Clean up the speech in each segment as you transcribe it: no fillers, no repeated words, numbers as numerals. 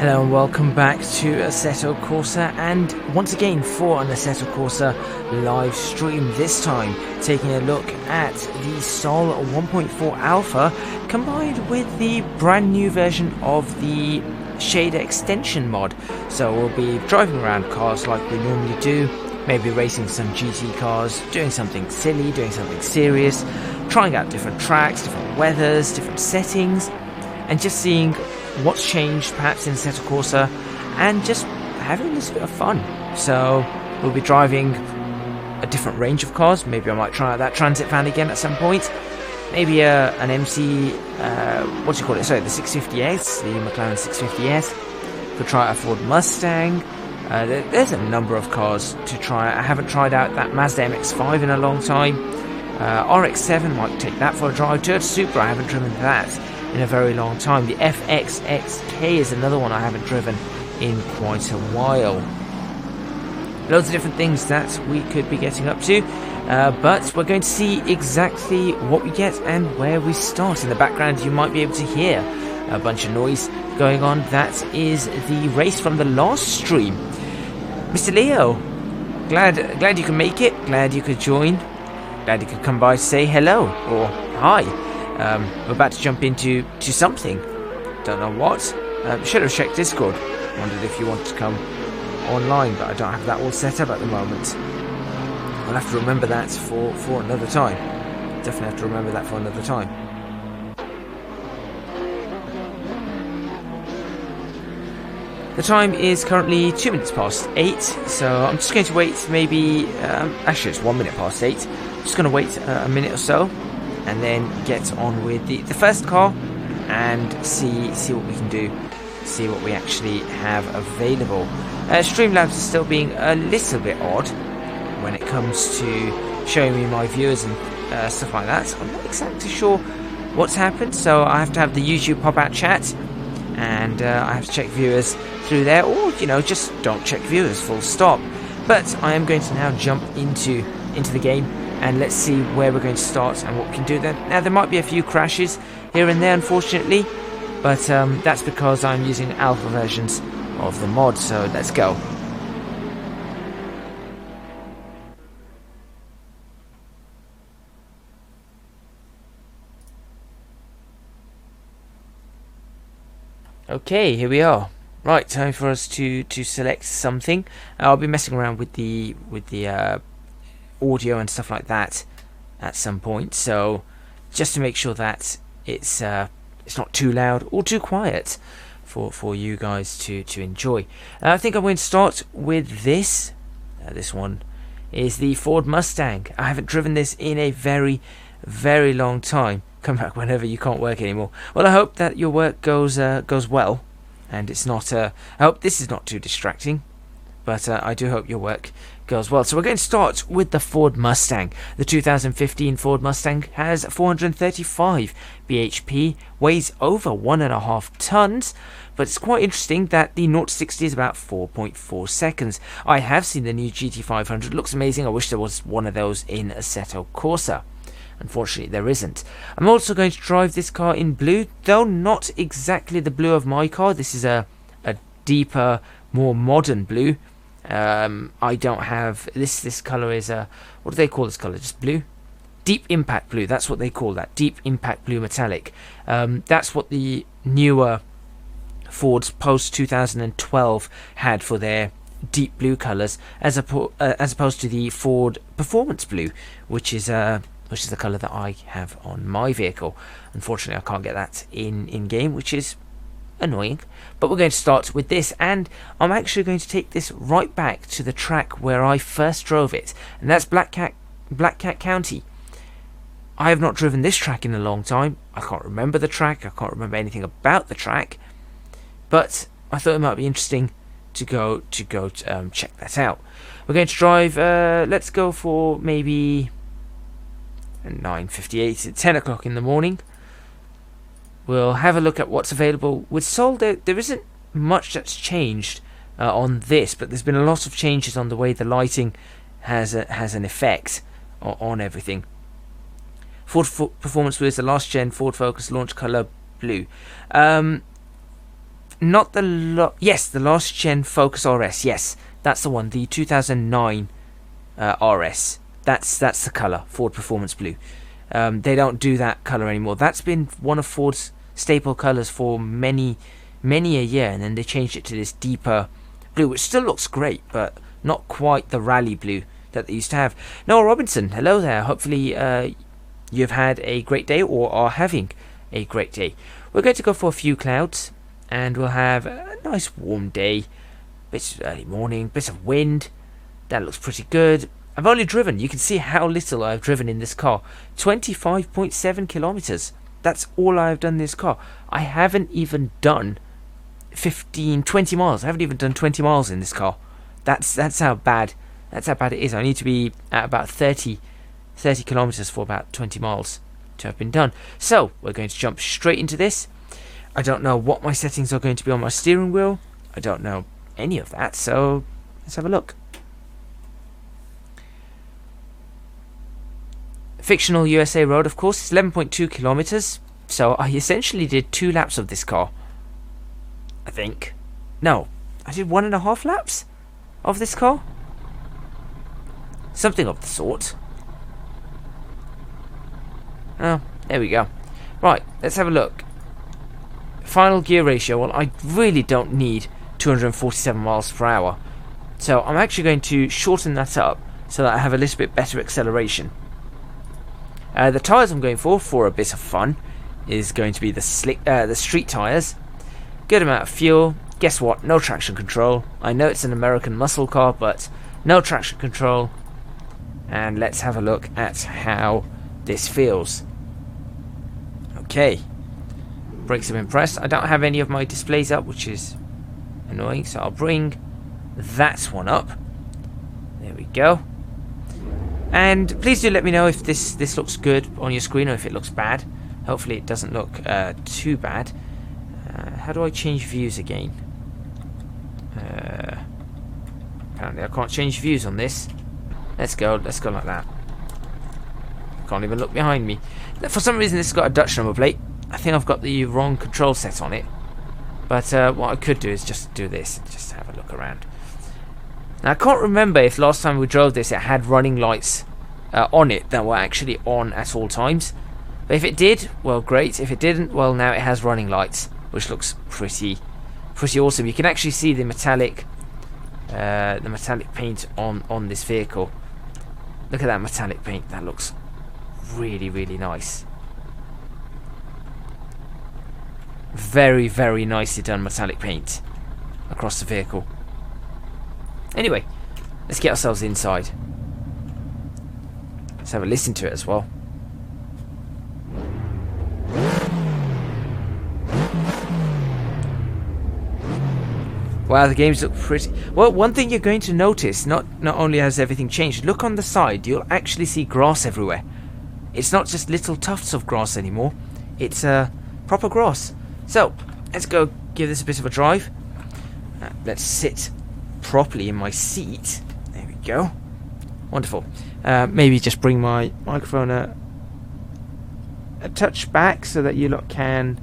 Hello and welcome back to Assetto Corsa, and once again for an Assetto Corsa live stream, this time taking a look at the Sol 1.4 Alpha combined with the brand new version of the shader extension mod. So we'll be driving around cars like we normally do, maybe racing some GT cars, doing something silly, doing something serious, trying out different tracks, different weathers, different settings, and just seeing what's changed perhaps in Assetto Corsa and just having a little bit of fun. So we'll be driving a different range of cars. Maybe I might try out that Transit van again at some point. Maybe an MC, what do you call it? Sorry, the 650S, the McLaren 650S. Could try out a Ford Mustang. There's a number of cars to try. I haven't tried out that Mazda MX-5 in a long time. RX-7, might take that for a drive. Toyota Supra, I haven't driven that in a very long time. The FXXK is another one I haven't driven in quite a while. Loads of different things that we could be getting up to, but we're going to see exactly what we get and where we start. In the background you might be able to hear a bunch of noise going on. That is the race from the last stream. Mr. Leo, glad you can make it, glad you could join, glad you could come by to say hello or hi. We're about to jump into something. Don't know what. Should have checked Discord. Wondered if you wanted to come online, but I don't have that all set up at the moment. I'll have to remember that for another time. Definitely have to remember that for another time. The time is currently 2 minutes past 8, so I'm just going to wait maybe... actually, it's 1 minute past 8. I'm just going to wait a minute or so, and then get on with the first car and see what we can do, see what we actually have available. Streamlabs is still being a little bit odd when it comes to showing me my viewers and stuff like that. I'm not exactly sure what's happened, so I have to have the YouTube pop-out chat, and I have to check viewers through there, or just don't check viewers, full stop. But I am going to now jump into the game, and let's see where we're going to start and what we can do then. Now, there might be a few crashes here and there, unfortunately, but that's because I'm using alpha versions of the mod, so let's go. Okay, here we are. Right, time for us to select something. I'll be messing around with the audio and stuff like that at some point, so just to make sure that it's not too loud or too quiet for you guys to enjoy. I think I'm going to start with this. This one is the Ford Mustang. I haven't driven this in a very, very long time. Come back whenever you can't work anymore. Well, I hope that your work goes well, and it's not. I hope this is not too distracting, but I do hope your work goes well. So we're going to start with the Ford Mustang. The 2015 Ford Mustang has 435 bhp, weighs over 1.5 tons, but it's quite interesting that the 0-60 is about 4.4 seconds. I have seen the new GT500, looks amazing. I wish there was one of those in Assetto Corsa. Unfortunately, there isn't. I'm also going to drive this car in blue, though not exactly the blue of my car. This is a deeper, more modern blue. I don't have this color is what do they call this color? Just blue? Deep impact blue. That's what they call that. Deep impact blue metallic. That's what the newer Fords post 2012 had for their deep blue colors, as opposed to the Ford Performance Blue, which is the color that I have on my vehicle. Unfortunately, I can't get that in game, which is annoying. But we're going to start with this, and I'm actually going to take this right back to the track where I first drove it, and that's Black Cat County. I have not driven this track in a long time. I can't remember the track. I can't remember anything about the track, but I thought it might be interesting to go check that out. We're going to drive. Let's go for maybe 9:58 at 10 o'clock in the morning. We'll have a look at what's available with Sol. There isn't much that's changed on this, but there's been a lot of changes on the way the lighting has an effect on everything. Ford Performance Blue is the last gen Ford Focus launch color blue. not the yes, the last gen Focus RS. Yes, that's the one. The 2009 RS. That's the color, Ford Performance Blue. They don't do that color anymore. That's been one of Ford's staple colors for many a year, and then they changed it to this deeper blue, which still looks great, but not quite the rally blue that they used to have. Noah Robinson, hello there. Hopefully you've had a great day or are having a great day. We're going to go for a few clouds, and we'll have a nice warm day. Bits of early morning, bits of wind. That looks pretty good. I've only driven, you can see how little I've driven in this car. 25.7 kilometers. That's all I've done in this car. I haven't even done 20 miles. I haven't even done 20 miles in this car. That's how bad it is. I need to be at about 30 kilometers for about 20 miles to have been done. So we're going to jump straight into this. I don't know what my settings are going to be on my steering wheel. I don't know any of that, so let's have a look. Fictional USA road, of course. It's 11.2 kilometers. So I essentially did 2 laps of this car. I think. No, I did 1.5 laps of this car. Something of the sort. Oh, there we go. Right, let's have a look. Final gear ratio. Well, I really don't need 247 miles per hour. So I'm actually going to shorten that up so that I have a little bit better acceleration. The tyres I'm going for a bit of fun, is going to be the street tyres. Good amount of fuel. Guess what? No traction control. I know it's an American muscle car, but no traction control. And let's have a look at how this feels. Okay. Brakes have been pressed. I don't have any of my displays up, which is annoying, so I'll bring that one up. There we go. And please do let me know if this looks good on your screen or if it looks bad. Hopefully it doesn't look too bad. How do I change views again? Apparently I can't change views on this. Let's go like that. Can't even look behind me. For some reason this has got a Dutch number plate. I think I've got the wrong control set on it. But what I could do is just do this. Just have a look around. Now, I can't remember if last time we drove this it had running lights on it that were actually on at all times. But if it did, well, great. If it didn't, well, now it has running lights, which looks pretty awesome. You can actually see the metallic paint on this vehicle. Look at that metallic paint. That looks really, really nice. Very, very nicely done metallic paint across the vehicle. Anyway, let's get ourselves inside. Let's have a listen to it as well. Wow, the games look pretty. Well, one thing you're going to notice, not only has everything changed, look on the side, you'll actually see grass everywhere. It's not just little tufts of grass anymore. It's proper grass. So, let's go give this a bit of a drive. Let's sit properly in my seat. There we go. Wonderful. Maybe just bring my microphone a touch back so that you lot can...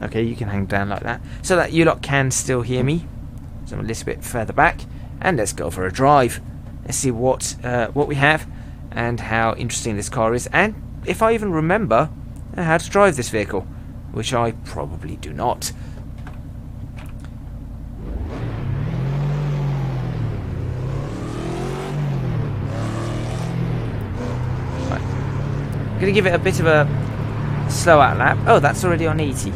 Okay, you can hang down like that. So that you lot can still hear me. So I'm a little bit further back. And let's go for a drive. Let's see what we have and how interesting this car is. And if I even remember how to drive this vehicle. Which I probably do not. Right. I'm going to give it a bit of a slow out lap. Oh, that's already on 80.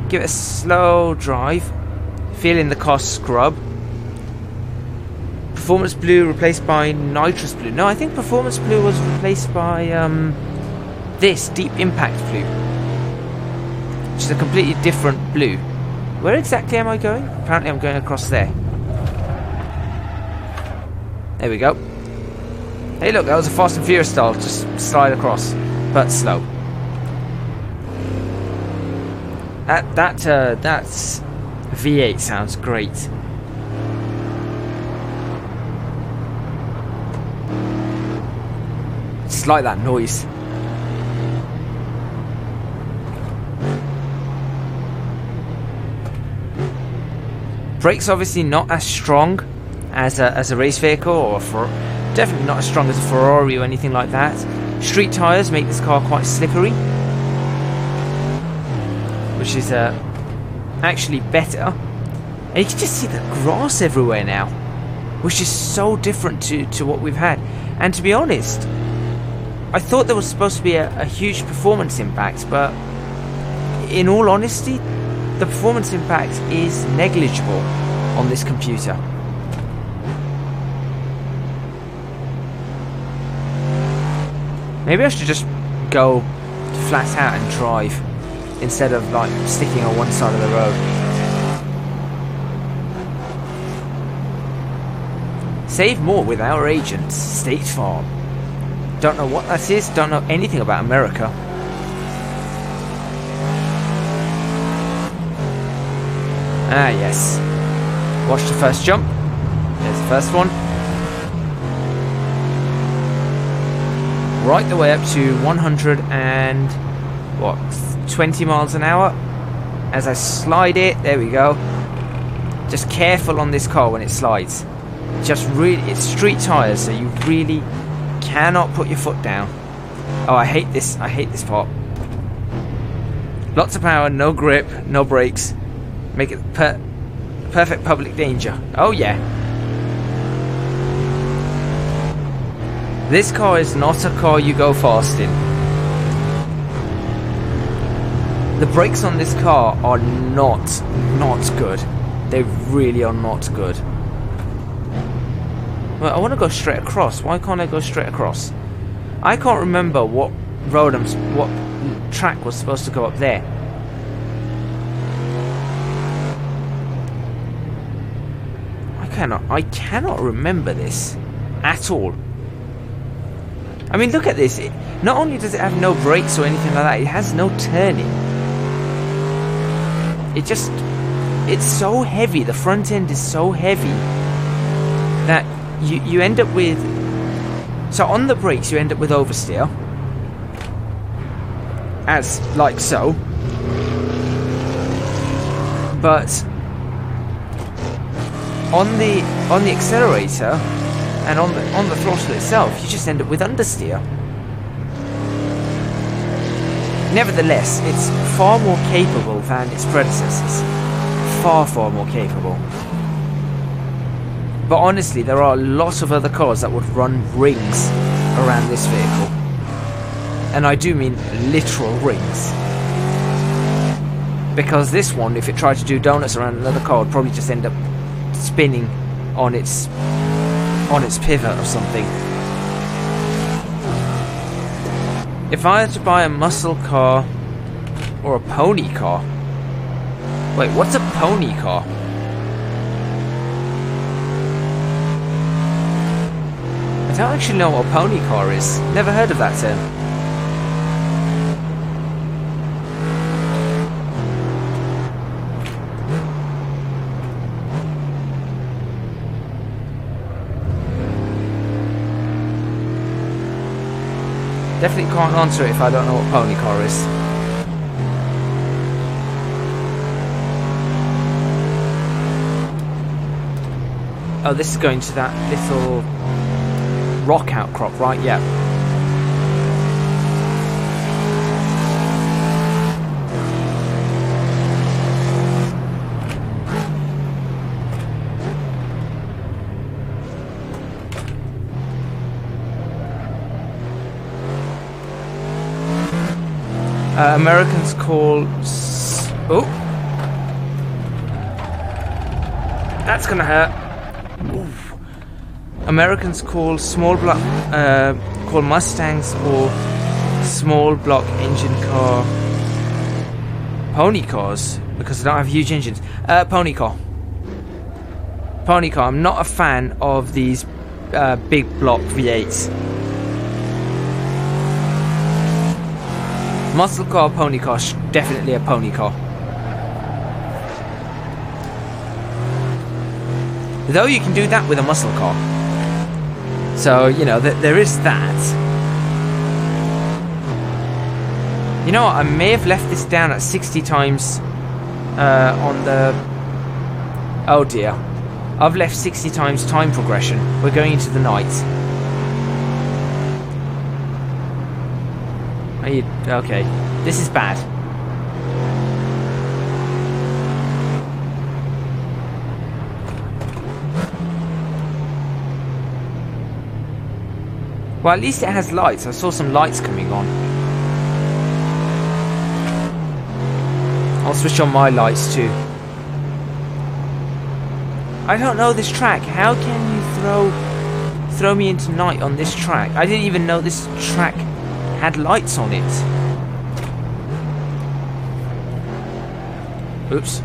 Give it a slow drive. Feeling the car scrub. Performance Blue replaced by Nitrous Blue. No, I think Performance Blue was replaced by this Deep Impact Blue. Which is a completely different blue. Where exactly am I going? Apparently I'm going across there. There we go. Hey look, that was a Fast and Furious style. Just slide across. But slow. That's V8 sounds great. Just like that noise. Brakes obviously not as strong as a race vehicle, or definitely not as strong as a Ferrari or anything like that. Street tyres make this car quite slippery, which is actually better. And you can just see the grass everywhere now, which is so different to what we've had. And to be honest, I thought there was supposed to be a huge performance impact, but in all honesty, the performance impact is negligible on this computer. Maybe I should just go flat out and drive instead of like sticking on one side of the road. Save more with our agents, State Farm. Don't know what that is, don't know anything about America. Ah yes. Watch the first jump. There's the first one. Right the way up to 20 miles an hour. As I slide it, there we go. Just careful on this car when it slides. Just really, it's street tyres, so you really cannot put your foot down. Oh, I hate this part. Lots of power, no grip, no brakes. Make it perfect public danger. Oh yeah. This car is not a car you go fast in. The brakes on this car are not good. They really are not good. Well, I want to go straight across. Why can't I go straight across? I can't remember what what track was supposed to go up there. I cannot remember this at all. I mean, look at this. Not only does it have no brakes or anything like that, it has no turning. It's so heavy. The front end is so heavy that you end up with... So on the brakes, you end up with oversteer. As like so. But on the accelerator and on the throttle itself, you just end up with understeer. Nevertheless, it's far more capable than its predecessors. Far more capable. But honestly, there are a lot of other cars that would run rings around this vehicle. And I do mean literal rings. Because this one, if it tried to do donuts around another car, would probably just end up spinning on its pivot or something. If I had to buy a muscle car or a pony car... Wait, what's a pony car? I don't actually know what a pony car is. Never heard of that term. Definitely can't answer it if I don't know what pony car is. Oh, this is going to that little rock outcrop, right? Yeah. Americans call... Oh! That's gonna hurt. Oof. Americans call small block... call Mustangs or small block engine car... pony cars, because they don't have huge engines. Pony car. Pony car. I'm not a fan of these big block V8s. Muscle car, pony car, definitely a pony car. Though you can do that with a muscle car. So, you know, there is that. You know what, I may have left this down at 60 times on the Oh dear. I've left 60 times time progression. We're going into the night. Are you... Okay. This is bad. Well, at least it has lights. I saw some lights coming on. I'll switch on my lights too. I don't know this track. How can you throw me into night on this track? I didn't even know this track had lights on it. Oops.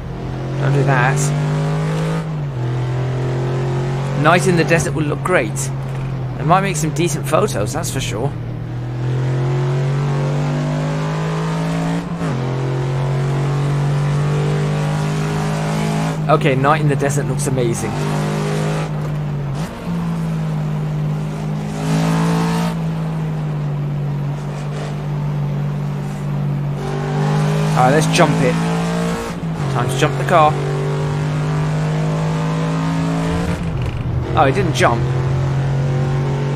Don't do that. Night in the desert will look great. It might make some decent photos, that's for sure. Okay, night in the desert looks amazing. Alright, let's jump it. Time to jump the car. Oh, it didn't jump.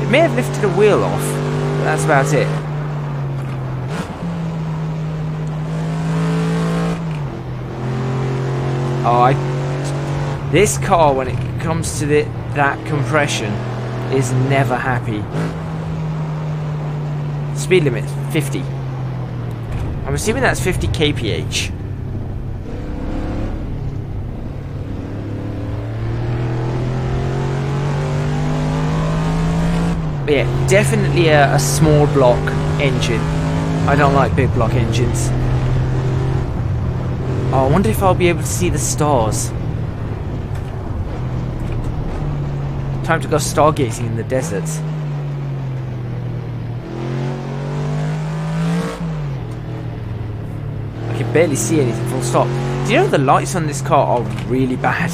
It may have lifted a wheel off, but that's about it. This car, when it comes to that compression, is never happy. Speed limit 50. I'm assuming that's 50 kph. But yeah, definitely a small block engine. I don't like big block engines. Oh, I wonder if I'll be able to see the stars. Time to go stargazing in the desert. I can barely see anything, full stop. Do you know the lights on this car are really bad?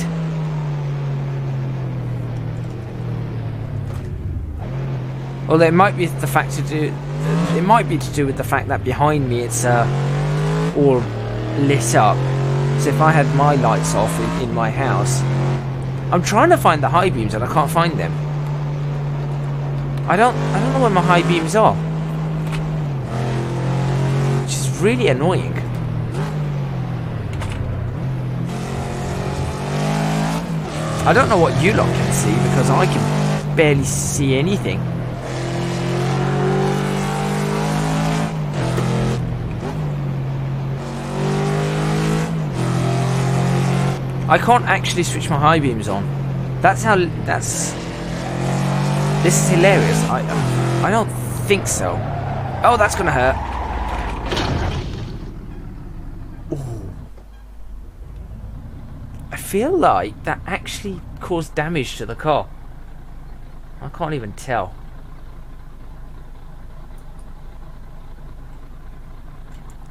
Well, it might be the fact it might be to do with the fact that behind me it's all lit up. So if I had my lights off in my house, I'm trying to find the high beams and I can't find them. I don't know where my high beams are, which is really annoying. I don't know what you lot can see because I can barely see anything. I can't actually switch my high beams on. This is hilarious. I don't think so. Oh, that's gonna hurt. Ooh. I feel like that actually caused damage to the car. I can't even tell.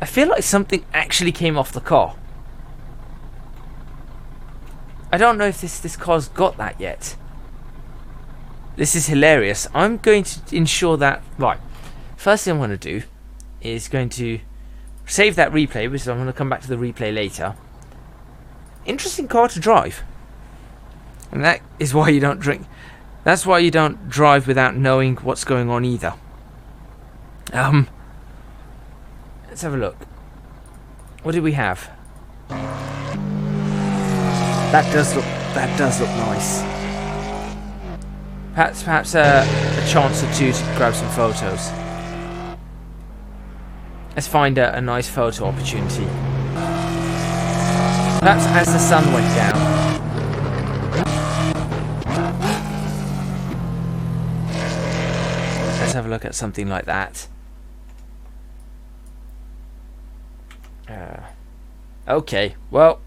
I feel like something actually came off the car. I don't know if this car's got that yet. This is hilarious. I'm going to ensure that... Right. First thing I'm going to do is going to save that replay, because I'm going to come back to the replay later. Interesting car to drive. And that is why you don't drink. That's why you don't drive without knowing what's going on either. Let's have a look. What do we have? That does look nice. Perhaps a chance or two to grab some photos. Let's find a nice photo opportunity. Perhaps as the sun went down. Let's have a look at something like that. Okay, well,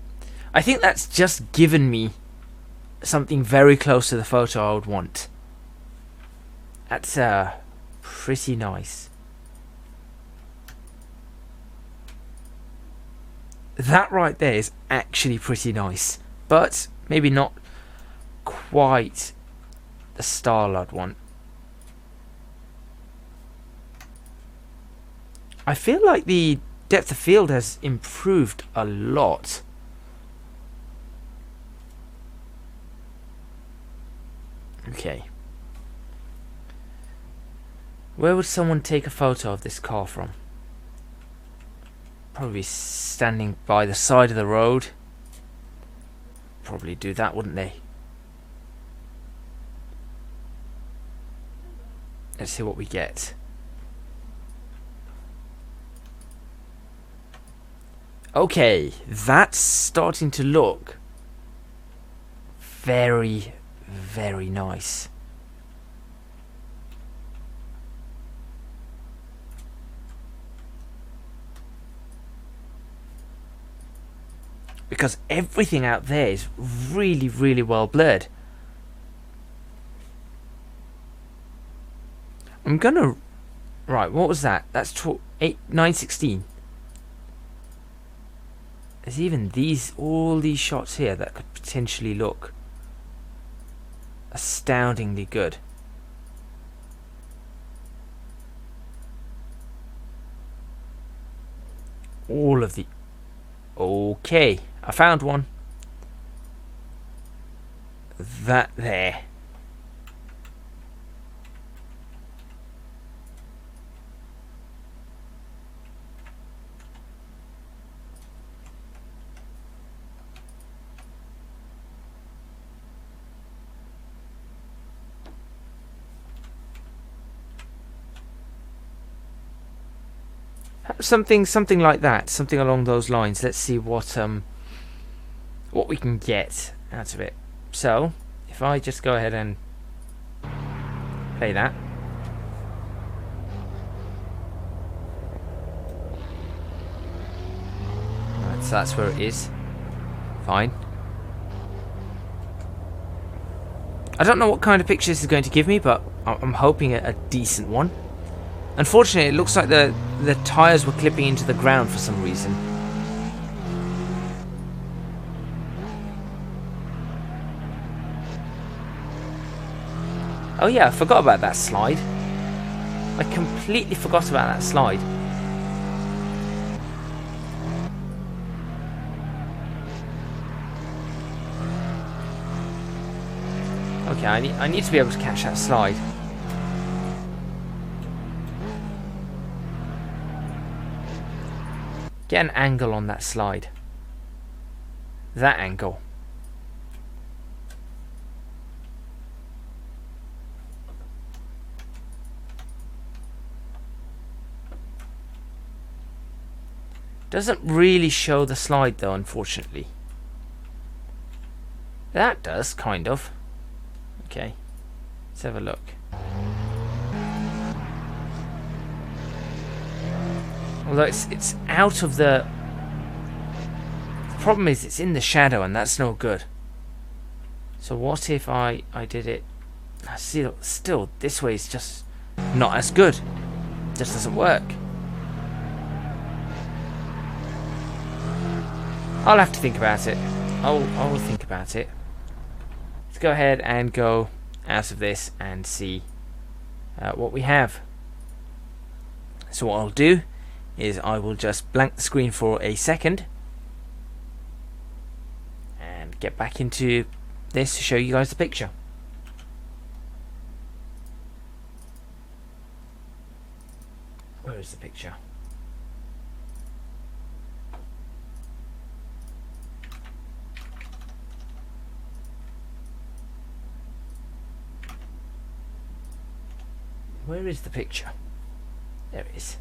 I think that's just given me something very close to the photo I would want. That's pretty nice. That right there is actually pretty nice, but maybe not quite the style I'd want. I feel like the depth of field has improved a lot. Okay. Where would someone take a photo of this car from? Probably standing by the side of the road. Probably do that, wouldn't they? Let's see what we get. Okay, that's starting to look very, very nice. Because everything out there is really, really well blurred. I'm gonna... Right, what was that? That's 916. There's even all these shots here that could potentially look astoundingly good. All of the... Okay, I found one. That there. Something like that, something along those lines. Let's see what we can get out of it. So, if I just go ahead and play that. Right, so that's where it is. Fine. I don't know what kind of picture this is going to give me, but I'm hoping a decent one. Unfortunately, it looks like the tyres were clipping into the ground for some reason. Oh yeah, I forgot about that slide. I completely forgot about that slide. Okay, I need to be able to catch that slide. Get an angle on that slide. That angle. Doesn't really show the slide though, unfortunately. That does, kind of. Okay, let's have a look. Although it's out of the problem is it's in the shadow, and that's no good. So what if I did it? Still, this way is just not as good. It just doesn't work. I'll have to think about it. I'll think about it. Let's go ahead and go out of this and see what we have. So what I'll do is I will just blank the screen for a second and get back into this to show you guys the picture. Where is the picture? Where is the picture? There it is.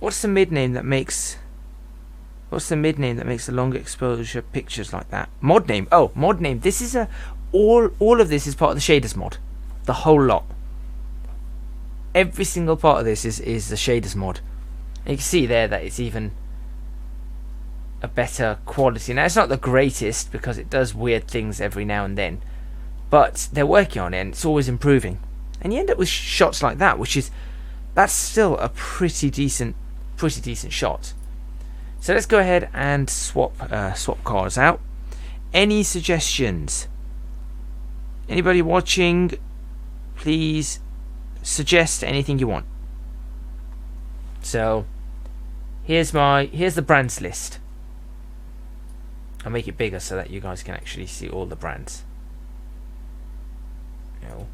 What's the mid name that makes the longer exposure pictures like that? Mod name. Oh, mod name. This is all of this is part of the shaders mod. The whole lot. Every single part of this is the shaders mod. And you can see there that it's even a better quality. Now it's not the greatest because it does weird things every now and then, but they're working on it and it's always improving. And you end up with shots like that, that's still a pretty decent shot. So let's go ahead and swap cars out. Any suggestions? Anybody watching, please suggest anything you want. So here's the brands list. I'll make it bigger so that you guys can actually see all the brands. No.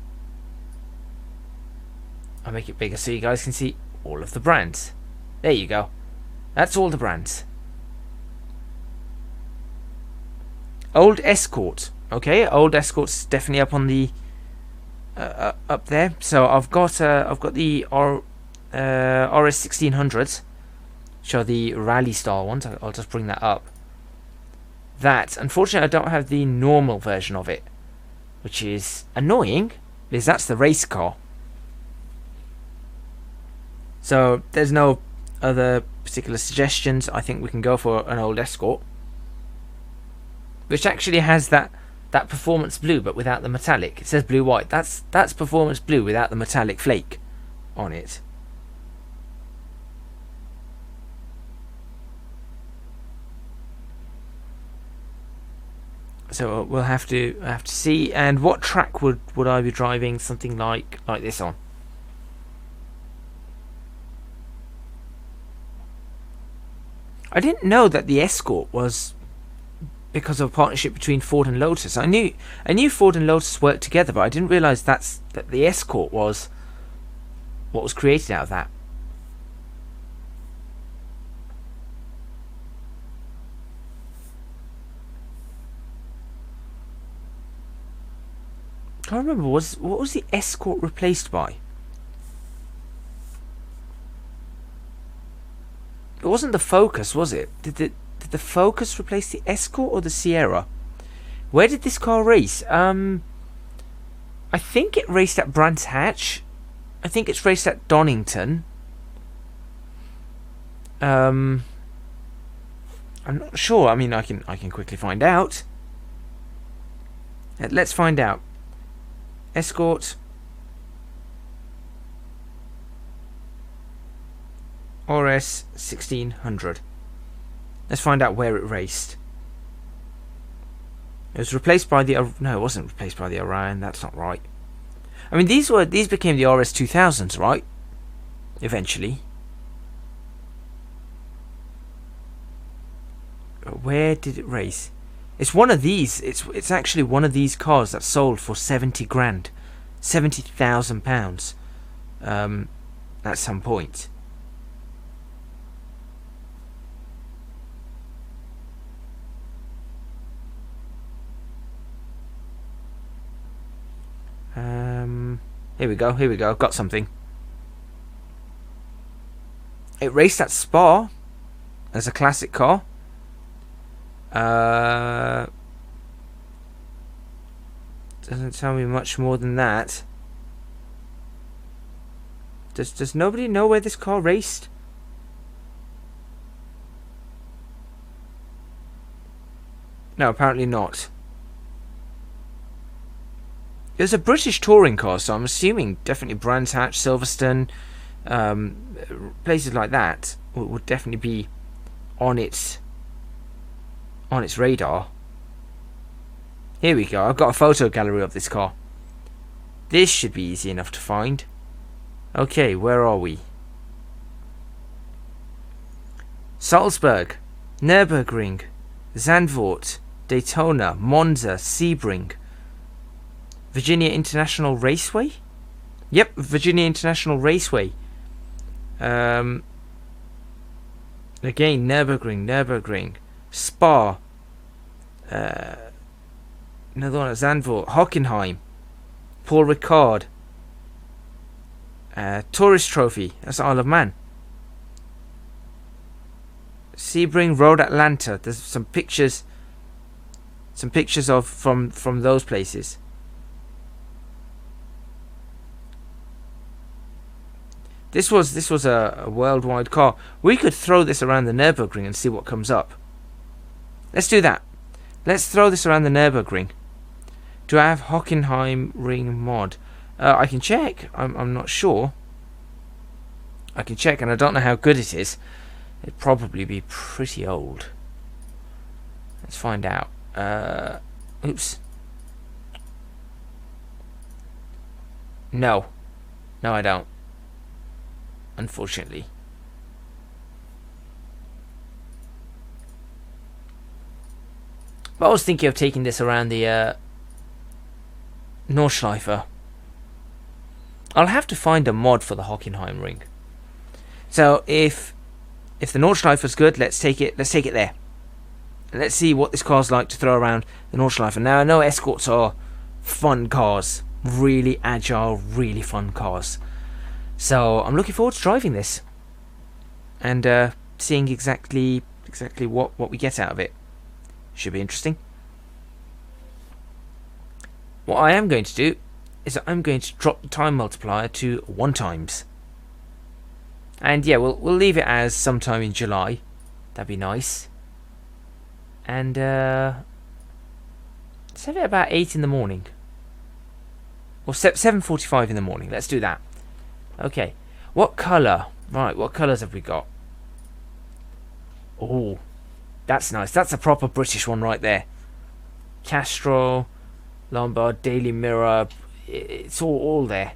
I'll make it bigger so you guys can see all of the brands. There you go. That's all the brands. Old Escort. Okay, old Escort's definitely up on the up there. So I've got the RS 1600s, which are the rally style ones. I'll just bring that up. That, unfortunately, I don't have the normal version of it, which is annoying because that's the race car. So there's no other particular suggestions. I think we can go for an old Escort, which actually has that performance blue but without the metallic. It says blue white. That's performance blue without the metallic flake on it. So we'll have to see. And what track would I be driving something like this on? I didn't know that the Escort was because of a partnership between Ford and Lotus. I knew Ford and Lotus worked together, but I didn't realise that the Escort was what was created out of that. I can't remember. What was the Escort replaced by? It wasn't the Focus, was it? Did the Focus replace the Escort or the Sierra? Where did this car race? I think it raced at Brands Hatch. I think it's raced at Donington. I'm not sure. I mean, I can quickly find out. Let's find out. Escort RS 1600. Let's find out where it raced. It was replaced by the... No, it wasn't replaced by the Orion. That's not right. I mean, these became the RS 2000s, right? Eventually. Where did it race? It's one of these. It's actually one of these cars that sold for 70 grand, £70,000. At some point. Here we go. I've got something. It raced at Spa as a classic car. Doesn't tell me much more than that. Does nobody know where this car raced? No, apparently not. It was a British touring car, so I'm assuming definitely Brands Hatch, Silverstone, places like that would definitely be on its radar. Here we go. I've got a photo gallery of this car. This should be easy enough to find. Okay, where are we? Salzburg, Nürburgring, Zandvoort, Daytona, Monza, Sebring. Virginia International Raceway? Yep, Virginia International Raceway. Again, Nürburgring. Spa. Another one at Zandvoort. Hockenheim. Paul Ricard. Tourist Trophy. That's Isle of Man. Sebring Road Atlanta. There's some pictures. Some pictures of from those places. This was a worldwide car. We could throw this around the Nürburgring and see what comes up. Let's do that. Let's throw this around the Nürburgring. Do I have Hockenheim Ring mod? I can check. I'm not sure. I can check, and I don't know how good it is. It'd probably be pretty old. Let's find out. Oops. No. No, I don't. Unfortunately. But I was thinking of taking this around the Nordschleife. I'll have to find a mod for the Hockenheim ring. So if the Nordschleife is good, let's take it there. Let's see what this car's like to throw around the Nordschleife. Now I know Escorts are fun cars, really agile, really fun cars. So I'm looking forward to driving this and seeing exactly what we get out of it. Should be interesting. What I am going to do is I'm going to drop the time multiplier to 1 times. And yeah, we'll leave it as sometime in July. That'd be nice. And set it about 8 in the morning. Or 7:45 in the morning. Let's do that. Okay. What colour? Right, what colours have we got? Oh, that's nice. That's a proper British one right there. Castrol, Lombard, Daily Mirror. It's all there.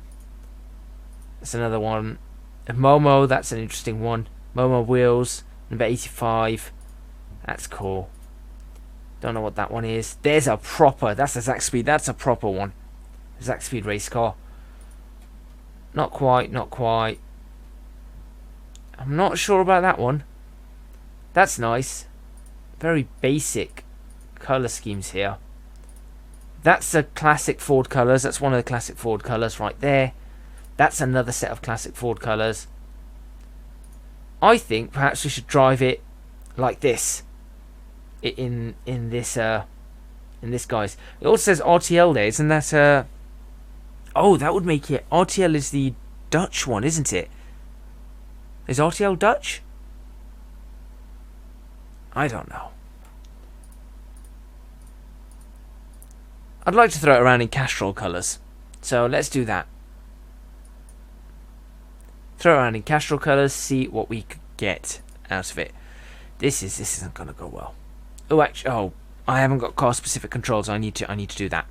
That's another one. Momo, that's an interesting one. Momo wheels, number 85. That's cool. Don't know what that one is. There's a proper, that's a Zack Speed, that's a proper one. Zack Speed race car. Not quite. I'm not sure about that one. That's nice. Very basic colour schemes here. That's a classic Ford colours. That's one of the classic Ford colours right there. That's another set of classic Ford colours. I think perhaps we should drive it like this. In this guys. It also says RTL there, isn't that oh, that would make it. RTL is the Dutch one, isn't it? Is RTL Dutch? I don't know. I'd like to throw it around in Castrol colours. So let's do that. Throw it around in Castrol colours, see what we could get out of it. This isn't gonna go well. Oh, actually, I haven't got car specific controls. I need to do that.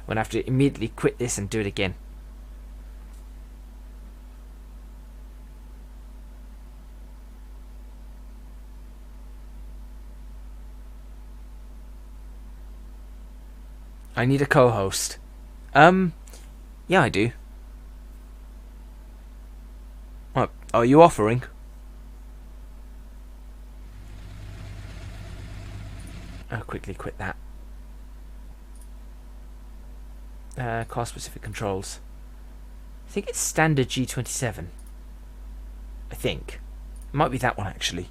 I'm gonna have to immediately quit this and do it again. I need a co-host. Yeah, I do. What are you offering? I'll quickly quit that. Car specific controls. I think it's standard G27. I think. It might be that one actually.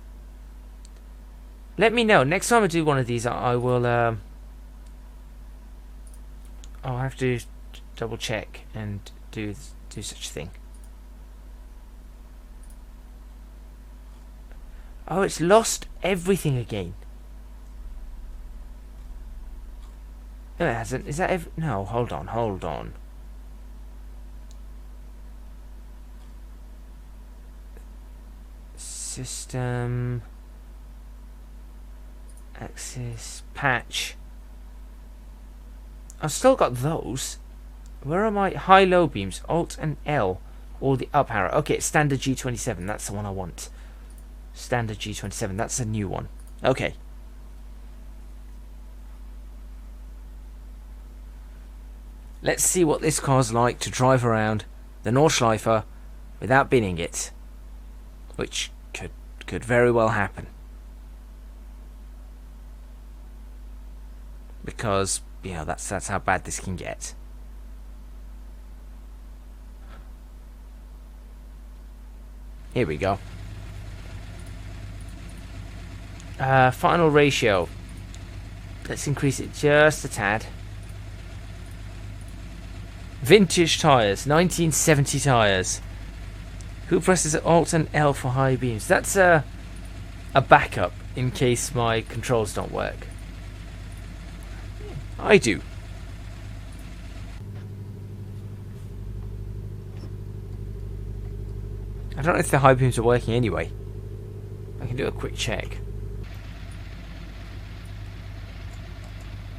Let me know. Next time I do one of these, I will I'll have to double check and do such a thing. Oh, it's lost everything again. No, it hasn't. Is that no, hold on. System access patch. I've still got those. Where are my high-low beams? Alt and L. Or the up arrow. Okay, it's standard G27. That's the one I want. Standard G27. That's a new one. Okay. Let's see what this car's like to drive around the Nordschleife without binning it. Which could very well happen. Because, you know, that's how bad this can get. Here we go. Final ratio. Let's increase it just a tad. Vintage tyres, 1970 tyres. Who presses Alt and L for high beams? That's a backup in case my controls don't work. I do. I don't know if the high beams are working anyway. I can do a quick check.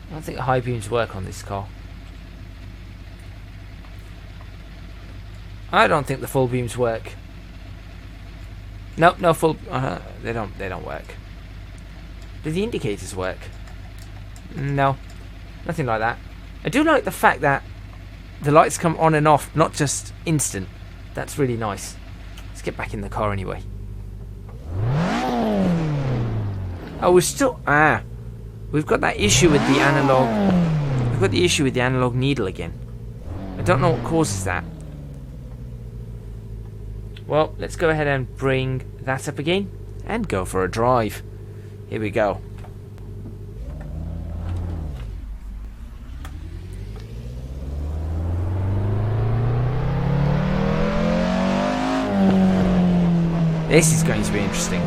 I don't think the high beams work on this car. I don't think the full beams work. Nope, no full. They don't work. Do the indicators work? No, nothing like that. I do like the fact that the lights come on and off, not just instant. That's really nice. Let's get back in the car anyway. Oh, we're still... we've got that issue with the analog... We've got the issue with the analog needle again. I don't know what causes that. Well, let's go ahead and bring that up again and go for a drive. Here we go. This is going to be interesting.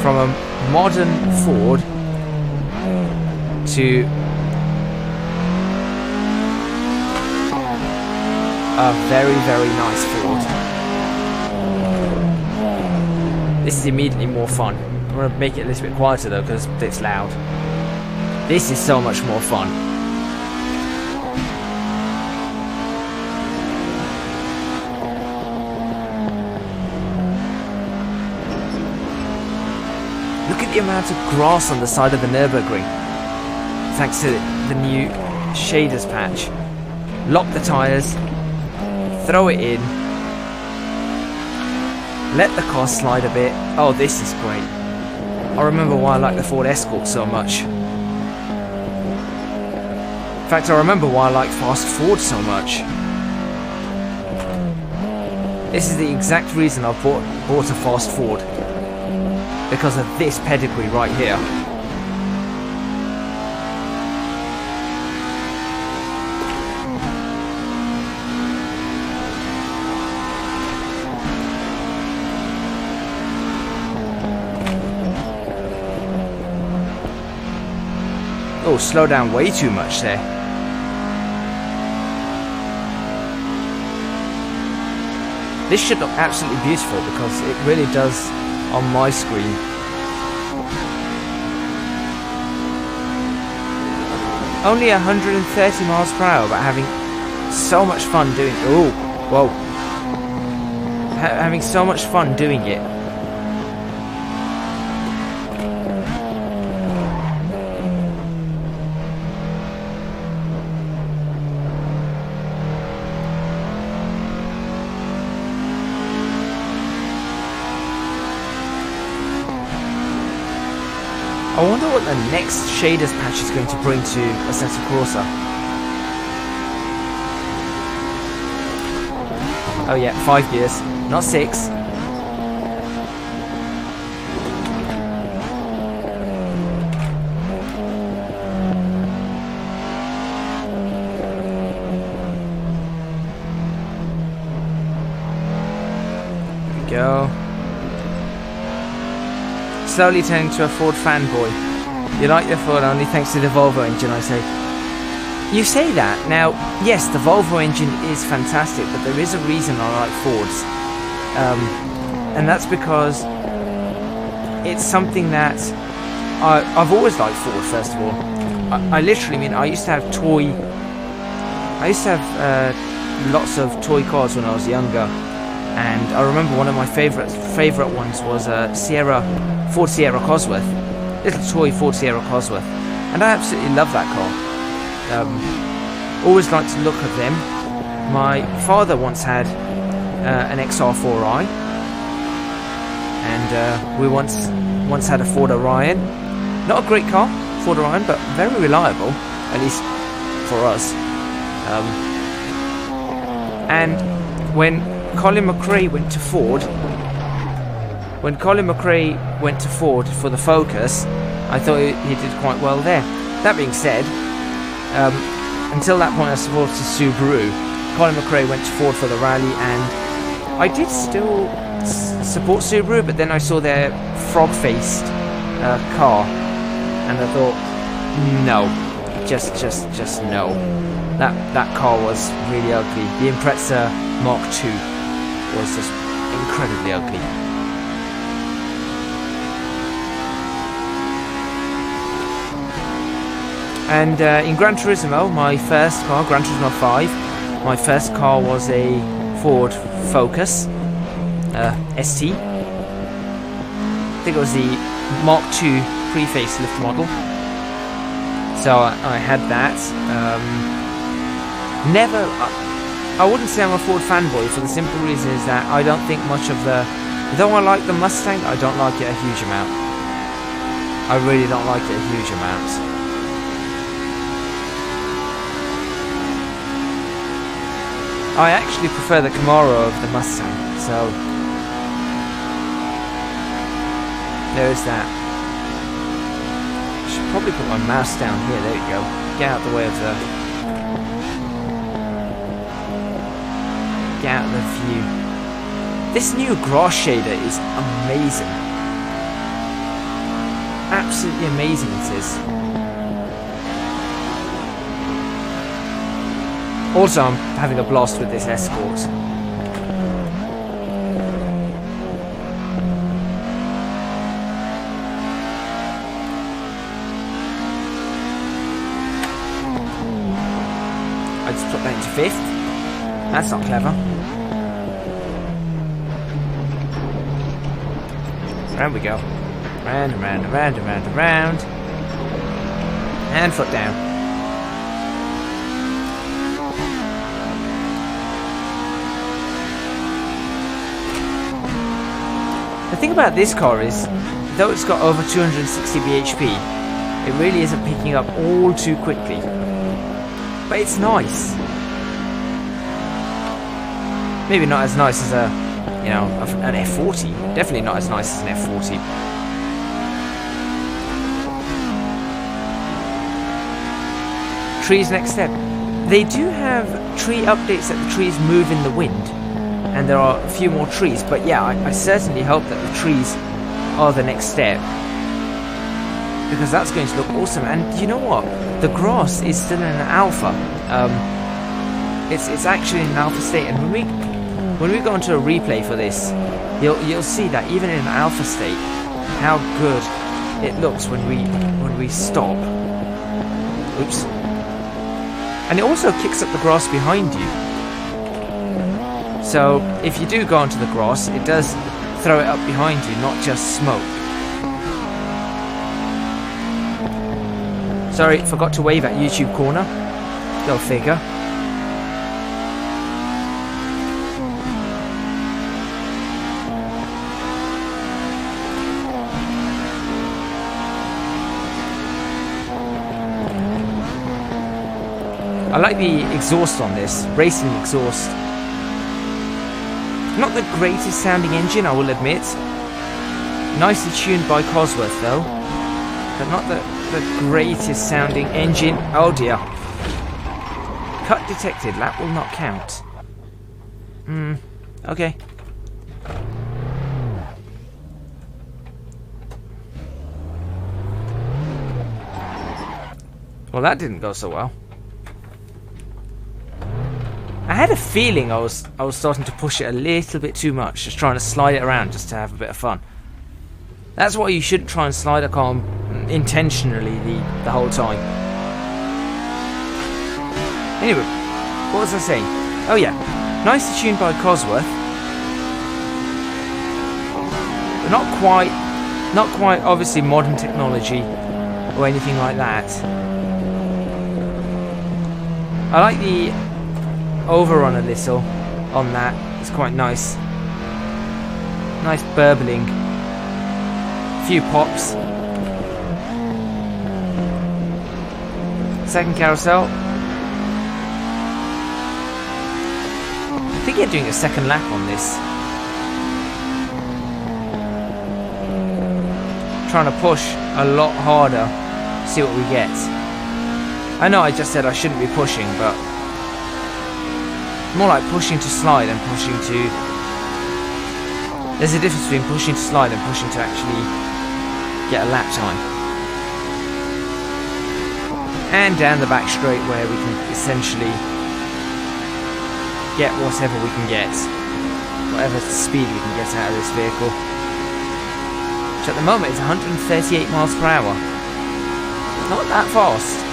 From a modern Ford to a very, very nice Ford. This is immediately more fun. I'm going to make it a little bit quieter though because it's loud. This is so much more fun. Look at the amount of grass on the side of the Nürburgring. Thanks to the new shaders patch. Lock the tyres. Throw it in. Let the car slide a bit. Oh, this is great. I remember why I like the Ford Escort so much. In fact, I remember why I like Fast Ford so much. This is the exact reason I bought a Fast Ford. Because of this pedigree right here. Oh, slow down way too much there. This should look absolutely beautiful because it really does on my screen. Only 130 miles per hour, but having so much fun doing. Oh, whoa! Having so much fun doing it. I wonder what the next shaders patch is going to bring to Assetto Corsa. Oh yeah, 5 gears, not 6. There we go. Slowly turning to a Ford fanboy. You like your Ford only thanks to the Volvo engine, I say. You say that. Now, yes, the Volvo engine is fantastic, but there is a reason I like Fords. And that's because it's something that I've always liked Ford, first of all. I literally mean, I used to have lots of toy cars when I was younger. And I remember one of my favourite ones was Ford Sierra Cosworth, little toy Ford Sierra Cosworth, and I absolutely love that car. Always liked the look of them. My father once had an XR4i, and we once had a Ford Orion. Not a great car, Ford Orion, but very reliable, at least for us. And when Colin McRae went to Ford for the Focus, I thought he did quite well there. That being said, until that point I supported Subaru. Colin McRae went to Ford for the Rally, and I did still support Subaru, but then I saw their frog-faced car, and I thought, no, just no. That car was really ugly. The Impreza Mark II was just incredibly ugly. And in Gran Turismo, my first car, Gran Turismo 5, my first car was a Ford Focus ST. I think it was the Mark II pre-facelift model. So I had that. I wouldn't say I'm a Ford fanboy for the simple reason is that I don't think much of the... Though I like the Mustang, I don't like it a huge amount. I really don't like it a huge amount. I actually prefer the Camaro of the Mustang, so... There's that. I should probably put my mouse down here, there you go. Get out of the way of the... Get out of the view. This new grass shader is amazing. Absolutely amazing it is. Also, I'm having a blast with this Escort. I just put that into fifth. That's not clever. Round we go. Round and round and round and round and round. And foot down. The thing about this car is, though it's got over 260 bhp, it really isn't picking up all too quickly. But it's nice. Maybe not as nice as a, you know, an F40. Definitely not as nice as an F40. Trees next step. They do have tree updates that the trees move in the wind. And there are a few more trees. But yeah, I certainly hope that the trees are the next step. Because that's going to look awesome. And you know what? The grass is still in an alpha. It's actually in an alpha state. And when we go into a replay for this, you'll see that even in an alpha state, how good it looks when we stop. Oops. And it also kicks up the grass behind you. So if you do go onto the grass, it does throw it up behind you, not just smoke. Sorry, forgot to wave at YouTube corner. Go figure. I like the exhaust on this, racing exhaust. Not the greatest sounding engine, I will admit. Nicely tuned by Cosworth though, but not the greatest sounding engine. Oh dear. Cut detected, lap will not count. Okay. Well, that didn't go so well. I had a feeling I was starting to push it a little bit too much, just trying to slide it around just to have a bit of fun. That's why you shouldn't try and slide a car intentionally the whole time. Anyway, what was I saying? Oh yeah, nicely tuned by Cosworth. But not quite obviously modern technology or anything like that. I like the overrun a little on that. It's quite nice. Nice burbling. Few pops. Second carousel. I think you're doing a second lap on this. Trying to push a lot harder. See what we get. I know I just said I shouldn't be pushing, but more like pushing to slide and pushing to... There's a difference between pushing to slide and pushing to actually get a lap time. And down the back straight where we can essentially get whatever we can get. Whatever speed we can get out of this vehicle. Which at the moment is 138 miles per hour. Not that fast.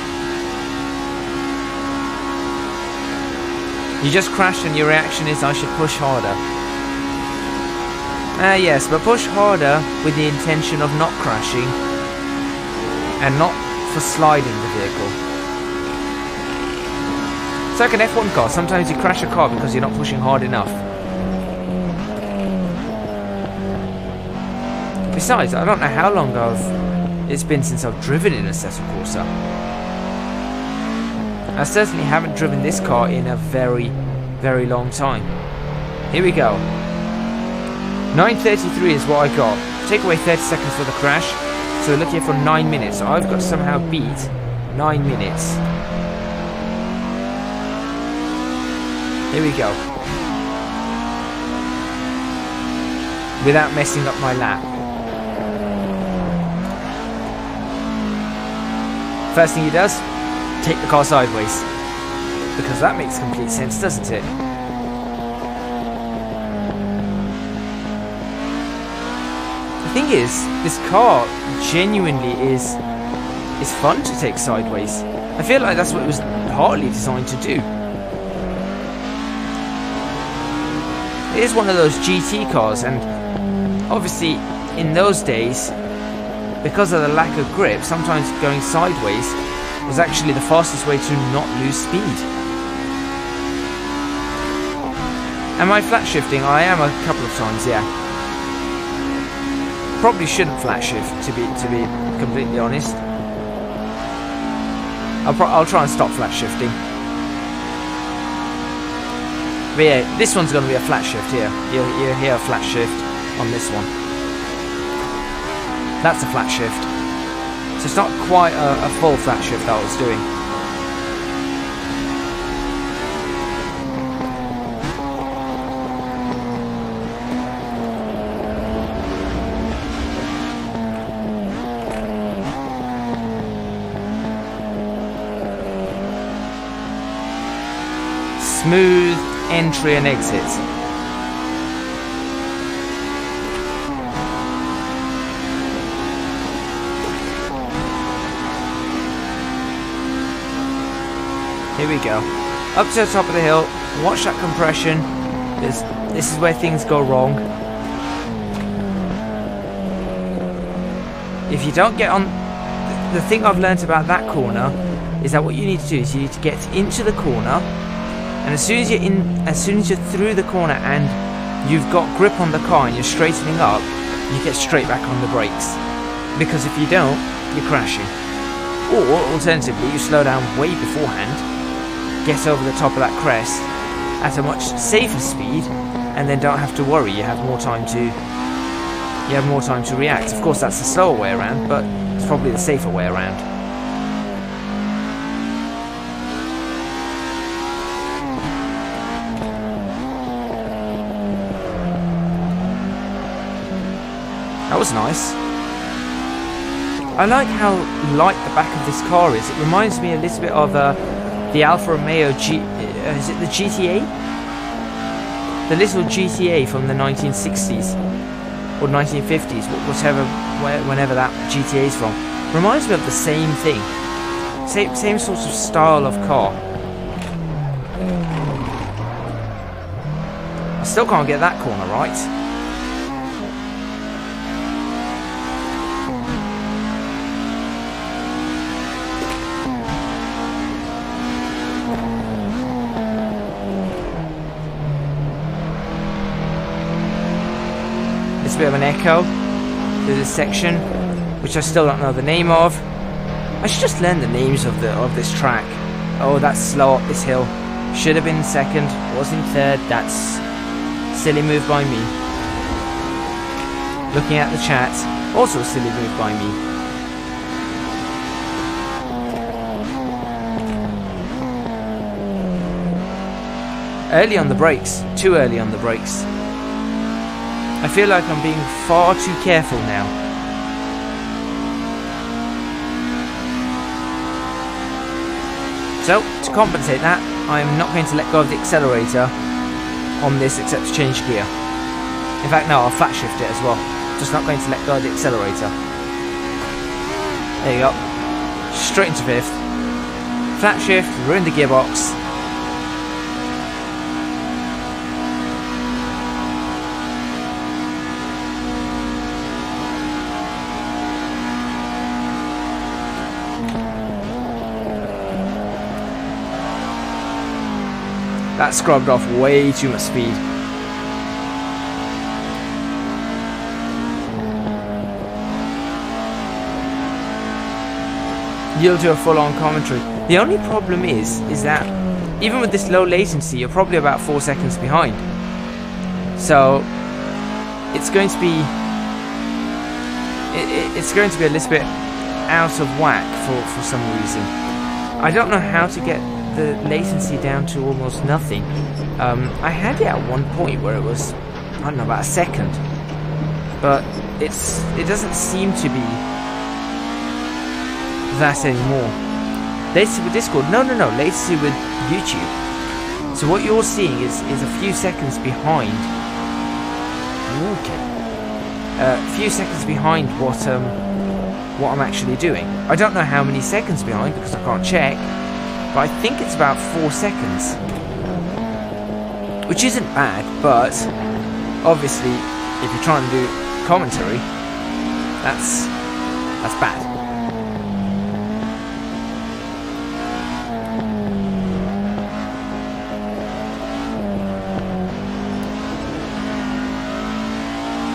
You just crashed and your reaction is I should push harder. Yes, but push harder with the intention of not crashing and not for sliding the vehicle. It's like an F1 car. Sometimes you crash a car because you're not pushing hard enough. Besides, I don't know how long it's been since I've driven in a Assetto Corsa. I certainly haven't driven this car in a very, very long time. Here we go. 9:33 is what I got. Take away 30 seconds for the crash. So we're looking for 9 minutes. So I've got to somehow beat 9 minutes. Here we go. Without messing up my lap. First thing he does, take the car sideways. Because that makes complete sense, doesn't it? The thing is, this car genuinely is fun to take sideways. I feel like that's what it was partly designed to do. It is one of those GT cars, and obviously in those days, because of the lack of grip, sometimes going sideways was actually the fastest way to not lose speed. Am I flat shifting? I am a couple of times, yeah. Probably shouldn't flat shift, to be completely honest. I'll try and stop flat shifting. But yeah, this one's going to be a flat shift here. You'll hear a flat shift on this one. That's a flat shift. So it's not quite a full flat shift that I was doing. Smooth entry and exit. Here we go. Up to the top of the hill. Watch that compression. This is where things go wrong. If you don't get on... The thing I've learnt about that corner is that what you need to do is you need to get into the corner, and as soon as you're through the corner and you've got grip on the car and you're straightening up, you get straight back on the brakes. Because if you don't, you're crashing. Or alternatively, you slow down way beforehand, get over the top of that crest at a much safer speed, and then don't have to worry. You have more time to react. Of course, that's the slower way around, but it's probably the safer way around. That was nice. I like how light the back of this car is. It reminds me a little bit of the Alfa Romeo is it the GTA? The little GTA from the 1960s or 1950s, whenever that GTA is from. Reminds me of the same thing. Same sort of style of car. I still can't get that corner right. A bit of an echo through this section, which I still don't know the name of. I should just learn the names of this track. Oh, that's slow up this hill. Should have been second, was in third. That's silly move by me. Looking at the chat, also a silly move by me. Early on the brakes, too early on the brakes. I feel like I'm being far too careful now. So, to compensate that, I'm not going to let go of the accelerator on this except to change gear. In fact, no, I'll flat shift it as well. Just not going to let go of the accelerator. There you go. Straight into fifth. Flat shift, ruin the gearbox. That scrubbed off way too much speed. You'll do a full-on commentary. The only problem is that even with this low latency, you're probably about 4 seconds behind. So it's going to be it's going to be a little bit out of whack for some reason. I don't know how to get the latency down to almost nothing. I had it at one point where it was, I don't know, about a second, but it doesn't seem to be that anymore. Latency with Discord, no, latency with YouTube. So what you're seeing is a few seconds behind. Okay. A few seconds behind what I'm actually doing. I don't know how many seconds behind because I can't check, but I think it's about 4 seconds, which isn't bad. But obviously, if you're trying to do commentary, that's bad.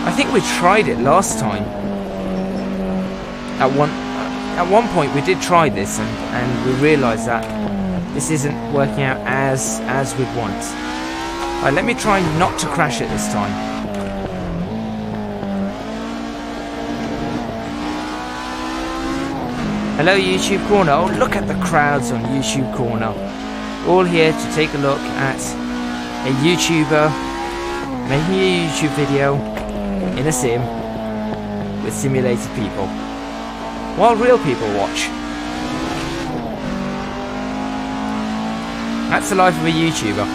I think we tried it last time. At one point we did try this, and we realised that this isn't working out as we'd want. Alright, let me try not to crash it this time. Hello YouTube Corner. Oh, look at the crowds on YouTube Corner. All here to take a look at a YouTuber making a YouTube video in a sim with simulated people, while real people watch. That's the life of a YouTuber.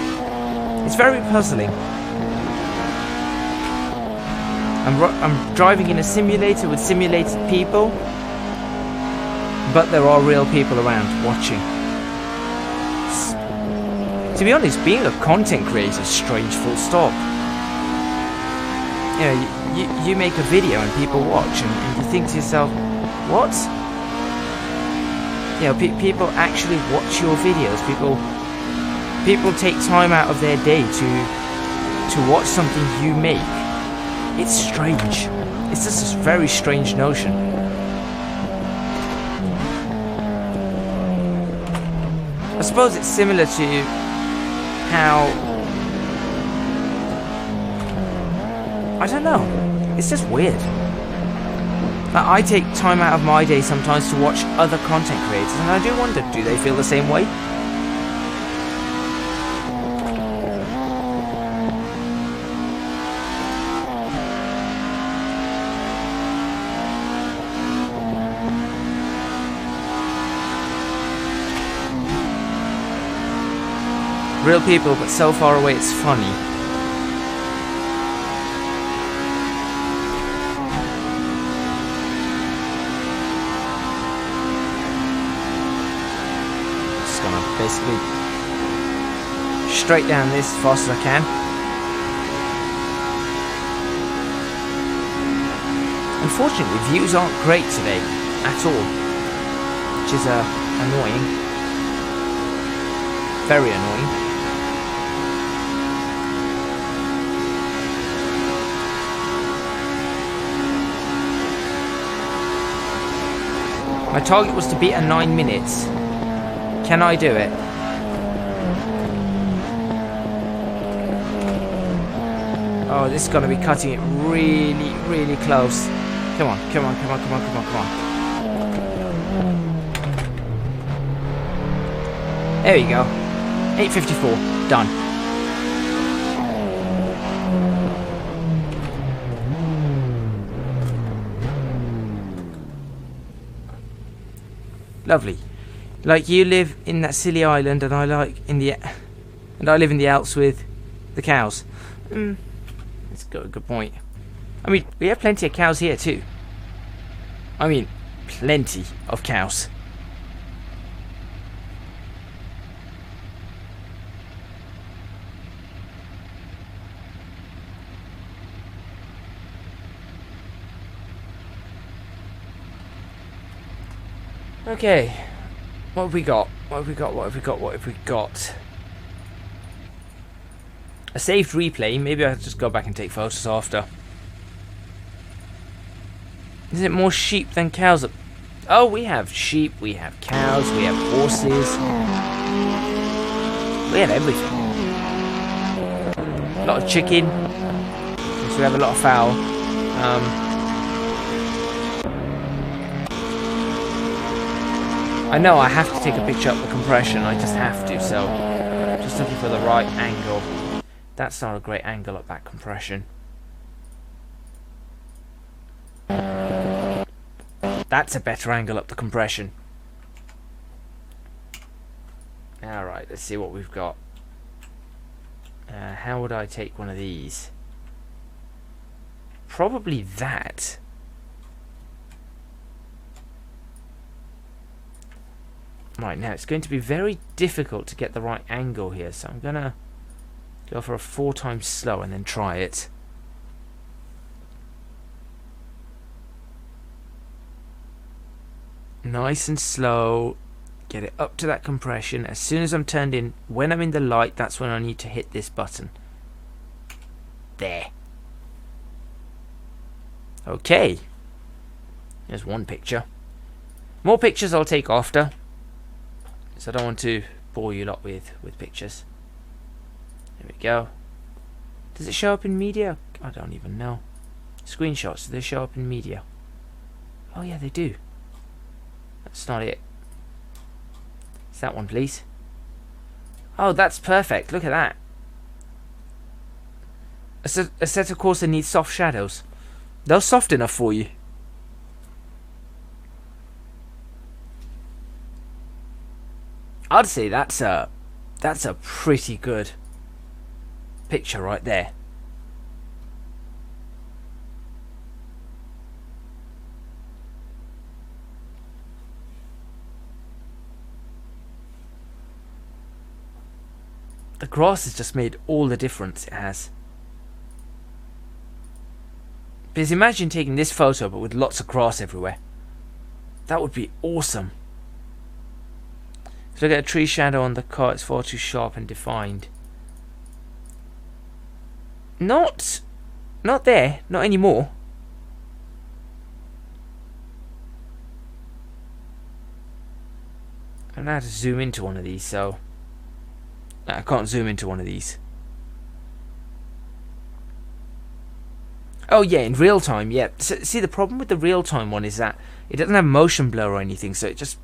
It's very puzzling. I'm driving in a simulator with simulated people, but there are real people around watching. To be honest, being a content creator is strange, full stop. You know, you make a video and people watch, and you think to yourself, what? You know, people actually watch your videos. People take time out of their day to watch something you make. It's strange. It's just a very strange notion. I suppose it's similar to how, I don't know, it's just weird. I take time out of my day sometimes to watch other content creators, and I do wonder, do they feel the same way? Real people, but so far away it's funny. Basically straight down this as fast as I can. Unfortunately, views aren't great today at all, which is annoying. Very annoying. My target was to beat at 9 minutes. Can I do it? Oh, this is going to be cutting it really, really close. Come on, come on, come on, come on, come on, come on. There you go. 8:54. Done. Lovely. Like, you live in that silly island, and I live in the Alps with the cows. That's got a good point. I mean, we have plenty of cows here too. I mean, plenty of cows. Okay. What have we got? What have we got? What have we got? What have we got? a saved replay. Maybe I'll just go back and take photos after. Is it more sheep than cows? Oh, we have sheep, we have cows, we have horses. We have everything. A lot of chicken. So we have a lot of fowl. I know I have to take a picture of the compression. I just have to, so just looking for the right angle. That's not a great angle up that compression. That's a better angle up the compression. Alright, let's see what we've got. How would I take one of these? Probably that. Right, now it's going to be very difficult to get the right angle here, so I'm gonna go for a 4 times slow and then try it. Nice and slow. Get it up to that compression. As soon as I'm turned in, when I'm in the light, that's when I need to hit this button. There. Okay. There's one picture. More pictures I'll take after. So I don't want to bore you lot with pictures. There we go. Does it show up in media? I don't even know. Screenshots, do they show up in media? Oh yeah, they do. That's not it. It's that one, please. Oh, that's perfect. Look at that. Assetto Corsa needs soft shadows. They're soft enough for you. I'd say that's a pretty good picture right there. The grass has just made all the difference it has. Because imagine taking this photo but with lots of grass everywhere. That would be awesome. So look at a tree shadow on the car, it's far too sharp and defined. Not there, not anymore. I don't know how to zoom into one of these, so I can't zoom into one of these. Oh yeah, in real time, yeah. So, see, the problem with the real time one is that it doesn't have motion blur or anything, so it just...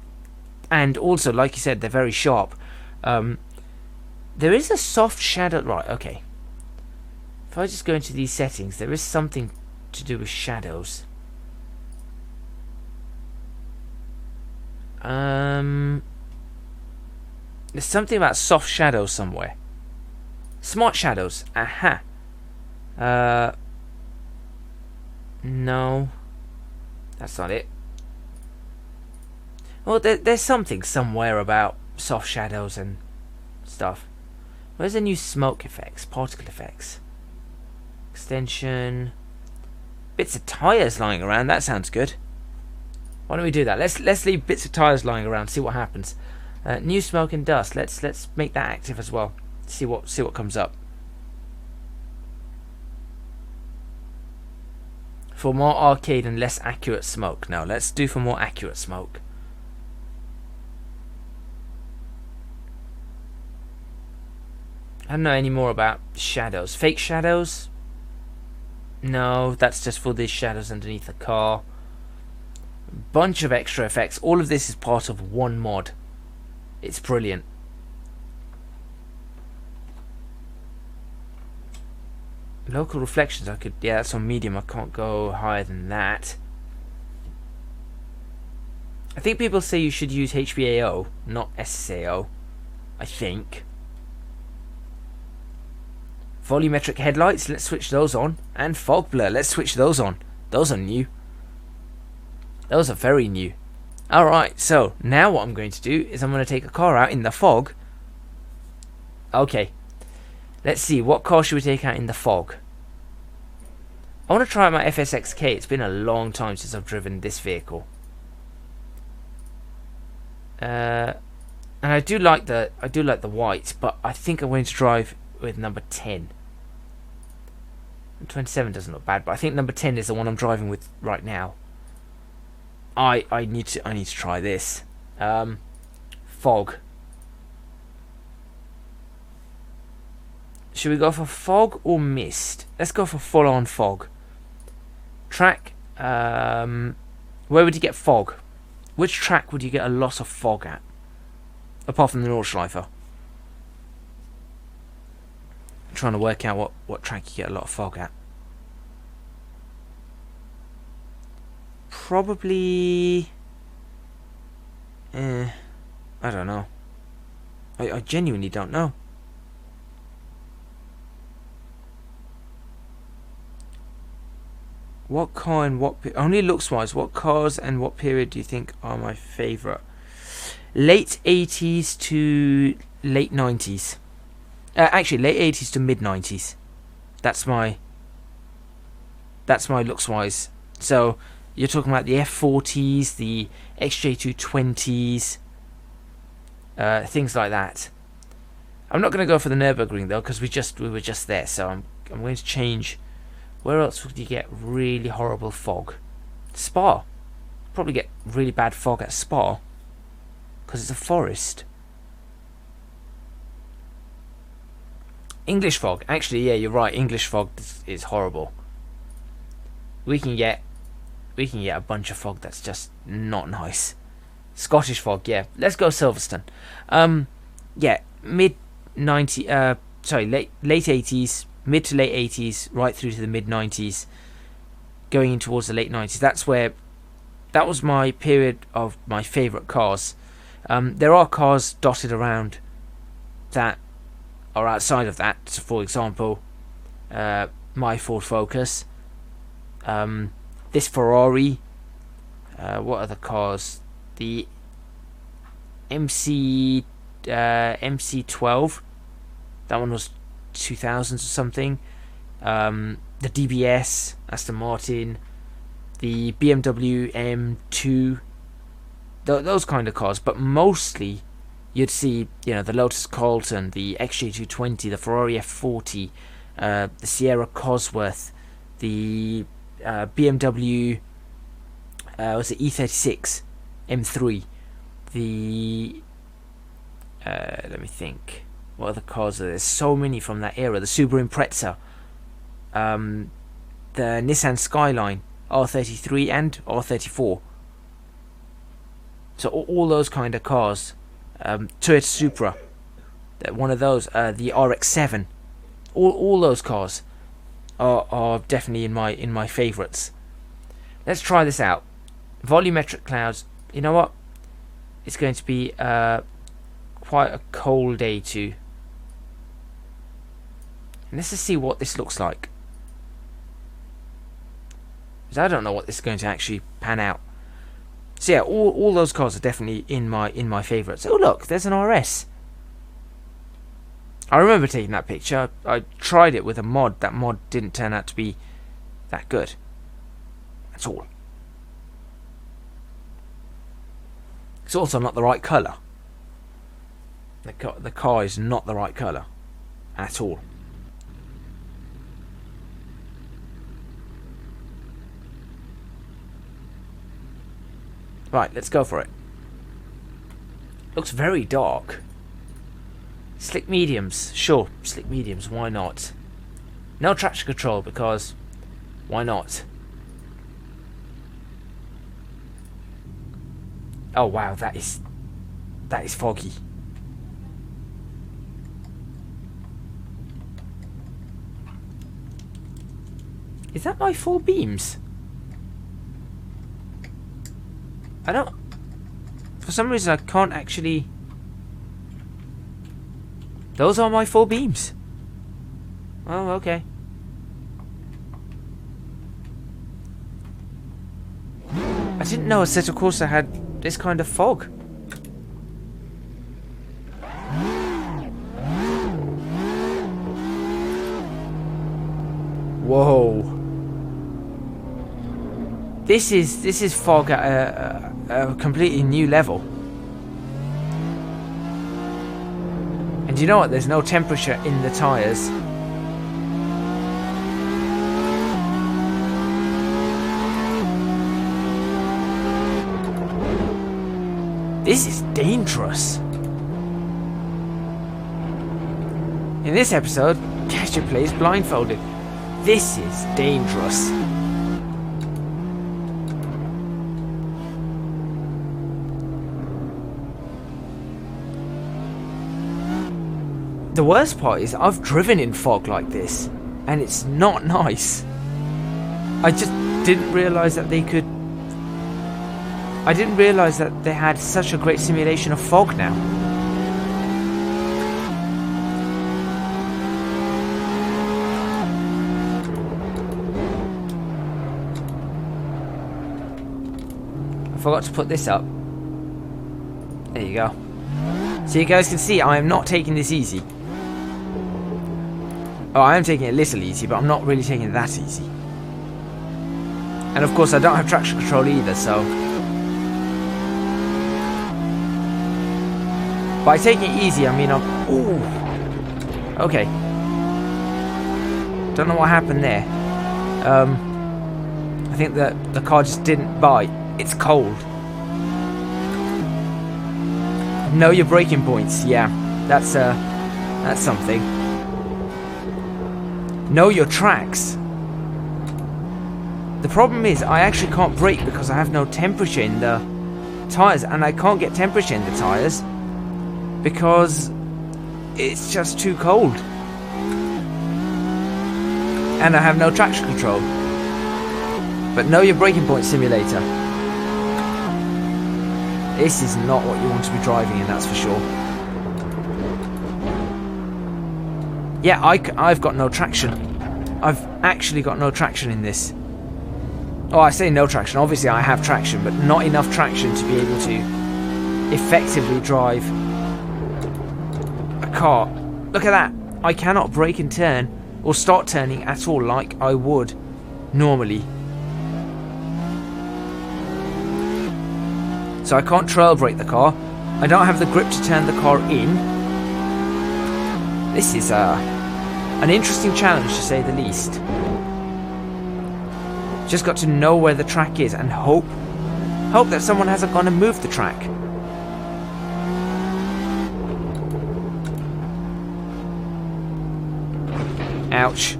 And also, like you said, they're very sharp. There is a soft shadow... Right, okay. If I just go into these settings, there is something to do with shadows. There's something about soft shadows somewhere. Smart shadows. Aha. No. That's not it. Well, there's something somewhere about soft shadows and stuff. Where's the new smoke effects? Particle effects. Extension. Bits of tyres lying around. That sounds good. Why don't we do that? Let's leave bits of tyres lying around. See what happens. New smoke and dust. Let's make that active as well. See what comes up. For more arcade and less accurate smoke. No, let's do for more accurate smoke. I don't know any more about shadows. Fake shadows? No, that's just for the shadows underneath the car. Bunch of extra effects. All of this is part of one mod. It's brilliant. Local reflections, I could... Yeah, that's on medium. I can't go higher than that. I think people say you should use HBAO, not SSAO. I think. Volumetric headlights, let's switch those on. And fog blur, let's switch those on. Those are new. Those are very new. Alright, so now what I'm going to do is I'm going to take a car out in the fog. Okay. Let's see, what car should we take out in the fog? I want to try out my FSXK. It's been a long time since I've driven this vehicle. And I do like the white, but I think I'm going to drive with number 10. 27 doesn't look bad, but I think number 10 is the one I'm driving with right now. I need to try this. Fog. Should we go for fog or mist? Let's go for full-on fog. Track. Where would you get fog? Which track would you get a lot of fog at? Apart from the Nordschleife. I'm trying to work out what track you get a lot of fog at. Probably... I don't know. I genuinely don't know. What car and what... Only looks-wise, what cars and what period do you think are my favourite? Late 80s to late 90s. Actually, late 80s to mid 90s. That's my looks-wise. So, you're talking about the F40s, the XJ220s, things like that. I'm not going to go for the Nürburgring though, because we were just there. So I'm going to change. Where else would you get really horrible fog? Spa. Probably get really bad fog at Spa, because it's a forest. English fog. Actually, yeah, you're right. English fog is horrible. We can get a bunch of fog that's just not nice. Scottish fog, yeah. Let's go Silverstone. Yeah, late 80s, mid to late 80s, right through to the mid 90s, going in towards the late 90s. That was my period of my favourite cars. There are cars dotted around that are outside of that. So for example, my Ford Focus, this Ferrari, what other cars? The MC12, that one was 2000s or something. The DBS, Aston Martin, the BMW M2, those kind of cars. But mostly, you'd see, the Lotus Carlton, the XJ220, the Ferrari F40, the Sierra Cosworth, the BMW, was it E36 M3, the let me think, what other cars are there? There's so many from that era. The Subaru Impreza, the Nissan Skyline R33 and R34. So all those kind of cars. Toyota Supra, one of those, the RX-7, all those cars are definitely in my favourites. Let's try this out. Volumetric clouds. You know what? It's going to be quite a cold day too. And let's just see what this looks like. Because I don't know what this is going to actually pan out. So yeah, all those cars are definitely in my favourites. Oh look, there's an RS. I remember taking that picture. I tried it with a mod. That mod didn't turn out to be that good. That's all. It's also not the right colour. The car is not the right colour at all. Right, let's go for it. Looks very dark. Slick mediums, sure, slick mediums, why not? No traction control, because why not? Oh wow, that is foggy. Is that my full beams? I don't... For some reason I can't actually... Those are my full beams. Oh, okay. I didn't know Assetto Corsa had this kind of fog. Whoa. This is fog at a completely new level. And you know what? There's no temperature in the tyres. This is dangerous. In this episode, Casher plays blindfolded. This is dangerous. The worst part is I've driven in fog like this, and it's not nice. I just didn't realise that they could... I didn't realise that they had such a great simulation of fog now. I forgot to put this up. There you go. So you guys can see I am not taking this easy. Oh, I am taking it a little easy, but I'm not really taking it that easy. And of course I don't have traction control either, so... By taking it easy, I mean I'm... Ooh! Okay. Don't know what happened there. I think that the car just didn't bite. It's cold. Know your braking points. Yeah, that's something. Know your tracks. The problem is I actually can't brake because I have no temperature in the tyres, and I can't get temperature in the tyres because it's just too cold. And I have no traction control. But know your braking point simulator. This is not what you want to be driving in, that's for sure. Yeah, I've got no traction. I've actually got no traction in this. Oh, I say no traction. Obviously I have traction, but not enough traction to be able to effectively drive a car. Look at that. I cannot brake and turn or start turning at all like I would normally. So I can't trail brake the car. I don't have the grip to turn the car in. This is an interesting challenge, to say the least. Just got to know where the track is and hope that someone hasn't gone and moved the track. Ouch.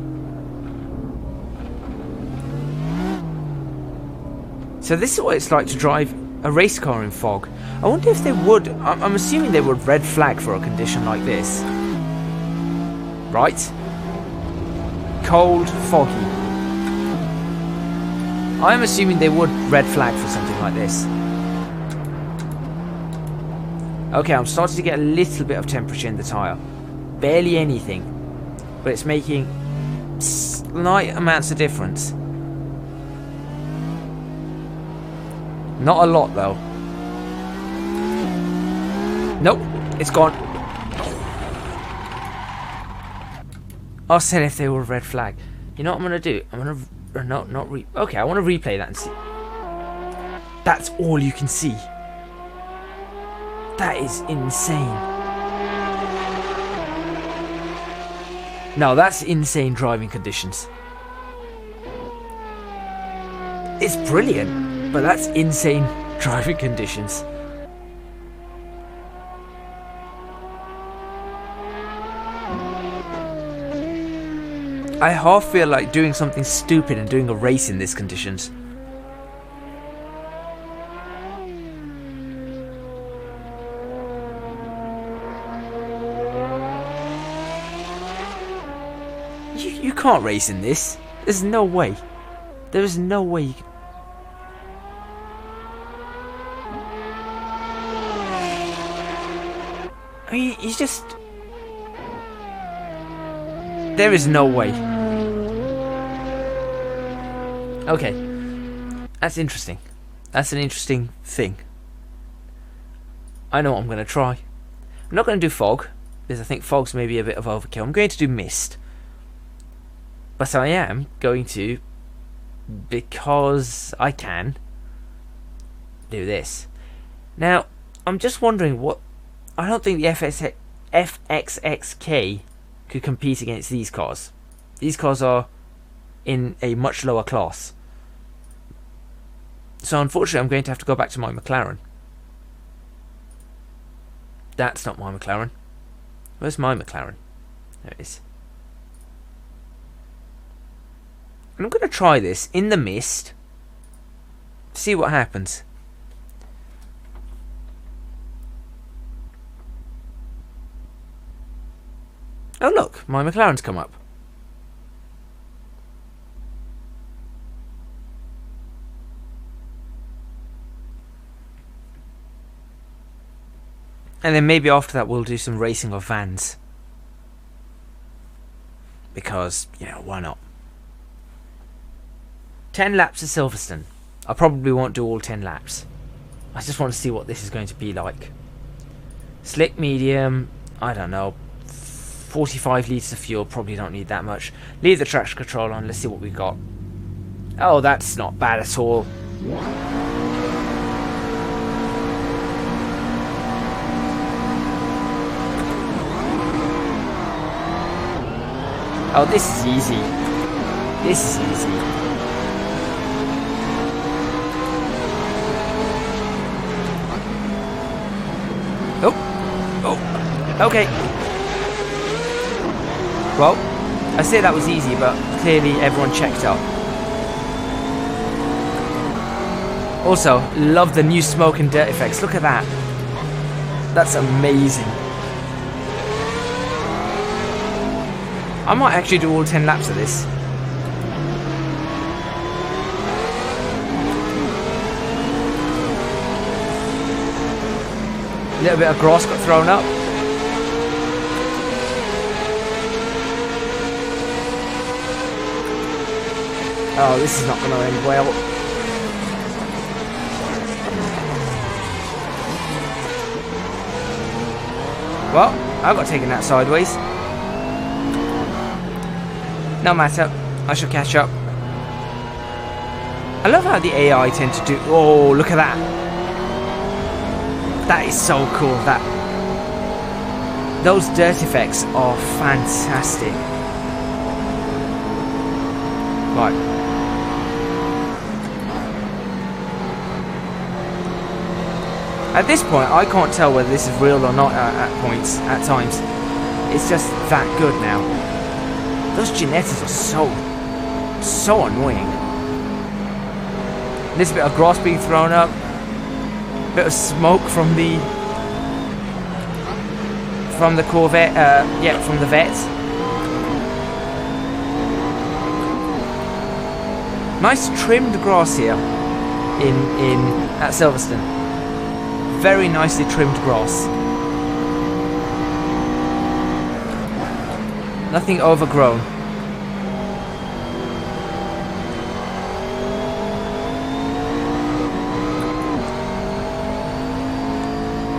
So this is what it's like to drive a race car in fog. I wonder if they would... I'm assuming they would red flag for a condition like this. Right? Cold, foggy. I'm assuming they would red flag for something like this. Okay, I'm starting to get a little bit of temperature in the tyre. Barely anything. But it's making slight amounts of difference. Not a lot though. Nope, it's gone. I said if they were red flag. You know what I'm gonna do? I'm gonna okay, I want to replay that and see. That's all you can see. That is insane. No, that's insane driving conditions. It's brilliant, but that's insane driving conditions. I half feel like doing something stupid and doing a race in these conditions. You can't race in this. There's no way. There is no way you can... I mean, you just... There is no way. Okay. That's interesting. That's an interesting thing. I know what I'm going to try. I'm not going to do fog, because I think fog's maybe a bit of overkill. I'm going to do mist. But I am going to, because I can, do this. Now, I'm just wondering what... I don't think the FXXK could compete against these cars. These cars are in a much lower class. So unfortunately I'm going to have to go back to my McLaren. That's not my McLaren. Where's my McLaren? There it is. And I'm going to try this in the mist. See what happens. Oh look, my McLaren's come up. And then maybe after that we'll do some racing of vans. Because, you know, why not? 10 laps of Silverstone. I probably won't do all 10 laps. I just want to see what this is going to be like. Slick medium, I don't know. 45 litres of fuel, probably don't need that much. Leave the traction control on, let's see what we've got. Oh, that's not bad at all. Oh, this is easy. This is easy. Oh. Oh. Okay. Well, I say that was easy, but clearly everyone checked up. Also, love the new smoke and dirt effects. Look at that. That's amazing. I might actually do all 10 laps of this. A little bit of grass got thrown up. Oh, this is not going to end well. Well, I got taken out sideways. No matter, I shall catch up. I love how the AI tend to do... Oh, look at that. That is so cool, that. Those dirt effects are fantastic. Right. At this point, I can't tell whether this is real or not at times. It's just that good now. Those genetics are so annoying. This bit of grass being thrown up. Bit of smoke from the Corvette. Yeah, from the vet. Nice trimmed grass here at Silverstone. Very nicely trimmed grass. Nothing overgrown.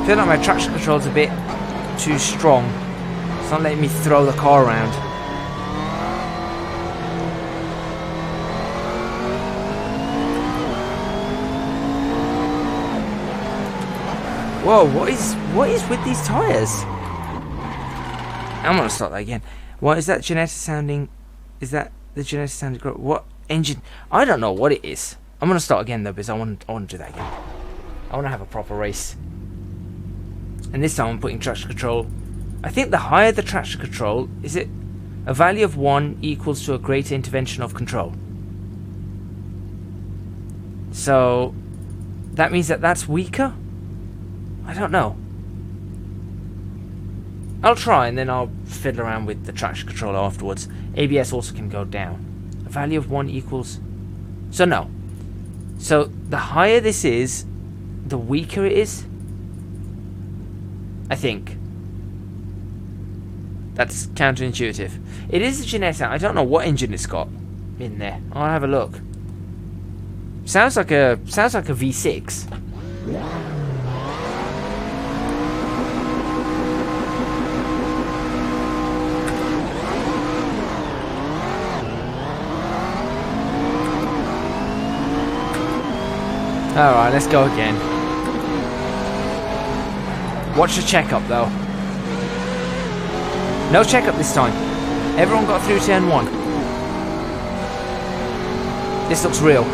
I feel like my traction control's a bit too strong. It's not letting me throw the car around. Whoa, what is with these tyres? I'm gonna start that again. What is that genetic sounding? Is that the genetic sounding? What engine? I don't know what it is. I'm gonna start again though, because I want to do that again. I want to have a proper race. And this time I'm putting traction control. I think the higher the traction control, is it a value of 1 equals to a greater intervention of control. So that means that that's weaker? I don't know. I'll try and then I'll fiddle around with the traction control afterwards. ABS also can go down. A value of 1 equals... So no. So the higher this is, the weaker it is. I think. That's counterintuitive. It is a genetic. I don't know what engine it's got in there. I'll have a look. Sounds like a V6. Alright, let's go again. Watch the checkup though. No checkup this time. Everyone got through turn 1. This looks real.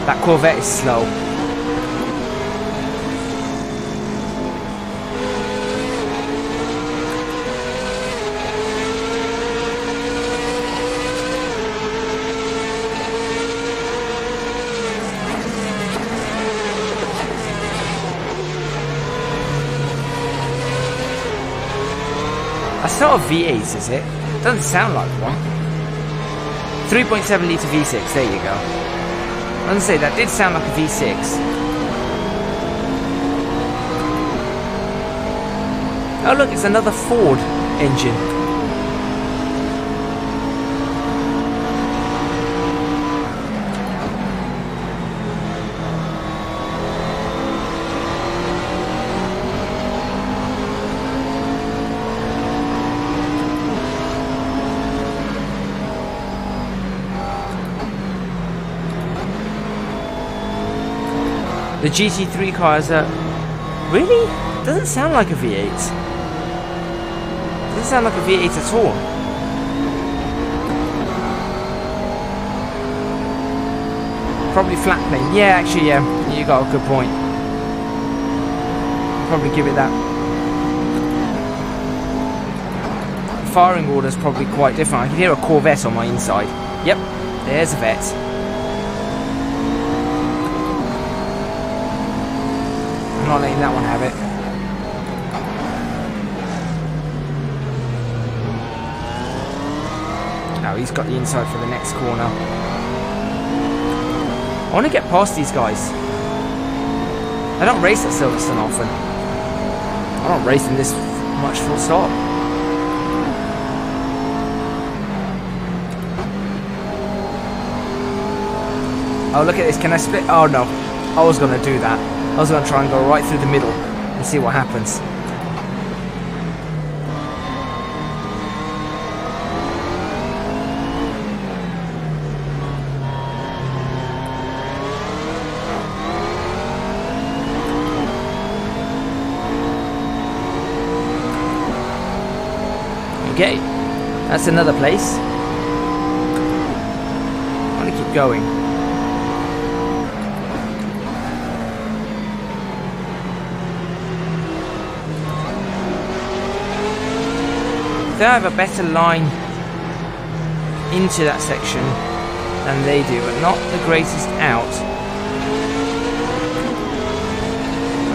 That Corvette is slow. That's not a V8, is it? Doesn't sound like one. 3.7 litre V6, there you go. I was gonna say, that did sound like a V6. Oh look, it's another Ford engine. The GT3 cars are... Really? Doesn't sound like a V8. Doesn't sound like a V8 at all. Probably flat plane. Yeah, actually, yeah. You got a good point. Probably give it that. The firing order is probably quite different. I can hear a Corvette on my inside. Yep, there's a vet. I'm not letting that one have it. Oh, he's got the inside for the next corner. I want to get past these guys. I don't race at Silverstone often. I don't race in this much full stop. Oh, look at this. Can I split? Oh, no. I was going to do that. I was going to try and go right through the middle and see what happens. Okay, that's another place. I want to keep going. They have a better line into that section than they do, but not the greatest out.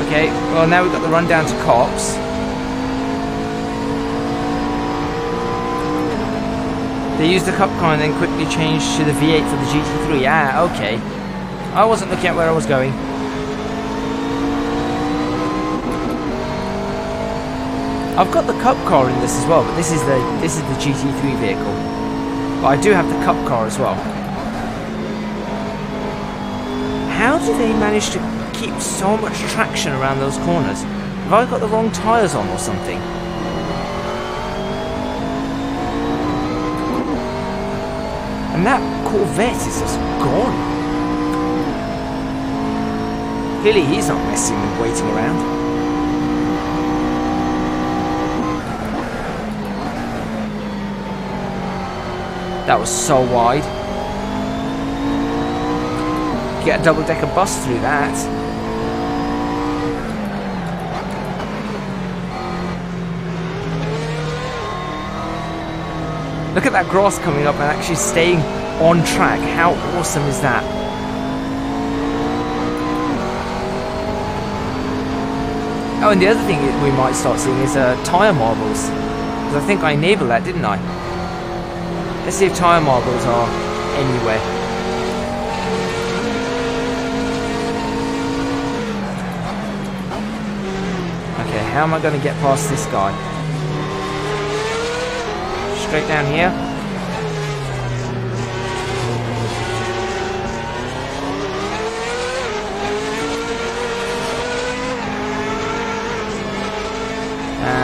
Okay, well now we've got the run down to Cox. They used the Cup car and then quickly changed to the V8 for the GT3. Ah, okay. I wasn't looking at where I was going. I've got the Cup car in this as well, but this is the GT3 vehicle. But I do have the Cup car as well. How do they manage to keep so much traction around those corners? Have I got the wrong tyres on or something? And that Corvette is just gone. Clearly he's not messing and waiting around. That was so wide. Get a double-decker bus through that. Look at that grass coming up and actually staying on track. How awesome is that? Oh, and the other thing we might start seeing is tyre marbles. Because I think I enabled that, didn't I? Let's see if tyre marbles are anywhere. Okay, how am I going to get past this guy? Straight down here.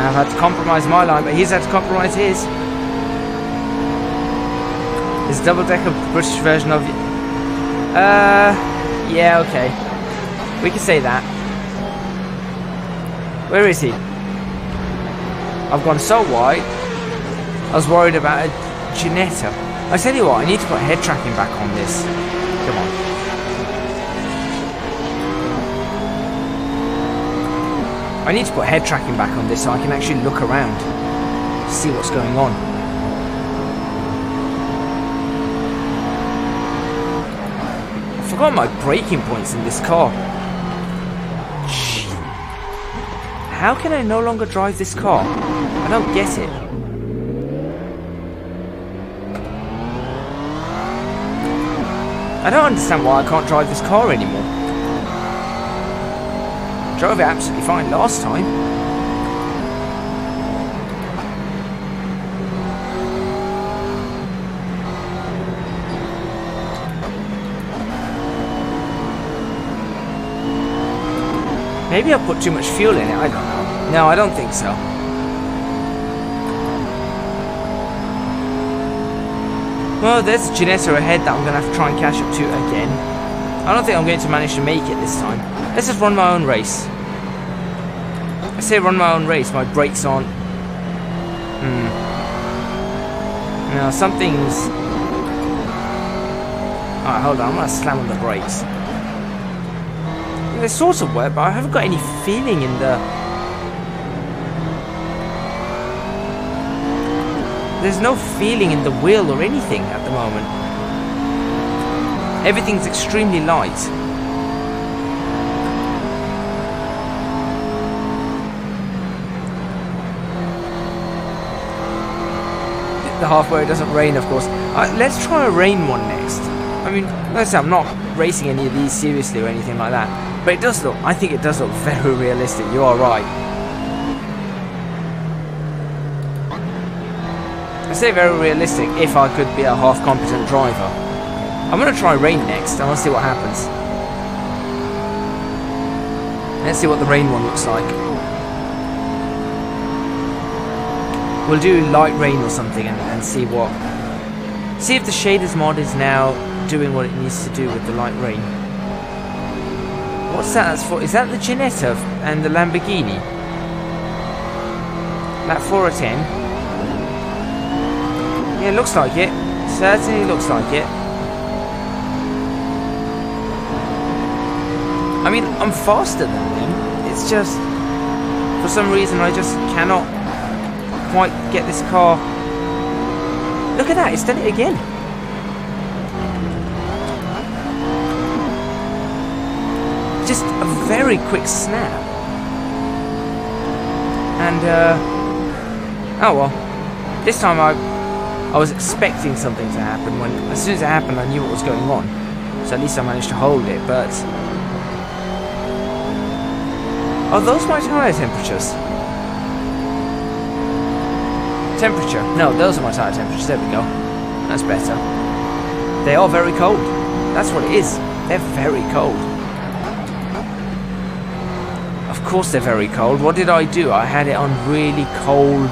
I've had to compromise my line, but he's had to compromise his. This double-decker British version of... yeah, okay. We can say that. Where is he? I've gone so wide. I was worried about a Ginetta. I tell you what, I need to put head tracking back on this. Come on. I need to put head tracking back on this so I can actually look around, see what's going on. I forgot my braking points in this car. How can I no longer drive this car? I don't get it. I don't understand why I can't drive this car anymore. Drove it absolutely fine last time. Maybe I put too much fuel in it, I don't know. No, I don't think so. Well, there's a Ginetta ahead that I'm going to have to try and catch up to again. I don't think I'm going to manage to make it this time. Let's just run my own race. I say run my own race, my brakes aren't... No, something's... Alright, hold on, I'm going to slam on the brakes. They sort of work, but I haven't got any feeling in the... There's no feeling in the wheel or anything at the moment. Everything's extremely light. The half where it doesn't rain, of course. Let's try a rain one next. I mean, let's say I'm not racing any of these seriously or anything like that. But it does look, I think it does look very realistic. You are right. I say very realistic if I could be a half competent driver. I'm going to try rain next. I want to see what happens. Let's see what the rain one looks like. We'll do light rain or something and see what... See if the shaders mod is now doing what it needs to do with the light rain. What's that for? Is that the Ginetta and the Lamborghini? That 4 or 10? Yeah, looks like it. Certainly looks like it. I mean, I'm faster than them. It's just... For some reason, I just cannot quite get this car... Look at that, it's done it again. Just a very quick snap. And, oh well. This time I was expecting something to happen. When as soon as it happened, I knew what was going on. So at least I managed to hold it, but... Are those my tyre temperatures? Temperature. No, those are my tyre temperatures. There we go. That's better. They are very cold. That's what it is. They're very cold. Of course they're very cold. What did I do? I had it on really cold...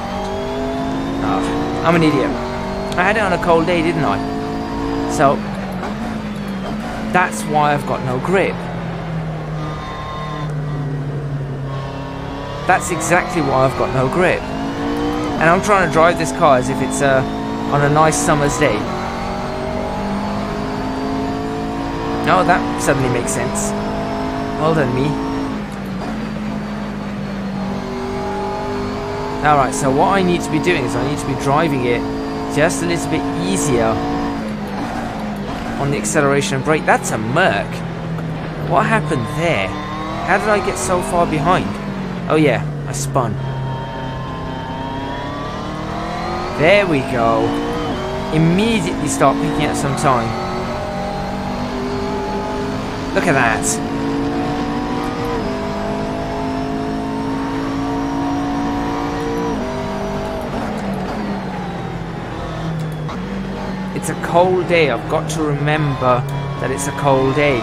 Oh, I'm an idiot. I had it on a cold day, didn't I? So, that's why I've got no grip. That's exactly why I've got no grip. And I'm trying to drive this car as if it's on a nice summer's day. No, that suddenly makes sense. Well done, me. Alright, so what I need to be doing is I need to be driving it just a little bit easier on the acceleration and brake. That's a Merc. What happened there? How did I get so far behind? Oh yeah, I spun. There we go. Immediately start picking up some time. Look at that. It's a cold day. I've got to remember that it's a cold day.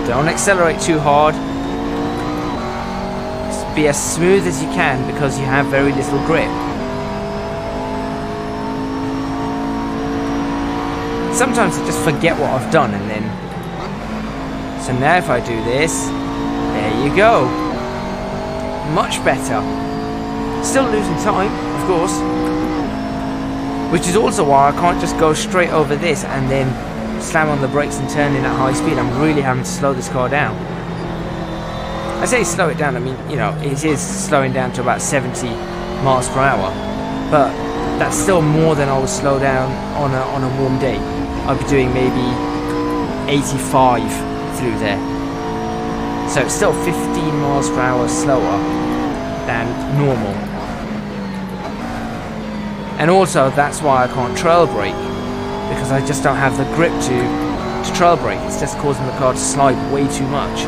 Don't accelerate too hard. Just be as smooth as you can because you have very little grip. Sometimes I just forget what I've done and then... So now if I do this, there you go. Much better. Still losing time, of course. Which is also why I can't just go straight over this and then slam on the brakes and turn in at high speed, I'm really having to slow this car down. I say slow it down, I mean, you know, it is slowing down to about 70 miles per hour, but that's still more than I would slow down on a warm day. I'd be doing maybe 85 through there. So it's still 15 miles per hour slower than normal. And also, that's why I can't trail brake, because I just don't have the grip to trail brake. It's just causing the car to slide way too much.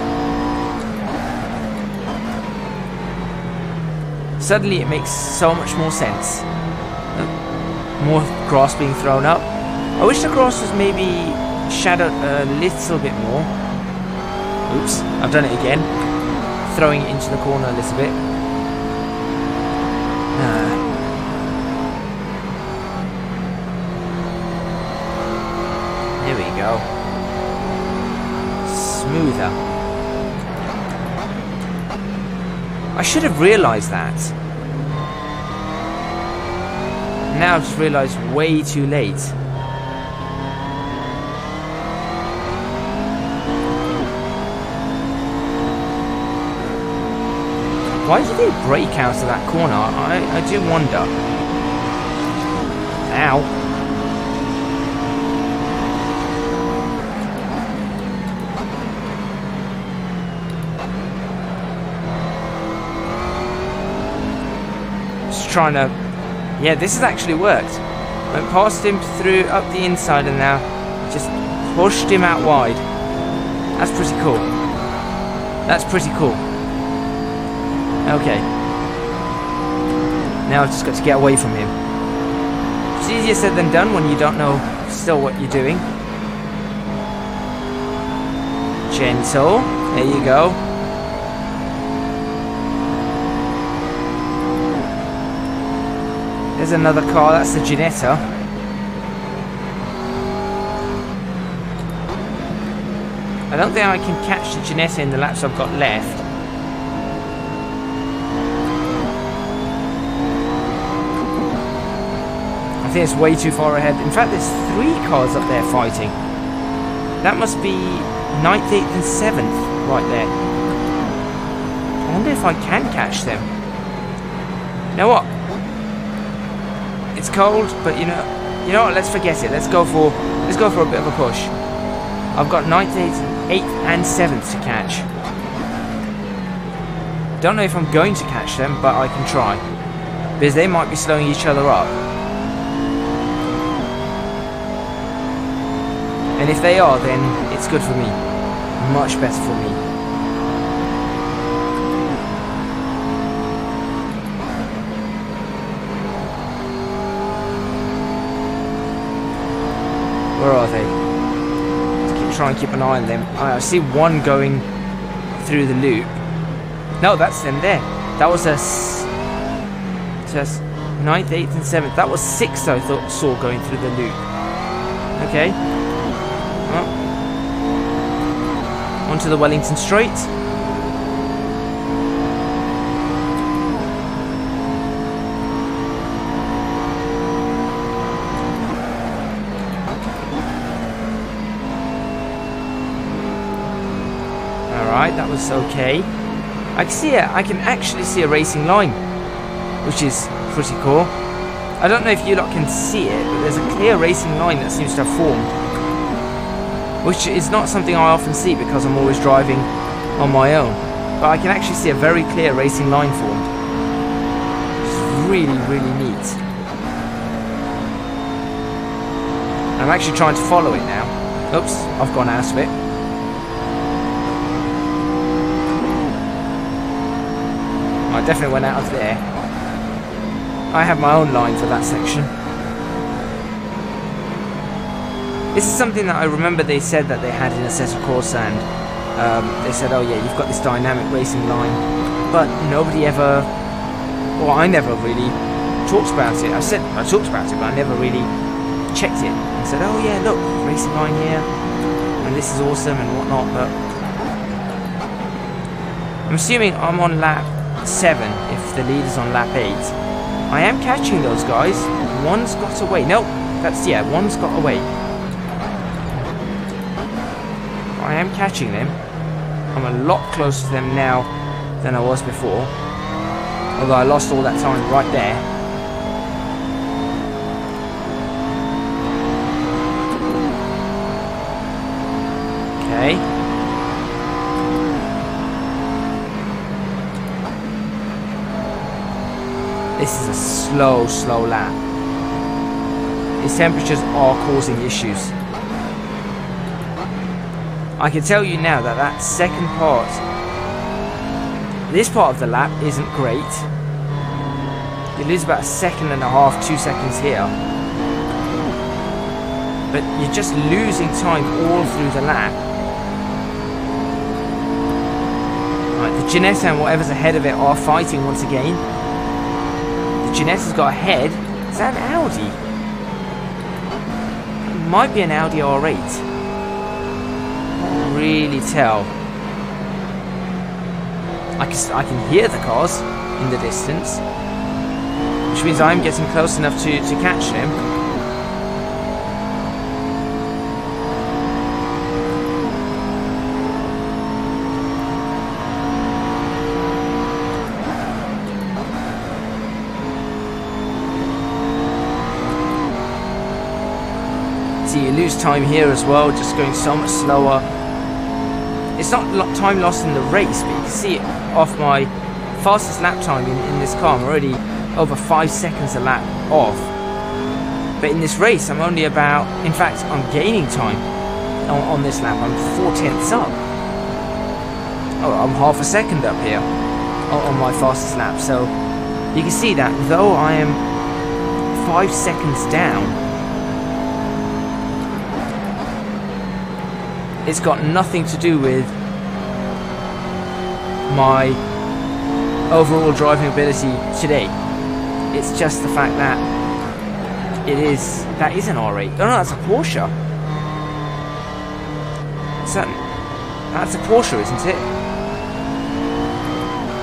Suddenly it makes so much more sense. More grass being thrown up. I wish the grass was maybe shadowed a little bit more. Oops, I've done it again. Throwing it into the corner a little bit. There we go. Smoother. I should have realised that. Now I've just realised way too late. Why did they brake out of that corner? I do wonder. Ow. Just trying to... Yeah, this has actually worked. Went past him through up the inside and now just pushed him out wide. That's pretty cool. That's pretty cool. Okay. Now I've just got to get away from him. It's easier said than done when you don't know still what you're doing. Gentle. There you go. There's another car. That's the Ginetta. I don't think I can catch the Ginetta in the laps I've got left. I think it's way too far ahead. In fact, there's 3 cars up there fighting. That must be 9th, 8th and 7th right there. I wonder if I can catch them. You know what? It's cold, but you know what? Let's forget it. Let's go for a bit of a push. I've got 9th, 8th and 7th to catch. Don't know if I'm going to catch them, but I can try. Because they might be slowing each other up. And if they are, then it's good for me. Much better for me. Where are they? Let's try and keep an eye on them. I see one going through the loop. No, that's them there. That was a 9th, 8th and 7th. That was 6th I saw going through the loop. Okay. Well, onto the Wellington Straight. Alright, that was okay. I can see it. I can actually see a racing line, which is pretty cool. I don't know if you lot can see it, but there's a clear racing line that seems to have formed. Which is not something I often see because I'm always driving on my own. But I can actually see a very clear racing line formed. Which is really, really neat. I'm actually trying to follow it now. Oops, I've gone out of it. I definitely went out of there. I have my own line for that section. This is something that I remember they said that they had in Assetto Corsa, and they said, oh yeah, you've got this dynamic racing line, but nobody ever, well, I never really talked about it. I talked about it, but I never really checked it and said, oh yeah, look, racing line here, and this is awesome and whatnot. But I'm assuming I'm on lap 7 if the leader's on lap 8. I am catching those guys. One's got away. Nope, that's, yeah, one's got away. I am catching them. I'm a lot closer to them now than I was before. Although I lost all that time right there. Okay. This is a slow lap. These temperatures are causing issues. I can tell you now that that second part, this part of the lap isn't great. You lose about 1.5 seconds, 2 seconds here. But you're just losing time all through the lap. Right, the Ginetta and whatever's ahead of it are fighting once again. The Ginetta's got ahead. Is that an Audi? It might be an Audi R8. Really tell. I can hear the cars in the distance, which means I'm getting close enough to catch them. See, you lose time here as well, just going so much slower. It's not time lost in the race, but you can see it off my fastest lap time in this car. I'm already over 5 seconds a lap off. But in this race, I'm only about... In fact, I'm gaining time on this lap. I'm 4/10ths up. Oh, I'm half a second up here on my fastest lap. So you can see that though I am 5 seconds down, it's got nothing to do with my overall driving ability today. It's just the fact that that is an R8. Oh no, that's a Porsche. That's a Porsche, isn't it?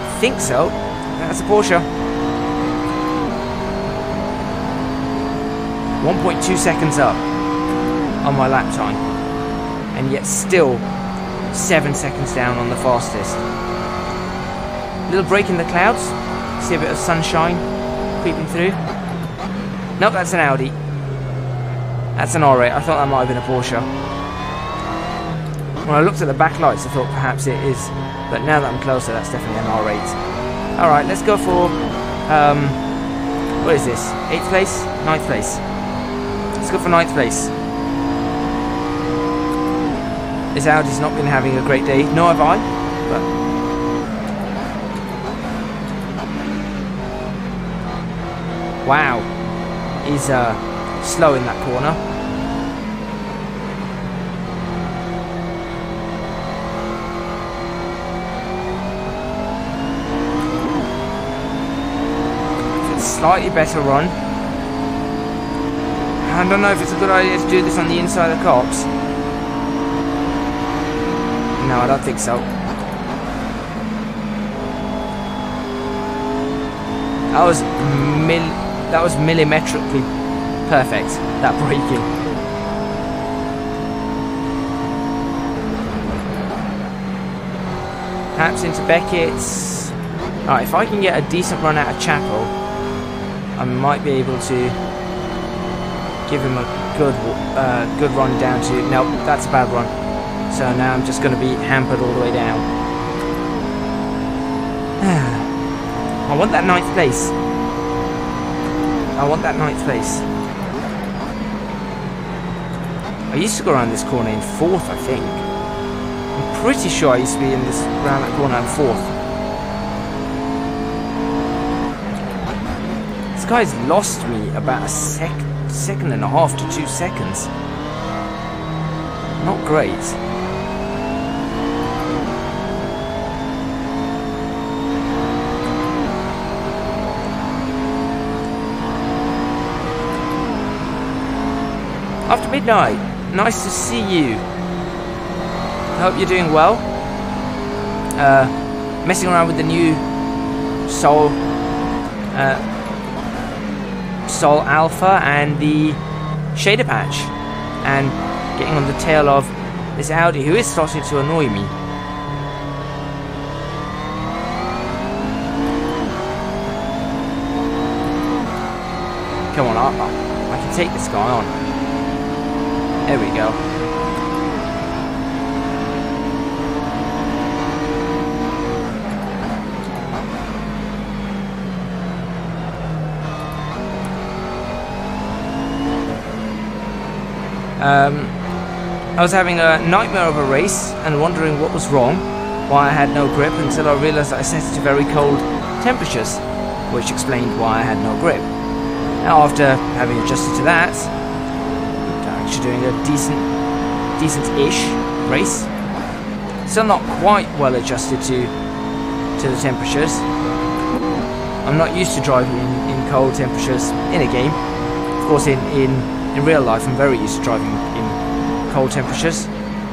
I think so. That's a Porsche. 1.2 seconds up on my lap time. And yet still 7 seconds down on the fastest. Little break in the clouds. See a bit of sunshine creeping through. Nope, that's an Audi. That's an R8. I thought that might have been a Porsche. When I looked at the backlights, I thought perhaps it is. But now that I'm closer, that's definitely an R8. Alright, let's go for... what is this? 8th place? 9th place. Let's go for 9th place. This Audi's not been having a great day, nor have I, but... Wow. He's slow in that corner. It's a slightly better run. I don't know if it's a good idea to do this on the inside of the cops. No, I don't think so. That was millimetrically perfect, that braking. Perhaps into Beckett's. Alright, if I can get a decent run out of Chapel, I might be able to give him a good run down to... Nope, that's a bad run. So now I'm just going to be hampered all the way down. I want that 9th place. I want that 9th place. I used to go around this corner in 4th, I think. I'm pretty sure I used to be in this around that corner in 4th. This guy's lost me about a second and a half to 2 seconds. Not great. After midnight, nice to see you. I hope you're doing well. Messing around with the new Sol Alpha and the shader patch, and getting on the tail of this Audi, who is starting to annoy me. Come on, I can take this guy on. There we go. I was having a nightmare of a race and wondering what was wrong, why I had no grip, until I realised that I set it to very cold temperatures, which explained why I had no grip. Now, after having adjusted to that, I'm actually doing a decent-ish race. Still not quite well adjusted to the temperatures. I'm not used to driving in cold temperatures in a game. Of course, in real life, I'm very used to driving in cold temperatures.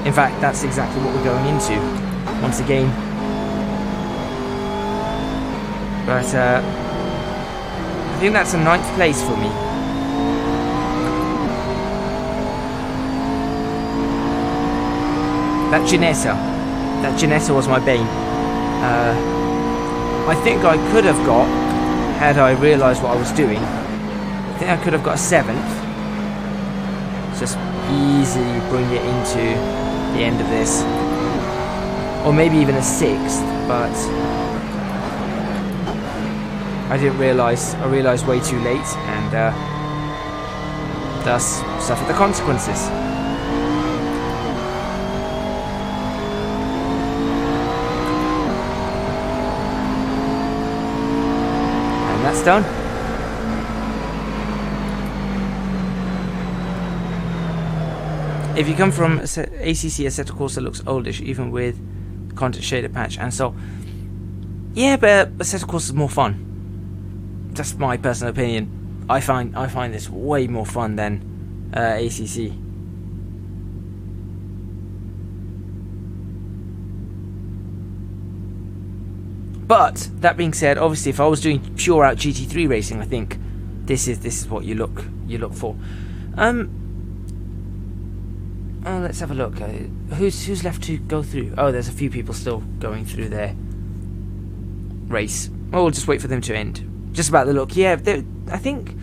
In fact, that's exactly what we're going into once again. But I think that's a 9th place for me. That Ginetta was my bane. I think I could have got, had I realised what I was doing, I think I could have got a 7th. Just easily bring it into the end of this. Or maybe even a 6th, but I didn't realise. I realised way too late, and thus suffered the consequences. And that's done. If you come from ACC, Assetto Corsa looks oldish, even with content shader patch, and so yeah, but Assetto Corsa is more fun. That's my personal opinion. I find this way more fun than ACC. But that being said, obviously, if I was doing pure out GT3 racing, I think this is what you look for. Oh, let's have a look. Who's left to go through? Oh, there's a few people still going through their race. Oh, we'll just wait for them to end. Just about the look. Yeah, I think...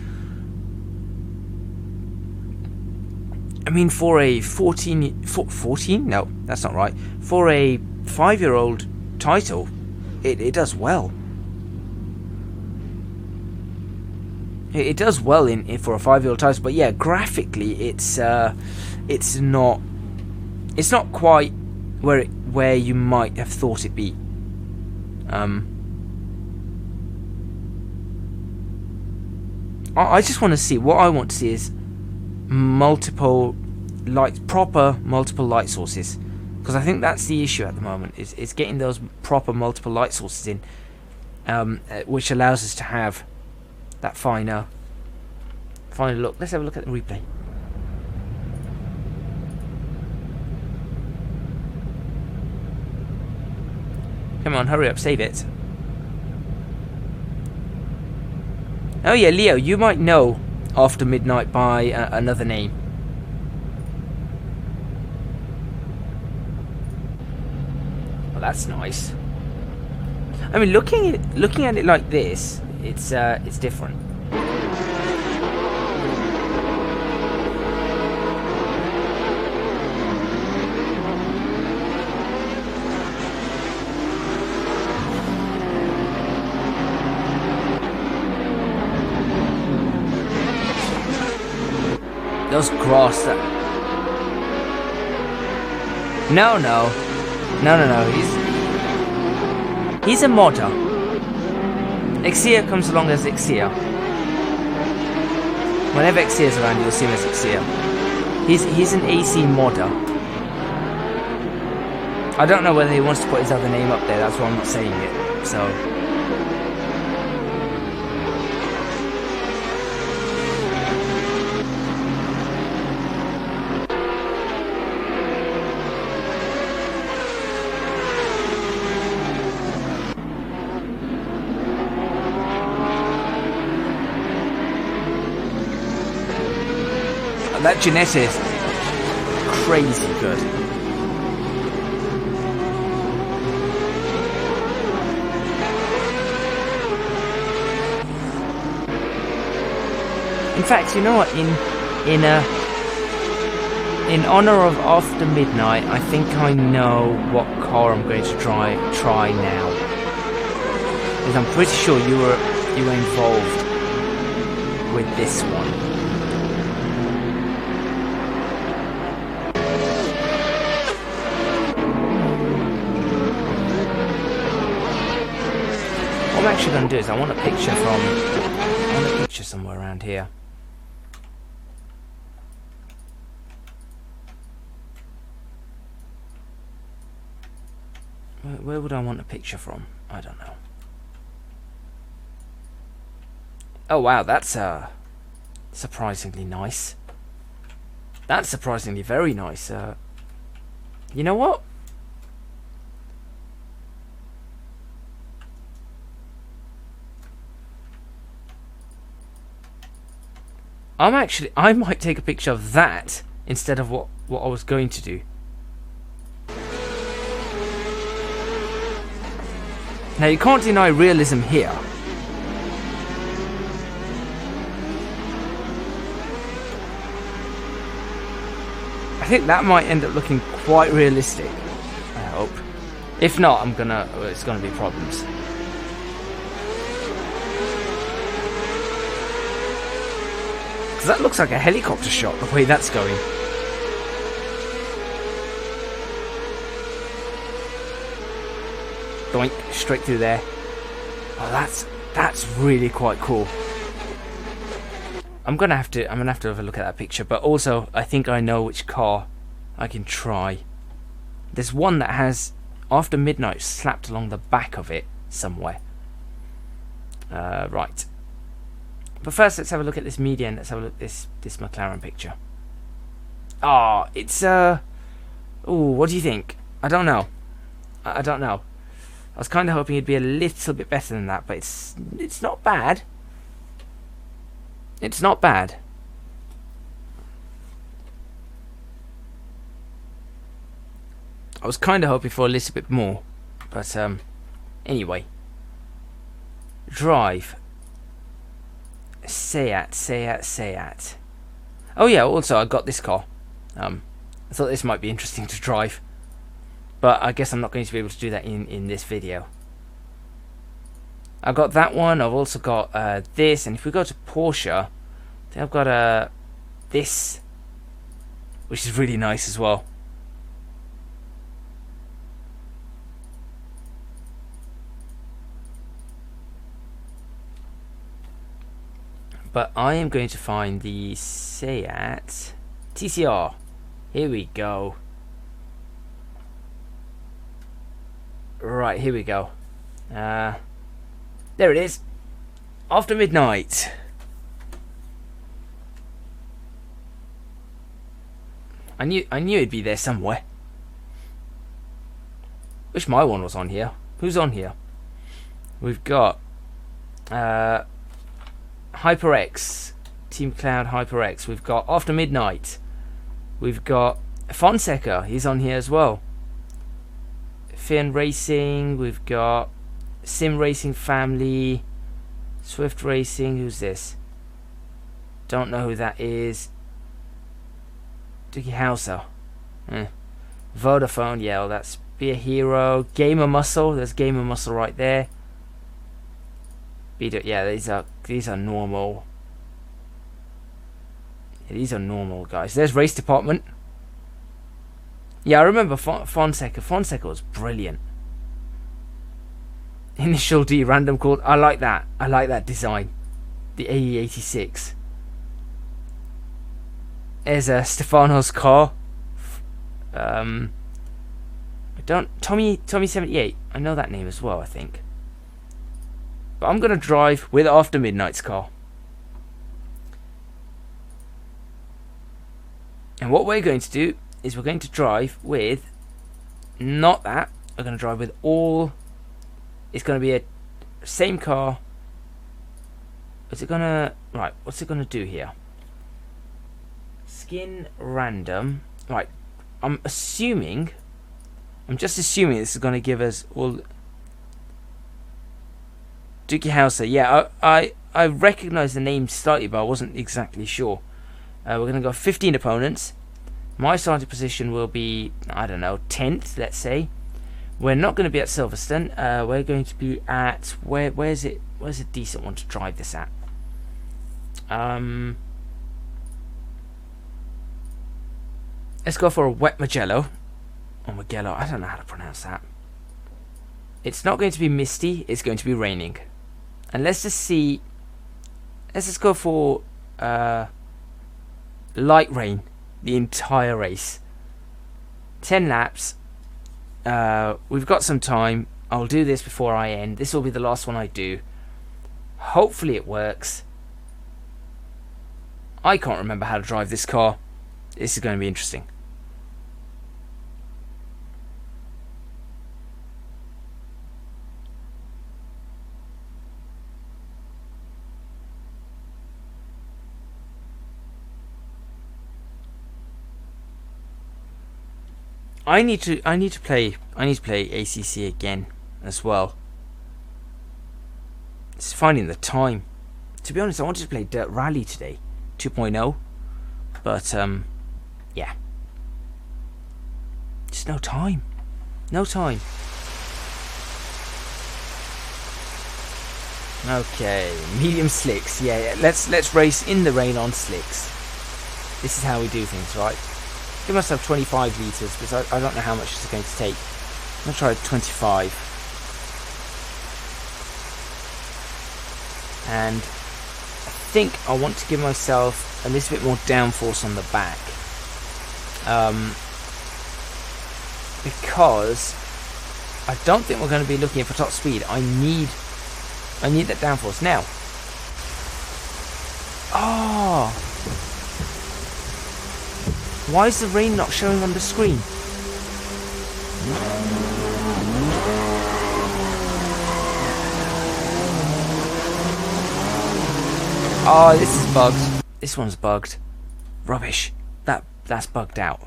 I mean, for a 14... 14? No, that's not right. For a 5-year-old title, it does well. It does well for a 5-year-old title, but yeah, graphically, it's not quite where you might have thought it'd be. I just want to see, what I want to see is proper multiple light sources, because I think that's the issue at the moment, is getting those proper multiple light sources in, which allows us to have that finer look. Let's have a look at the replay. Come on, hurry up, save it. Oh yeah, Leo, you might know After Midnight by another name. Well, that's nice. I mean, looking at it like this, it's different. Those grass that... No. He's a modder. Exia comes along as Exia. Whenever Exia's around, you'll see him as Exia. He's an AC modder. I don't know whether he wants to put his other name up there. That's why I'm not saying it. So. That Ginetta is crazy good. In fact, you know what? In honor of After Midnight, I think I know what car I'm going to try now. Because I'm pretty sure you were involved with this one. What I'm actually going to do is I want a picture somewhere around here. Where would I want a picture from? I don't know. Oh wow, that's surprisingly nice. That's surprisingly very nice. You know what? I might take a picture of that instead of what I was going to do. Now you can't deny realism here. I think that might end up looking quite realistic. I hope. If not, it's gonna be problems. Because that looks like a helicopter shot, the way that's going. Doink, straight through there. Oh, that's really quite cool. I'm gonna have to have a look at that picture, but also I think I know which car I can try. There's one that has After Midnight slapped along the back of it somewhere. Right. But first, let's have a look at this median. Let's have a look at this McLaren picture. Ah, it's ooh, what do you think? I don't know. I don't know. I was kind of hoping it'd be a little bit better than that, but it's not bad. It's not bad. I was kind of hoping for a little bit more, but anyway. Drive. Seat. Oh yeah, also I got this car. I thought this might be interesting to drive, but I guess I'm not going to be able to do that in this video. I've got that one. I've also got this, and if we go to Porsche, I think I've got this, which is really nice as well. But I am going to find the Seat TCR. Here we go. Right, here we go. There it is. After Midnight. I knew it'd be there somewhere. Wish my one was on here. Who's on here? We've got HyperX, Team Cloud HyperX. We've got After Midnight. We've got Fonseca. He's on here as well. Finn Racing. We've got Sim Racing Family. Swift Racing. Who's this? Don't know who that is. Dickie Hauser. Vodafone. Yeah, well, that's Be a Hero. Gamer Muscle. There's Gamer Muscle right there. Yeah, these are normal. Yeah, these are normal guys. There's Race Department. Yeah, I remember Fonseca. Fonseca was brilliant. Initial D random called. I like that. I like that design. The AE86. There's Stefano's car. Tommy 78. I know that name as well, I think. But I'm going to drive with After Midnight's car. And what we're going to do is we're going to drive with... Not that. We're going to drive with all... It's going to be a same car. Is it going to... Right, what's it going to do here? Skin random. Right, I'm just assuming this is going to give us all... Dookie Hauser, yeah, I I recognise the name slightly, but I wasn't exactly sure. We're going to go 15 opponents. My starting position will be, I don't know, 10th, let's say. We're not going to be at Silverstone. We're going to be at where's it? Where's a decent one to drive this at? Let's go for a wet Mugello. Or Mugello, I don't know how to pronounce that. It's not going to be misty, it's going to be raining. And let's just see. Let's just go for light rain the entire race. 10 laps. We've got some time. I'll do this before I end. This will be the last one I do. Hopefully it works. I can't remember how to drive this car. This is going to be interesting. I need to play ACC again as well. It's finding the time. To be honest, I wanted to play Dirt Rally today, 2.0, but yeah, just no time. No time. Okay, medium slicks. Yeah, let's race in the rain on slicks. This is how we do things, right? Give myself 25 litres because I don't know how much it's going to take. I'm going to try 25. And I think I want to give myself a little bit more downforce on the back. Because I don't think we're going to be looking for top speed. I need that downforce now. Oh! Why is the rain not showing on the screen? Oh, this is bugged. This one's bugged. Rubbish. That's bugged out.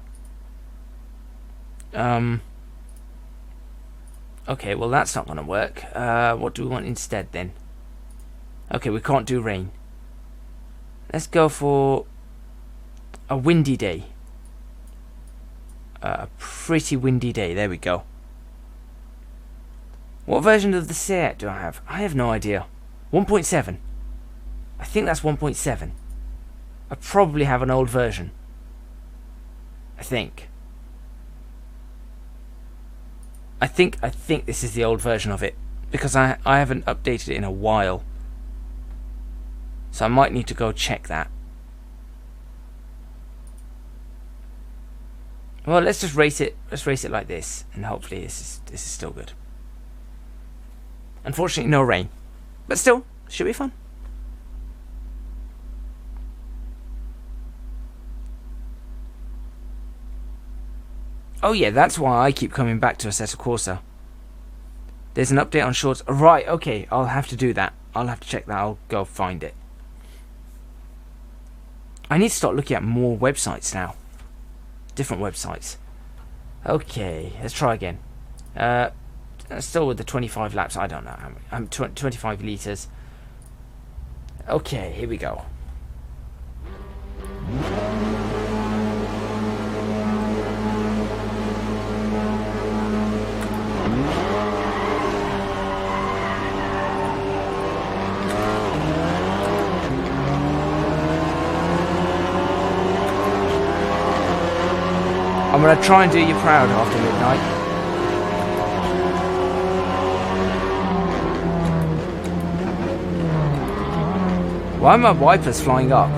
Okay, well that's not going to work. What do we want instead then? Okay, we can't do rain. Let's go for a windy day. A pretty windy day. There we go. What version of the Seat do I have? I have no idea. 1.7. I think that's 1.7. I probably have an old version. I think this is the old version of it because I haven't updated it in a while. So I might need to go check that. Well, let's just race it. Let's race it like this, and hopefully this is still good. Unfortunately, no rain, but still should be fun. Oh yeah, that's why I keep coming back to Assetto Corsa. There's an update on shorts. Right, okay, I'll have to do that. I'll have to check that. I'll go find it. I need to start looking at more websites now. Different websites. Okay, let's try again. Still with the 25 laps. I don't know how many. 25 litres. Okay, here we go. I'm going to try and do you proud after midnight. Why are my wipers flying up?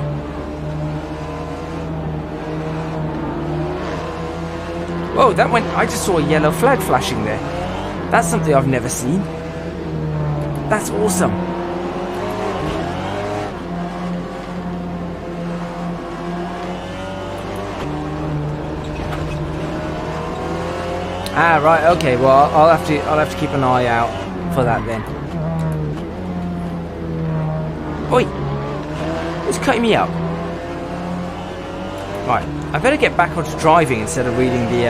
Whoa, that went... I just saw a yellow flag flashing there. That's something I've never seen. That's awesome. Ah, right, okay, well, I'll have to keep an eye out for that then. Oi! Who's cutting me up? Right, I better get back onto driving instead of reading the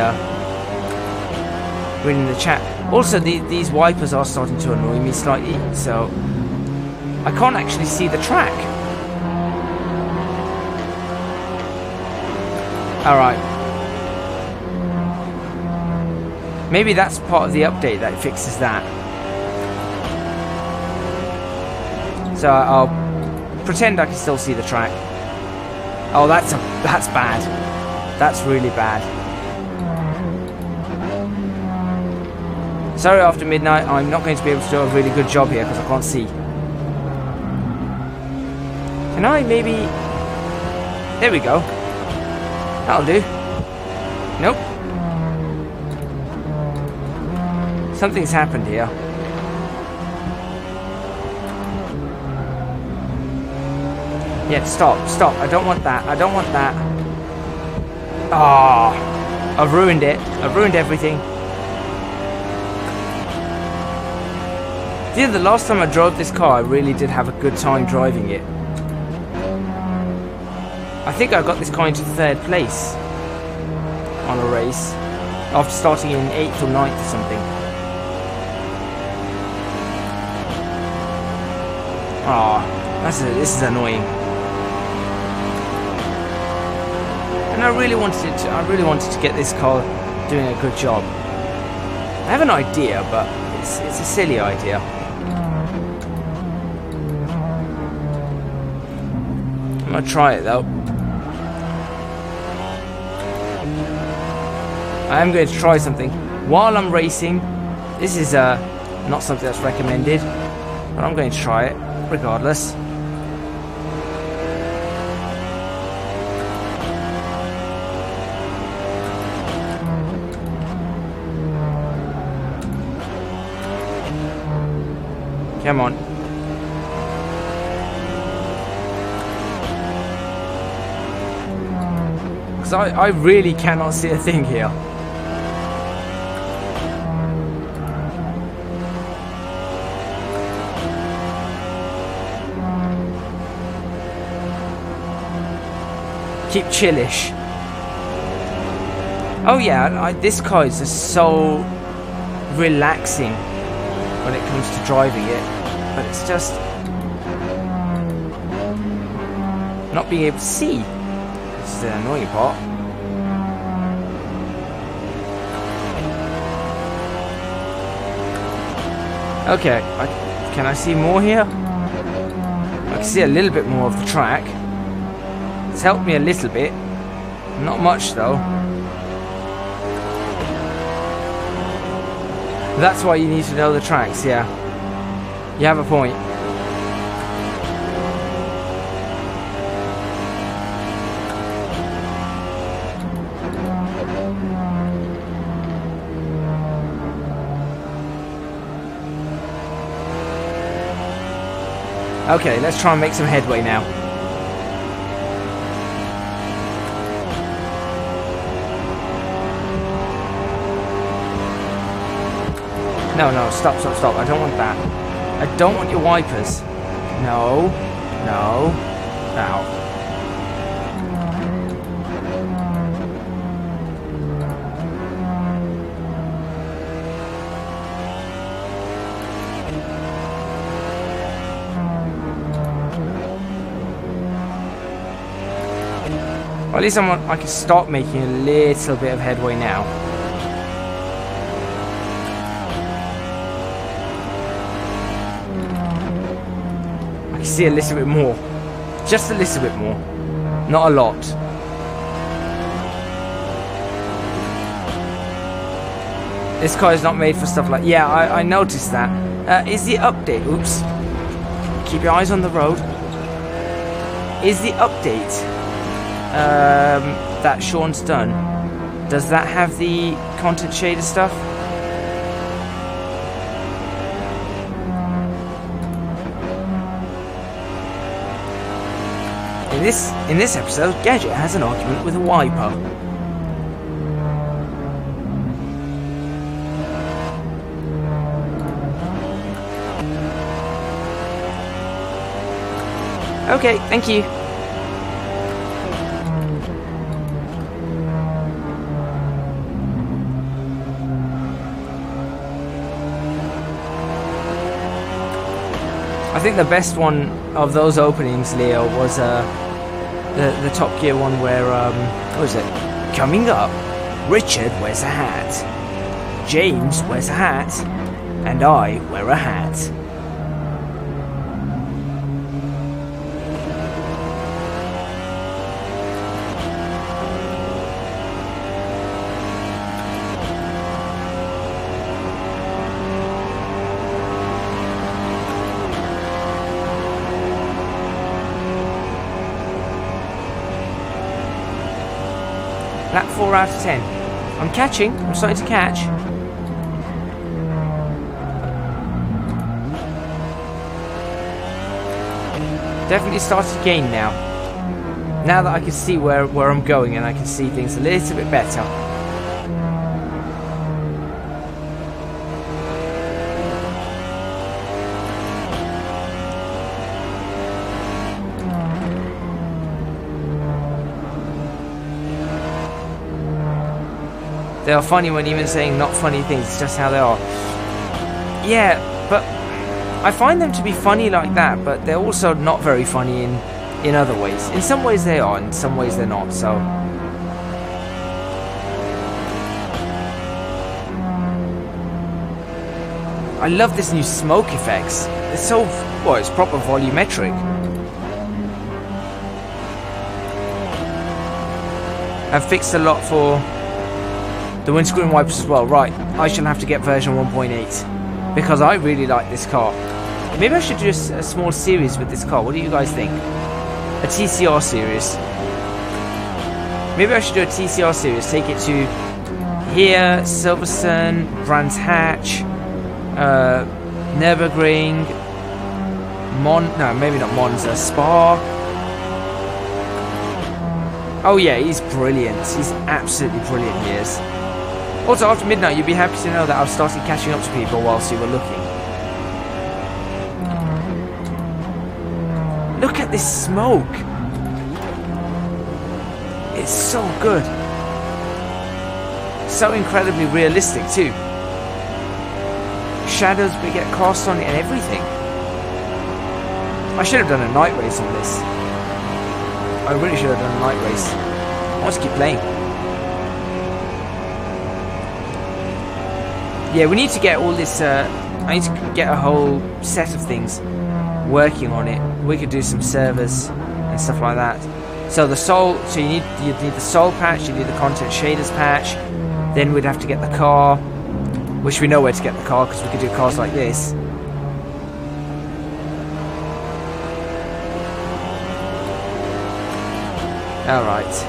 chat. Also, these wipers are starting to annoy me slightly, so I can't actually see the track. Alright. Maybe that's part of the update that fixes that. So I'll pretend I can still see the track. Oh, that's bad. That's really bad. Sorry, after midnight, I'm not going to be able to do a really good job here because I can't see. Can I maybe... There we go. That'll do. Nope. Something's happened here. Yeah, stop. I don't want that. I don't want that. Ah, oh, I've ruined it. I've ruined everything. Yeah, the last time I drove this car, I really did have a good time driving it. I think I got this car into 3rd place on a race after starting in 8th or 9th or something. Ah, this is annoying. And I really wanted to get this car doing a good job. I have an idea, but it's a silly idea. I'm gonna try it though. I am going to try something while I'm racing. This is not something that's recommended, but I'm going to try it regardless. Come on. Because I really cannot see a thing here. Keep chillish. Oh yeah, this car is just so relaxing when it comes to driving it, but it's just not being able to see. This is the annoying part. Okay, can I see more here? I can see a little bit more of the track. It's helped me a little bit. Not much though. That's why you need to know the tracks, yeah. You have a point. Okay, let's try and make some headway now. No, stop. I don't want that. I don't want your wipers. No. Ow. Well, at least I can start making a little bit of headway now. I can see a little bit more. Just a little bit more. Not a lot. This car is not made for stuff like... Yeah, I noticed that. Is the update... Oops. Keep your eyes on the road. Is the update... that Sean's done, does that have the content shader stuff? In this episode, Gadget has an argument with a wiper. Okay, thank you. I think the best one of those openings, Leo, was the Top Gear one where what was it? Coming up, Richard wears a hat, James wears a hat, and I wear a hat. Lap 4 out of 10. I'm catching. I'm starting to catch. Definitely started to gain now. Now that I can see where I'm going and I can see things a little bit better. They are funny when even saying not funny things, it's just how they are. Yeah, but I find them to be funny like that, but they're also not very funny in other ways. In some ways they are, in some ways they're not, so... I love this new smoke effects. It's so... well, it's proper volumetric. I've fixed a lot for... the windscreen wipers as well. Right, I shall have to get version 1.8 because I really like this car. Maybe I should do a small series with this car. What do you guys think? A TCR series. Maybe I should do a TCR series. Take it to here, Silverstone, Brands Hatch, Nürburgring, no, maybe not Monza, Spa. Oh yeah, he's brilliant. He's absolutely brilliant, he is. Also, after midnight, you'd be happy to know that I've started catching up to people whilst you were looking. Look at this smoke. It's so good. So incredibly realistic, too. Shadows we get cast on it and everything. I should have done a night race on this. I really should have done a night race. I want to keep playing. Yeah, we need to get all this, I need to get a whole set of things working on it. We could do some servers and stuff like that. So the soul, so you need the soul patch, you need the content shaders patch, then we'd have to get the car, which we know where to get the car because we could do cars like this. Alright.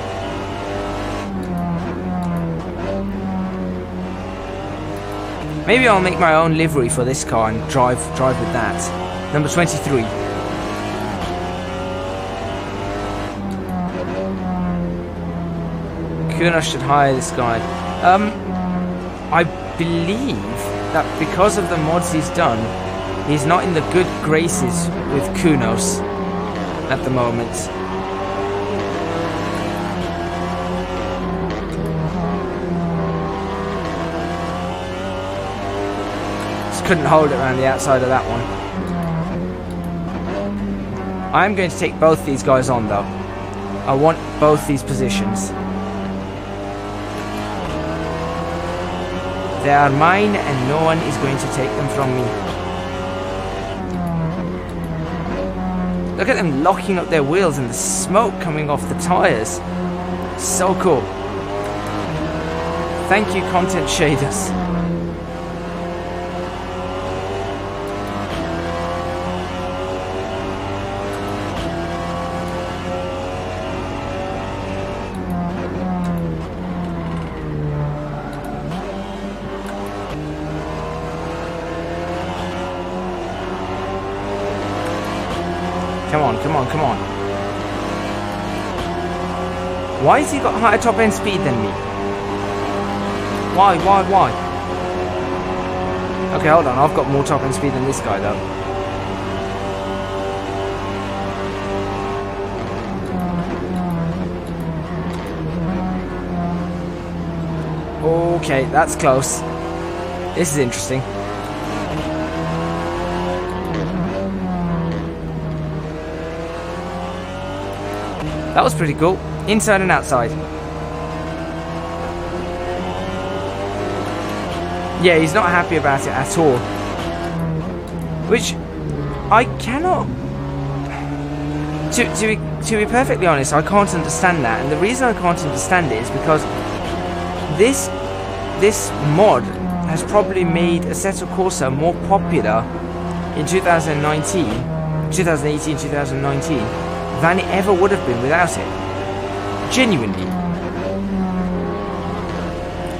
Maybe I'll make my own livery for this car and drive with that. Number 23. Kuno should hire this guy. I believe that because of the mods he's done, he's not in the good graces with Kunos at the moment. Couldn't hold it around the outside of that one. I'm going to take both these guys on though. I want both these positions. They are mine and no one is going to take them from me. Look at them locking up their wheels and the smoke coming off the tires. So cool. Thank you, content shaders. Come on, come on, come on. Why has he got higher top end speed than me? Why? Okay, hold on. I've got more top end speed than this guy, though. Okay, that's close. This is interesting. That was pretty cool. Inside and outside. Yeah, he's not happy about it at all. Which I cannot... To be perfectly honest, I can't understand that. And the reason I can't understand it is because this mod has probably made Assetto Corsa more popular in 2018, 2019, than it ever would have been without it. Genuinely.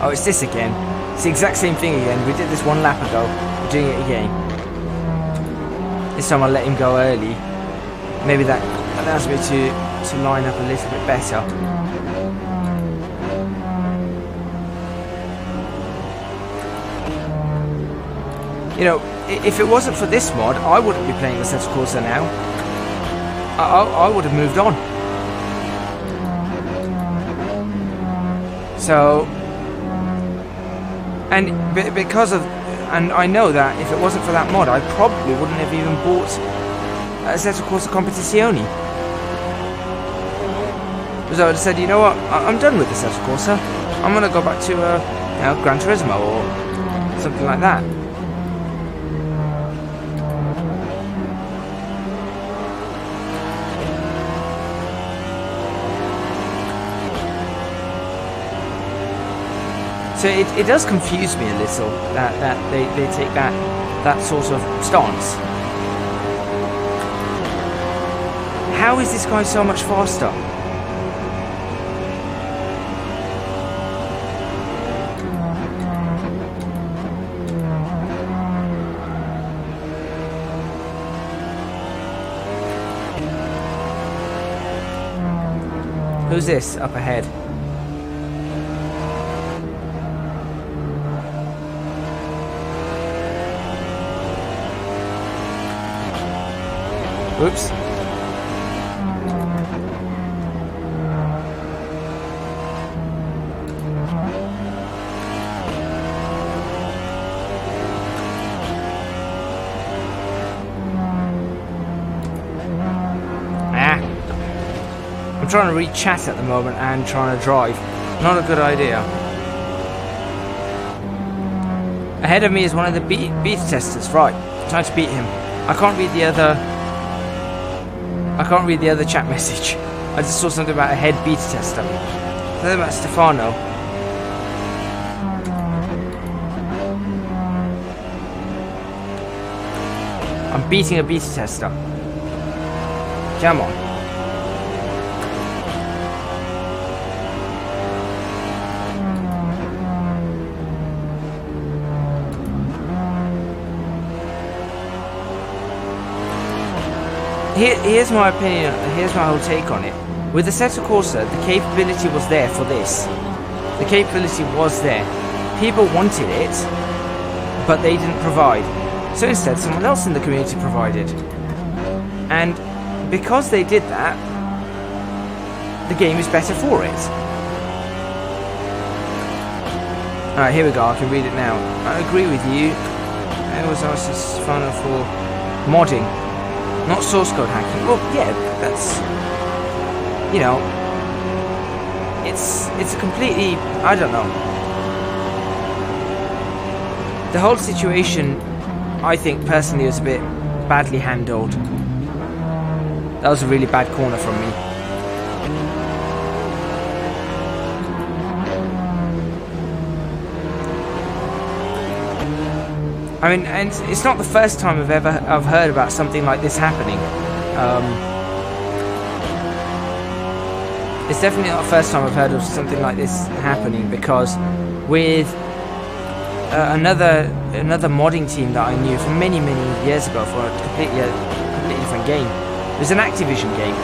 Oh, it's this again. It's the exact same thing again. We did this one lap ago. We're doing it again. This time I'll let him go early. Maybe that allows me to line up a little bit better. You know, if it wasn't for this mod, I wouldn't be playing Assetto Corsa now. I would have moved on. So, and because of, and I know that if it wasn't for that mod, I probably wouldn't have even bought Assetto Corsa Competizione. Because I would have said, you know what, I'm done with Assetto Corsa. I'm going to go back to, you know, Gran Turismo or something like that. So it does confuse me a little that they take that sort of stance. How is this guy so much faster? Who's this up ahead? Oops. I'm trying to read chat at the moment and trying to drive. Not a good idea. Ahead of me is one of the beta testers. Right, trying to beat him. I can't read the other chat message. I just saw something about a head beta tester. Something about Stefano. I'm beating a beta tester. Come on. Here's my opinion, here's my whole take on it. With the Assetto Corsa, the capability was there for this. The capability was there. People wanted it, but they didn't provide. So instead, someone else in the community provided. And because they did that, the game is better for it. Alright, here we go, I can read it now. I agree with you. I was asked this fun for modding. Not source code hacking. Well, yeah, that's, you know, it's a completely, I don't know. The whole situation, I think personally, was a bit badly handled. That was a really bad corner from me. I mean, and it's not the first time I've heard about something like this happening. It's definitely not the first time I've heard of something like this happening, because with another modding team that I knew from many years ago for a completely different game, it was an Activision game,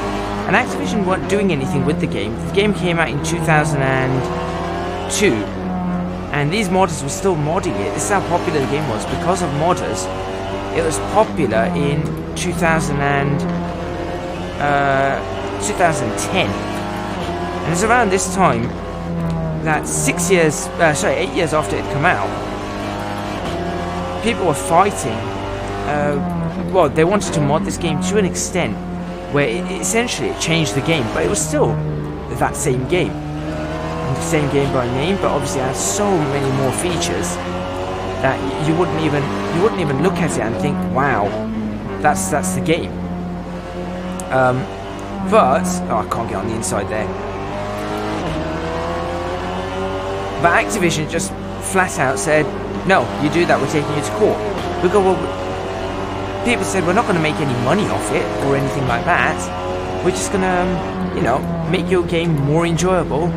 and Activision weren't doing anything with the game. The game came out in 2002. And these modders were still modding it. This is how popular the game was. Because of modders, it was popular in 2010. And it's around this time that 8 years after it had come out, people were fighting. Well, they wanted to mod this game to an extent where essentially it changed the game, but it was still that same game. The same game by name, but obviously it has so many more features that you wouldn't even look at it and think, wow, that's the game. But I can't get on the inside there. But Activision just flat out said, no, you do that, we're taking you to court. We go, well, people said we're not going to make any money off it or anything like that. We're just going to, make your game more enjoyable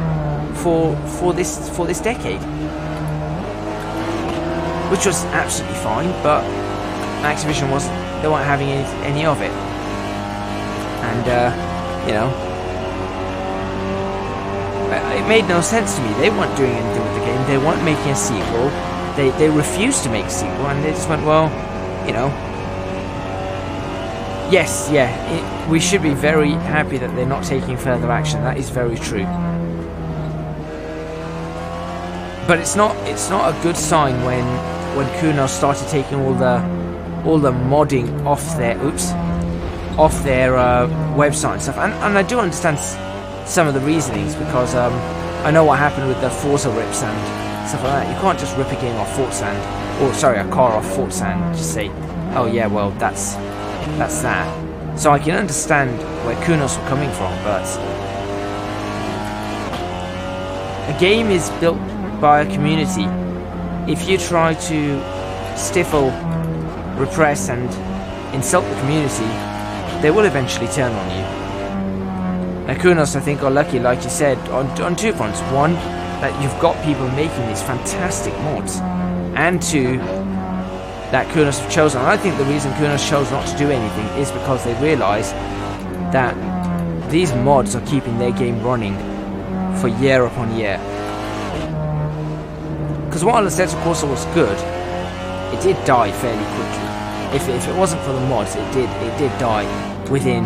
for this decade, which was absolutely fine. But Activision they weren't having any of it, and it made no sense to me. They weren't doing anything with the game. They weren't making a sequel. They refused to make a sequel, and they just went, well, yes, we should be very happy that they're not taking further action. That is very true. But it's not a good sign when Kuno started taking all the modding off their website and stuff. And I do understand some of the reasonings, because I know what happened with the Forza rips and stuff like that. You can't just rip a game off Forza a car off Forza and just say, oh yeah, well that's that. So I can understand where Kunos were coming from, but a game is built by a community. If you try to stifle, repress and insult the community, they will eventually turn on you. Now Kunos, I think, are lucky, like you said, on two fronts. One, that you've got people making these fantastic mods, and two, that Kunos have chosen. And I think the reason Kunos chose not to do anything is because they realise that these mods are keeping their game running for year upon year. Because while Assetto Corsa was good, it did die fairly quickly. If it wasn't for the mods, it did die within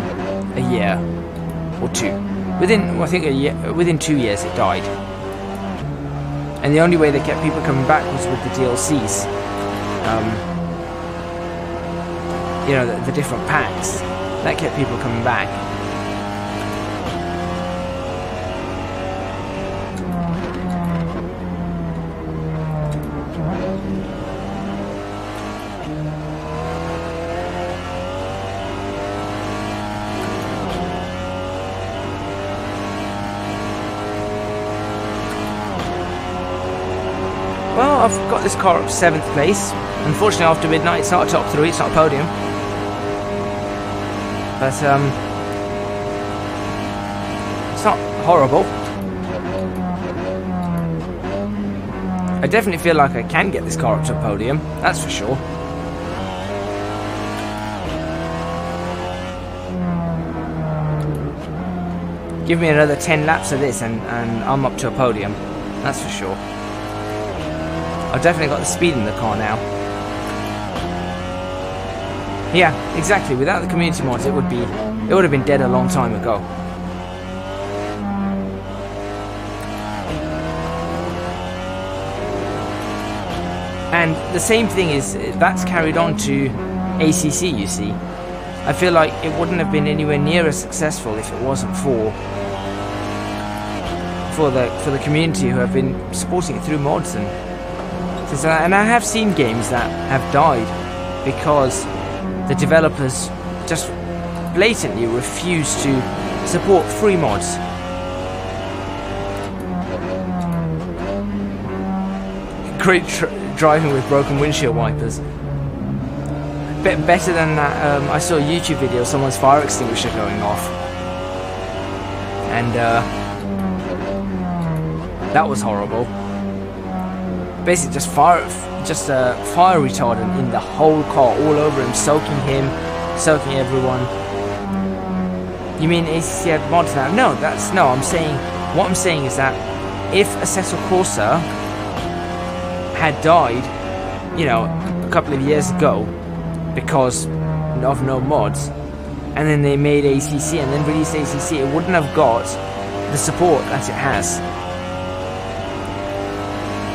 a year or two. Within 2 years it died. And the only way they kept people coming back was with the DLCs. The different packs. That kept people coming back. Well, I've got this car up 7th place. Unfortunately, after midnight, it's not a top 3, it's not a podium. But, it's not horrible. I definitely feel like I can get this car up to a podium, that's for sure. Give me another 10 laps of this and I'm up to a podium, that's for sure. I've definitely got the speed in the car now. Yeah, exactly. Without the community mods, it would have been dead a long time ago. And the same thing is, that's carried on to ACC, you see. I feel like it wouldn't have been anywhere near as successful if it wasn't for the community who have been supporting it through mods and I have seen games that have died because the developers just blatantly refuse to support free mods. Great driving with broken windshield wipers. Bit better than that. I saw a YouTube video of someone's fire extinguisher going off, and that was horrible. Basically, just fire retardant in the whole car, all over him, soaking everyone. You mean ACC had mods now? No, what I'm saying is that if Assetto Corsa had died, a couple of years ago because of no mods, and then they made ACC and then released ACC, it wouldn't have got the support that it has.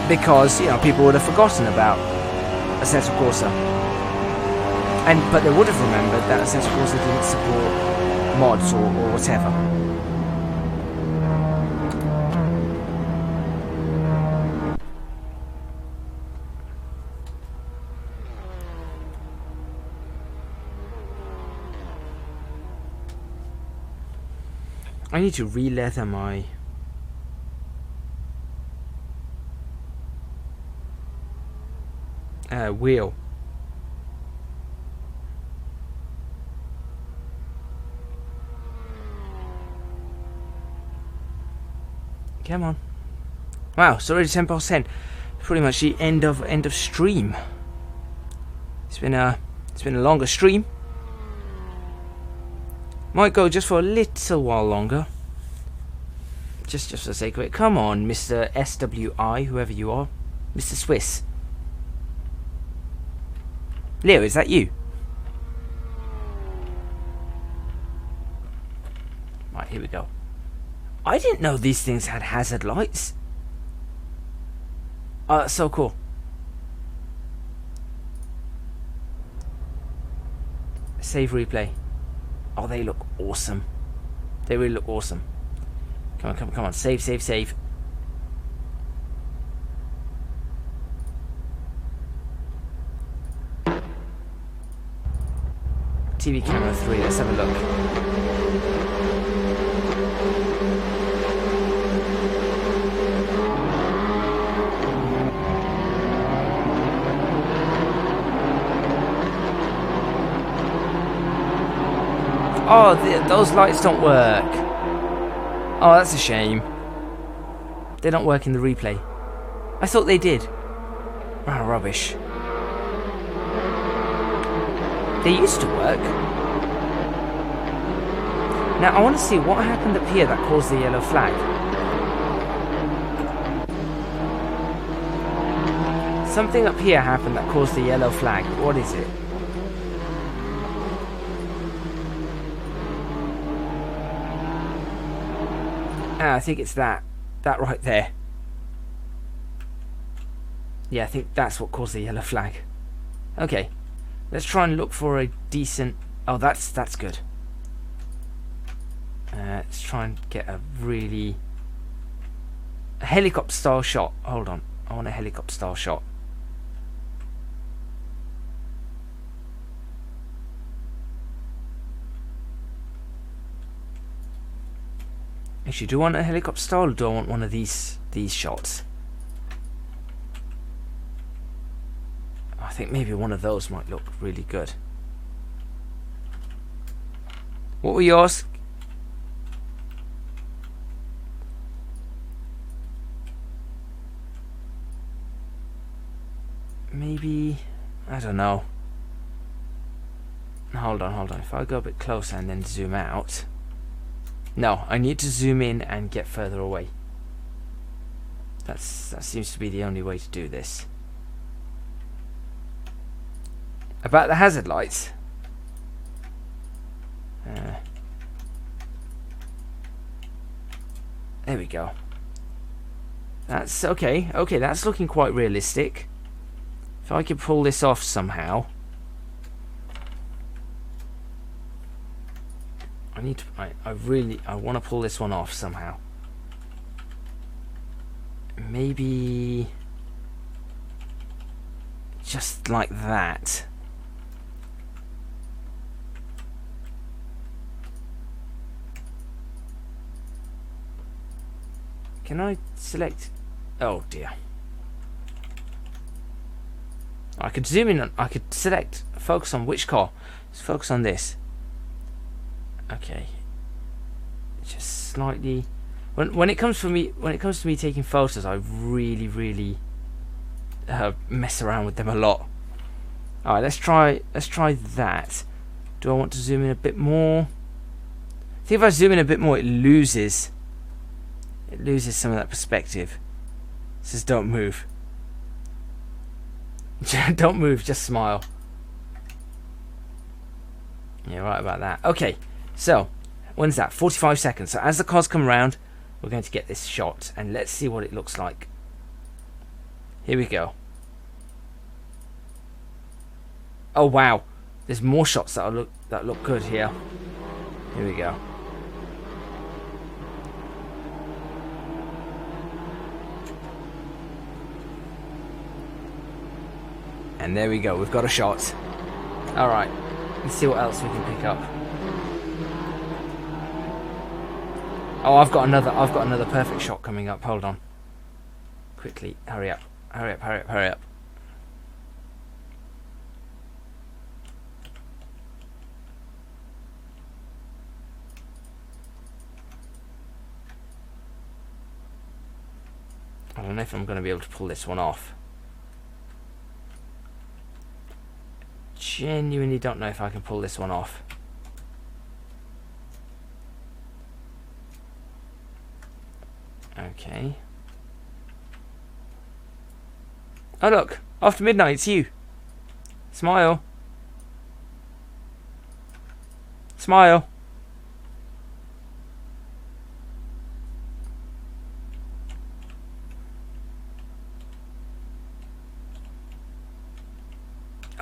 Because people would have forgotten about Assetto Corsa, but they would have remembered that Assetto Corsa didn't support mods or whatever. I need to re-leather my wheel. Come on. Wow, it's already 10 past 10. Pretty much the end of stream. It's been a longer stream. Might go just for a little while longer. Just for the sake of it. Come on, Mr. SWI, whoever you are. Mr. Swiss. Leo, is that you? Right, here we go. I didn't know these things had hazard lights. Oh, that's so cool. Save replay. Oh, they look awesome. They really look awesome. Come on, come on. Save. TV camera 3, let's have a look. Oh, those lights don't work. Oh, that's a shame. They don't work in the replay. I thought they did. Oh, rubbish. They used to work. Now, I want to see what happened up here that caused the yellow flag. Something up here happened that caused the yellow flag. What is it? I think it's that right there. Yeah, I think that's what caused the yellow flag. Okay, let's try and look for a decent... Oh, that's good. Let's try and get a helicopter style shot. Hold on, I want a helicopter style shot. Actually, do I want a helicopter style or do I want one of these shots? I think maybe one of those might look really good. What were you asking? Maybe, I don't know. Hold on. If I go a bit closer and then zoom out. No, I need to zoom in and get further away. That seems to be the only way to do this. About the hazard lights. There we go. That's okay. Okay, that's looking quite realistic. If I could pull this off somehow. I want to pull this one off somehow. Maybe just like that. Can I select? Oh dear. I could zoom in. I could select. Focus on which car. Let's focus on this. Okay. Just slightly. When it comes to me taking photos, I really mess around with them a lot. All right, let's try that. Do I want to zoom in a bit more? I think if I zoom in a bit more, it loses some of that perspective. It says don't move. Don't move, just smile. Yeah, right about that. Okay, so when's that? 45 seconds. So as the cars come around, we're going to get this shot, and let's see what it looks like. Here we go. Oh wow, there's more shots that look good here. Here we go. And there we go, we've got a shot. Alright, let's see what else we can pick up. Oh, I've got another perfect shot coming up. Hold on. Quickly, hurry up. Hurry up, hurry up, hurry up. I don't know if I'm going to be able to pull this one off. Genuinely don't know if I can pull this one off. Okay. Oh look, after midnight it's you. Smile. Smile.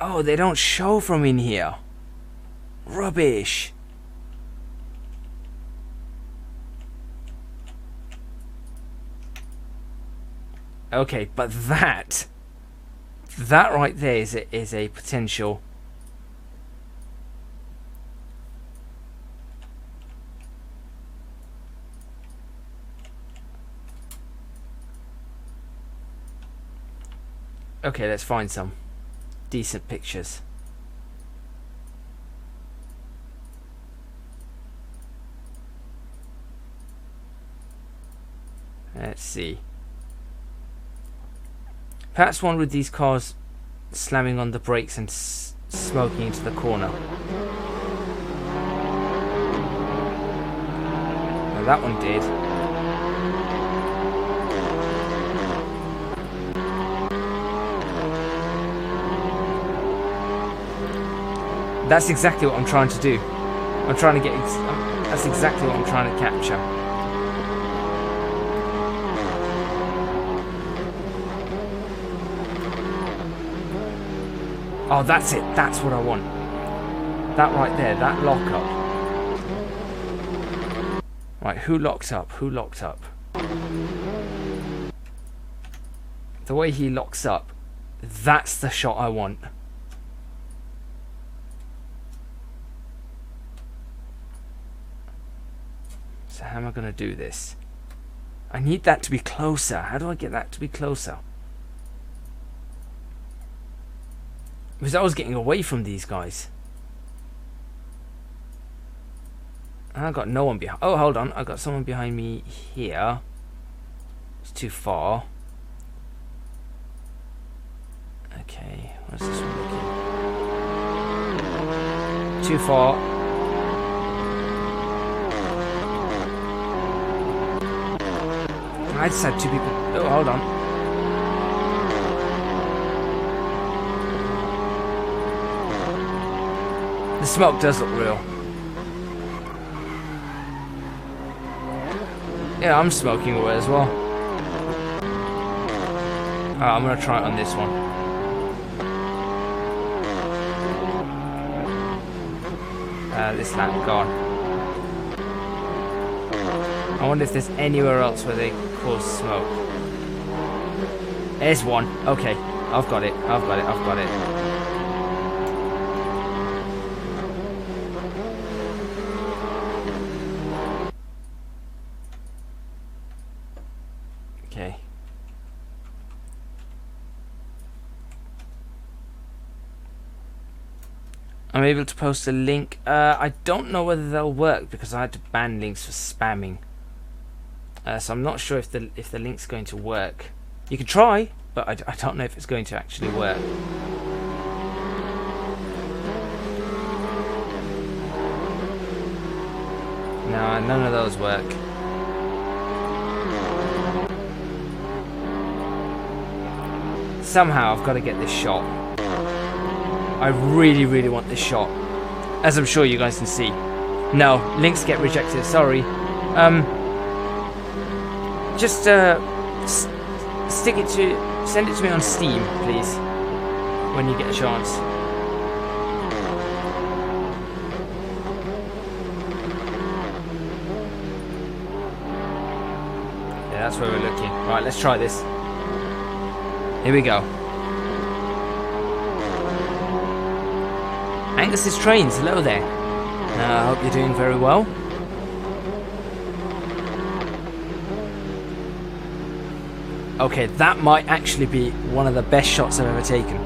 Oh, they don't show from in here. Rubbish. Okay, but that right there is a potential. Okay, let's find some decent pictures. Let's see. Perhaps one with these cars slamming on the brakes and smoking into the corner. Well, that one did. That's exactly what I'm trying to do. I'm trying to get... that's exactly what I'm trying to capture. Oh, that's it. That's what I want. That right there. That lock up. Right, who locks up? Who locked up? The way he locks up. That's the shot I want. So how am I going to do this? I need that to be closer. How do I get that to be closer? Because I was getting away from these guys. And I got no one behind. Oh, hold on. I got someone behind me here. It's too far. Okay. What's this one looking? Too far. I just had two people. Oh, hold on. The smoke does look real. Yeah, I'm smoking away as well. Alright, I'm gonna try it on this one. This lamp gone. I wonder if there's anywhere else where they cause smoke. There's one. Okay, I've got it. I've got it. I've got it. Okay. I'm able to post a link. I don't know whether they'll work because I had to ban links for spamming. So I'm not sure if the link's going to work. You can try, but I don't know if it's going to actually work. No, none of those work. Somehow I've got to get this shot. I really, really want this shot. As I'm sure you guys can see. No, links get rejected, sorry. Just send it to me on Steam, please, when you get a chance. Yeah, that's where we're looking. Right, let's try this. Here we go. Angus's Trains, hello there. I hope you're doing very well. Okay, that might actually be one of the best shots I've ever taken.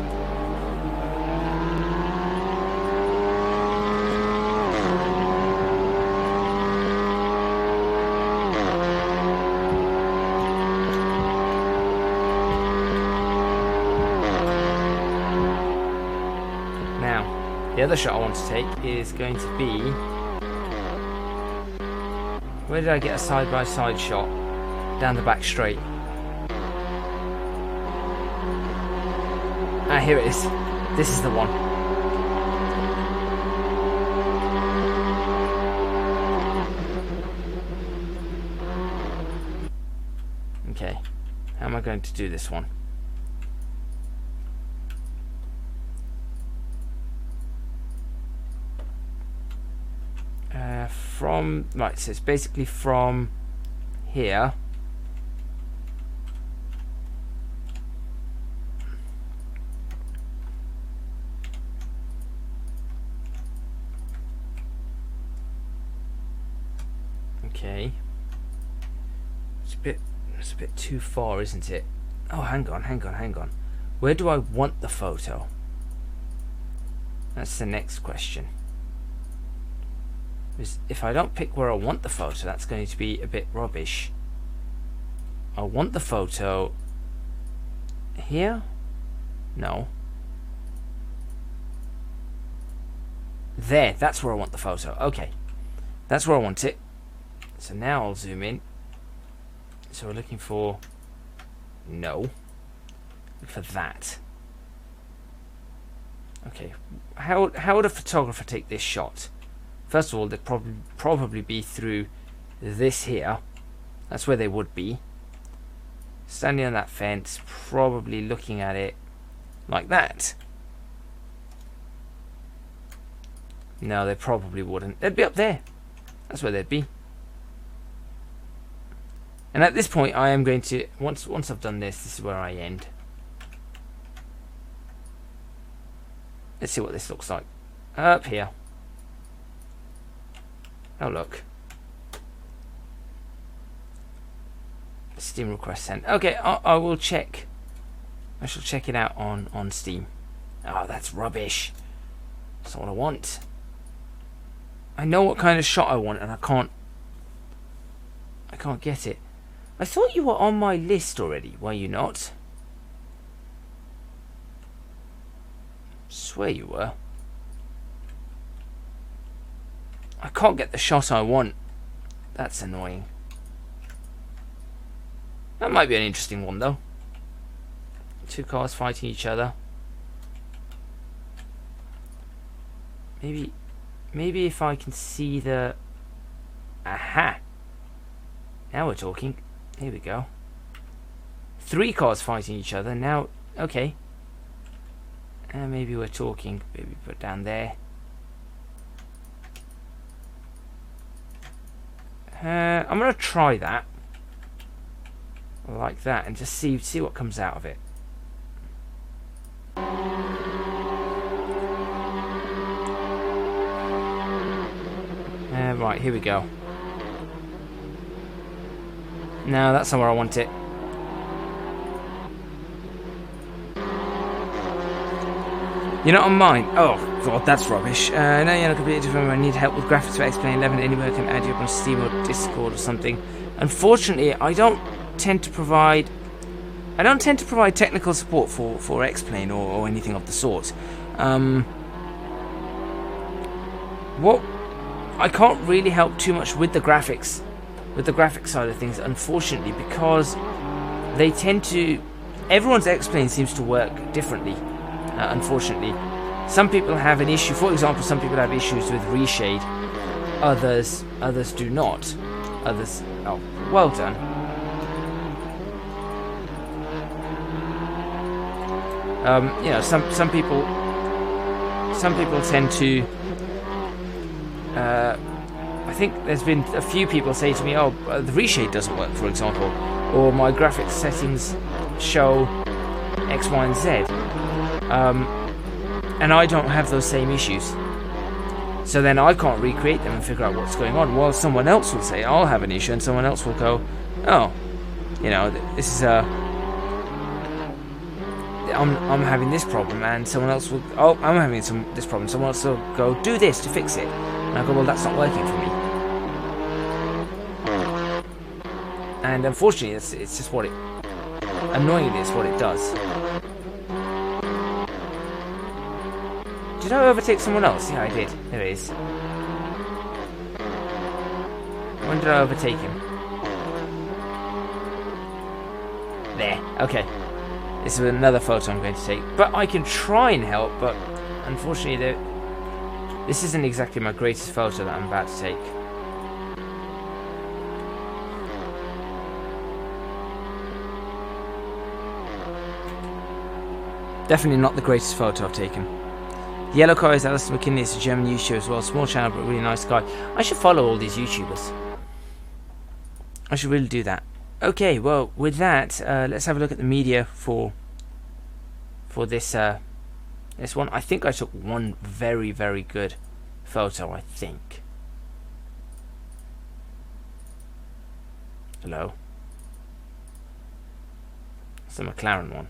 Now, the other shot I want to take is going to be... Where did I get a side-by-side shot? Down the back straight. Ah, here it is. This is the one. Okay. How am I going to do this one? Right, so it's basically from here. Okay. It's a bit too far, isn't it? Oh, hang on. Where do I want the photo? That's the next question. If I don't pick where I want the photo, that's going to be a bit rubbish. I want the photo here? No. There, that's where I want the photo. Okay. That's where I want it. So now I'll zoom in. So we're looking for... No. For that. Okay. How would a photographer take this shot? First of all, they'd probably be through this here. That's where they would be. Standing on that fence, probably looking at it like that. No, they probably wouldn't. They'd be up there. That's where they'd be. And at this point, I am going to... Once I've done this, this is where I end. Let's see what this looks like. Up here. Oh, look. Steam request sent. Okay, I will check. I shall check it out on Steam. Oh, that's rubbish. That's not what I want. I know what kind of shot I want, and I can't get it. I thought you were on my list already, were you not? Swear you were. I can't get the shot I want. That's annoying. That might be an interesting one, though. Two cars fighting each other. Maybe if I can see the... Aha! Now we're talking. Here we go. Three cars fighting each other. Now, okay. Maybe we're talking. Maybe put down there. I'm gonna try that, like that, and just see what comes out of it. Right, here we go. No, that's not where I want it. You're not on mine. Oh, God, that's rubbish. No, you're not completely different. I need help with graphics for X-Plane 11. Anywhere I can add you up on Steam or Discord or something. Unfortunately, I don't tend to provide technical support for X-Plane or anything of the sort. I can't really help too much with the graphics, side of things, unfortunately, because they tend to... Everyone's X-Plane seems to work differently. Unfortunately, some people have an issue. For example, some people have issues with reshade. Others do not. Others, oh, well done. You know, some people tend to I think there's been a few people say to me, oh, the reshade doesn't work, for example, or my graphics settings show X, Y, and Z. And I don't have those same issues. So then I can't recreate them and figure out what's going on. While someone else will say, I'll have an issue, and someone else will go, oh, you know, this is a... I'm having this problem, and someone else will... Oh, I'm having this problem. Someone else will go, do this to fix it. And I go, well, that's not working for me. And unfortunately, it's just what it... Annoyingly, it's what it does. Did I overtake someone else? Yeah, I did. There it is. When did I overtake him? There. Okay. This is another photo I'm going to take. But I can try and help, but unfortunately, this isn't exactly my greatest photo that I'm about to take. Definitely not the greatest photo I've taken. The yellow car is Alistair McKinley. It's a German news show as well. Small channel, but really nice guy. I should follow all these YouTubers. I should really do that. Okay, well, with that, let's have a look at the media for this this one. I think I took one very, very good photo, I think. Hello. It's the McLaren one.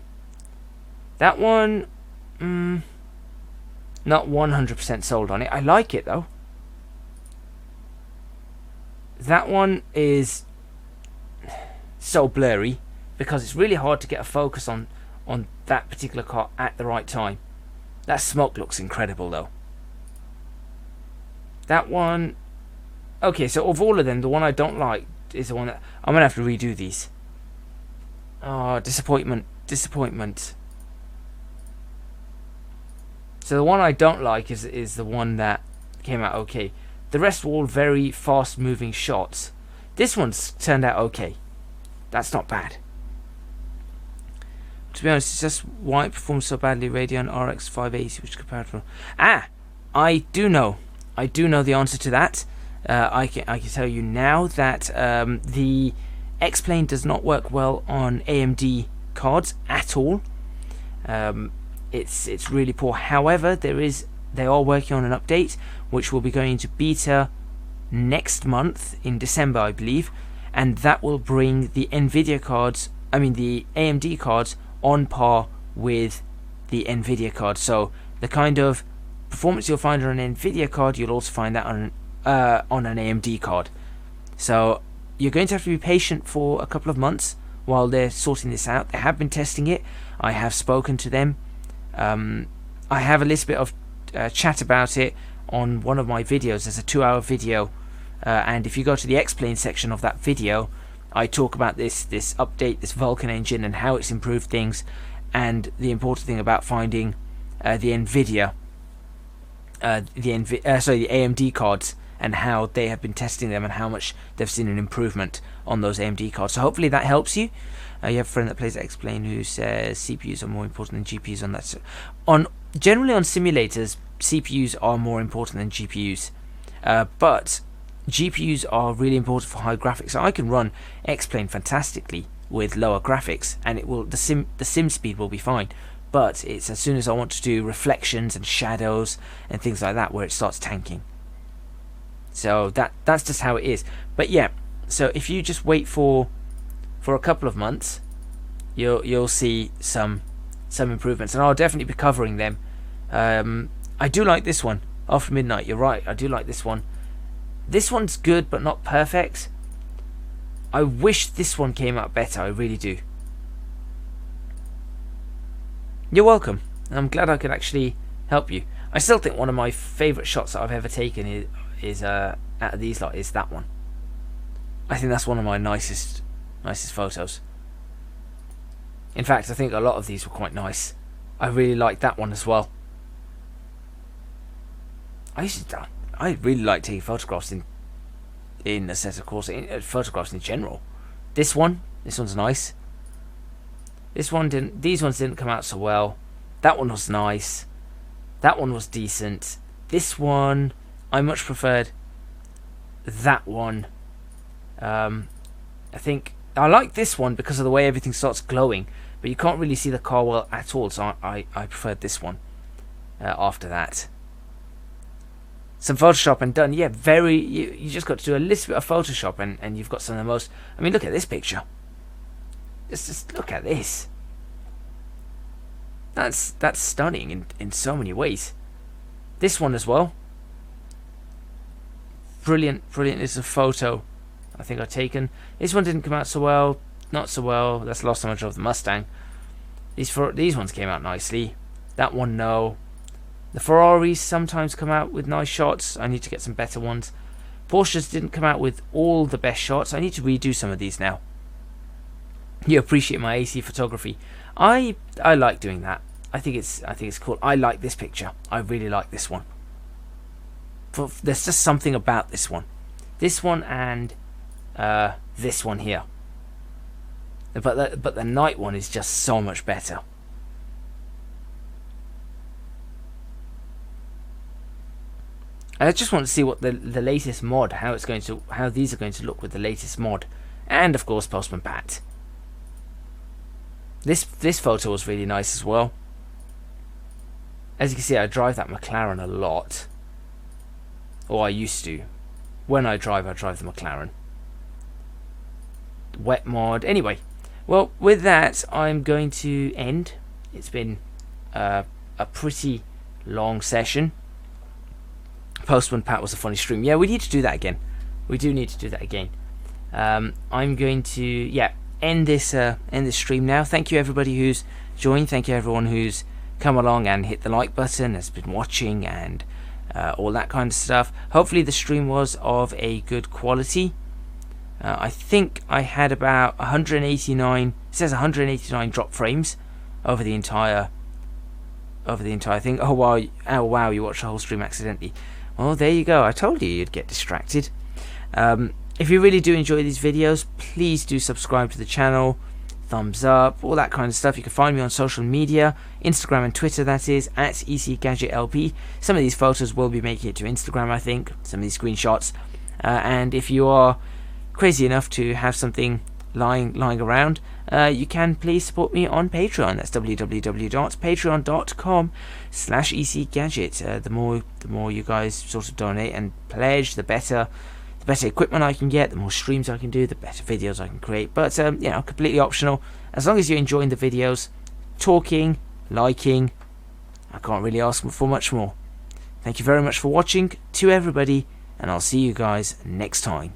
That one, not 100% sold on it. I like it, though. That one is so blurry because it's really hard to get a focus on that particular car at the right time. That smoke looks incredible, though. That one... Okay, so of all of them, the one I don't like is the one that... I'm going to have to redo these. Oh, disappointment. Disappointment. So the one I don't like is the one that came out okay. The rest were all very fast-moving shots. This one's turned out okay. That's not bad. To be honest, it's just why it performs so badly. Radeon RX 580, which compared to... I do know the answer to that. I can tell you now that the X-Plane does not work well on AMD cards at all. It's really poor. However, they are working on an update which will be going into beta next month in December, I believe, and that will bring the Nvidia cards, the AMD cards, on par with the Nvidia cards. So the kind of performance you'll find on an Nvidia card, you'll also find that on an AMD card. So you're going to have to be patient for a couple of months while they're sorting this out. They have been testing it. I have spoken to them. I have a little bit of chat about it on one of my videos. There's a 2-hour video, and if you go to the X-Plane section of that video, I talk about this update, this Vulkan engine, and how it's improved things, and the important thing about finding the Nvidia, the AMD cards, and how they have been testing them and how much they've seen an improvement on those AMD cards. So hopefully that helps you. You have a friend that plays X-Plane who says CPUs are more important than GPUs on that. Generally on simulators, CPUs are more important than GPUs, but GPUs are really important for high graphics. So I can run X-Plane fantastically with lower graphics, and the sim speed will be fine. But it's as soon as I want to do reflections and shadows and things like that where it starts tanking. So that's just how it is. But yeah, so if you just wait for a couple of months, you'll see some improvements, and I'll definitely be covering them. I do like this one, After Midnight. You're right, I do like this one. This one's good but not perfect. I wish this one came out better, I really do. You're welcome. I'm glad I could actually help you. I still think one of my favourite shots that I've ever taken is out of these lot is that one. I think that's one of my nicest photos. In fact, I think a lot of these were quite nice. I really like that one as well. I really like taking photographs in Assetto Corsa, photographs in general. This one's nice. These ones didn't come out so well. That one was nice. That one was decent. This one, I much preferred that one. I think I like this one because of the way everything starts glowing, but you can't really see the car well at all, so I preferred this one after that. Some Photoshop and done. Yeah, you just got to do a little bit of Photoshop and you've got some of the most... I mean, look at this picture. Just look at this. That's stunning in so many ways. This one as well. Brilliant is a photo I think I've taken. This one didn't come out so well. Not so well. That's the last time I drove the Mustang. These ones came out nicely. That one, no. The Ferraris sometimes come out with nice shots. I need to get some better ones. Porsches didn't come out with all the best shots. I need to redo some of these now. You appreciate my AC photography. I like doing that. I think it's cool. I like this picture. I really like this one. There's just something about this one. This one and this one here. But the night one is just so much better. I just want to see what the latest mod, how these are going to look with the latest mod, and of course Postman Pat. This photo was really nice as well. As you can see, I drive that McLaren a lot, or I used to. When I drive the McLaren. Wet mod. Anyway, well, with that, I'm going to end. It's been a pretty long session. Postman Pat was a funny stream. Yeah, we need to do that again. We do need to do that again. I'm going to end this stream now. Thank you everybody who's joined. Thank you everyone who's come along and hit the like button, has been watching, and all that kind of stuff. Hopefully the stream was of a good quality. I think I had about 189. It says 189 drop frames over the entire thing. Oh wow! You watched the whole stream accidentally. Well, there you go. I told you you'd get distracted. If you really do enjoy these videos, please do subscribe to the channel, thumbs up, all that kind of stuff. You can find me on social media, Instagram and Twitter, that is, at ECGadgetLP. Some of these photos will be making it to Instagram, I think, some of these screenshots. And if you are crazy enough to have something lying around, you can please support me on Patreon. That's www.patreon.com/ECGadget. The more you guys sort of donate and pledge, the better equipment I can get, the more streams I can do, the better videos I can create. But completely optional. As long as you're enjoying the videos, talking, liking, I can't really ask for much more. Thank you very much for watching to everybody, and I'll see you guys next time.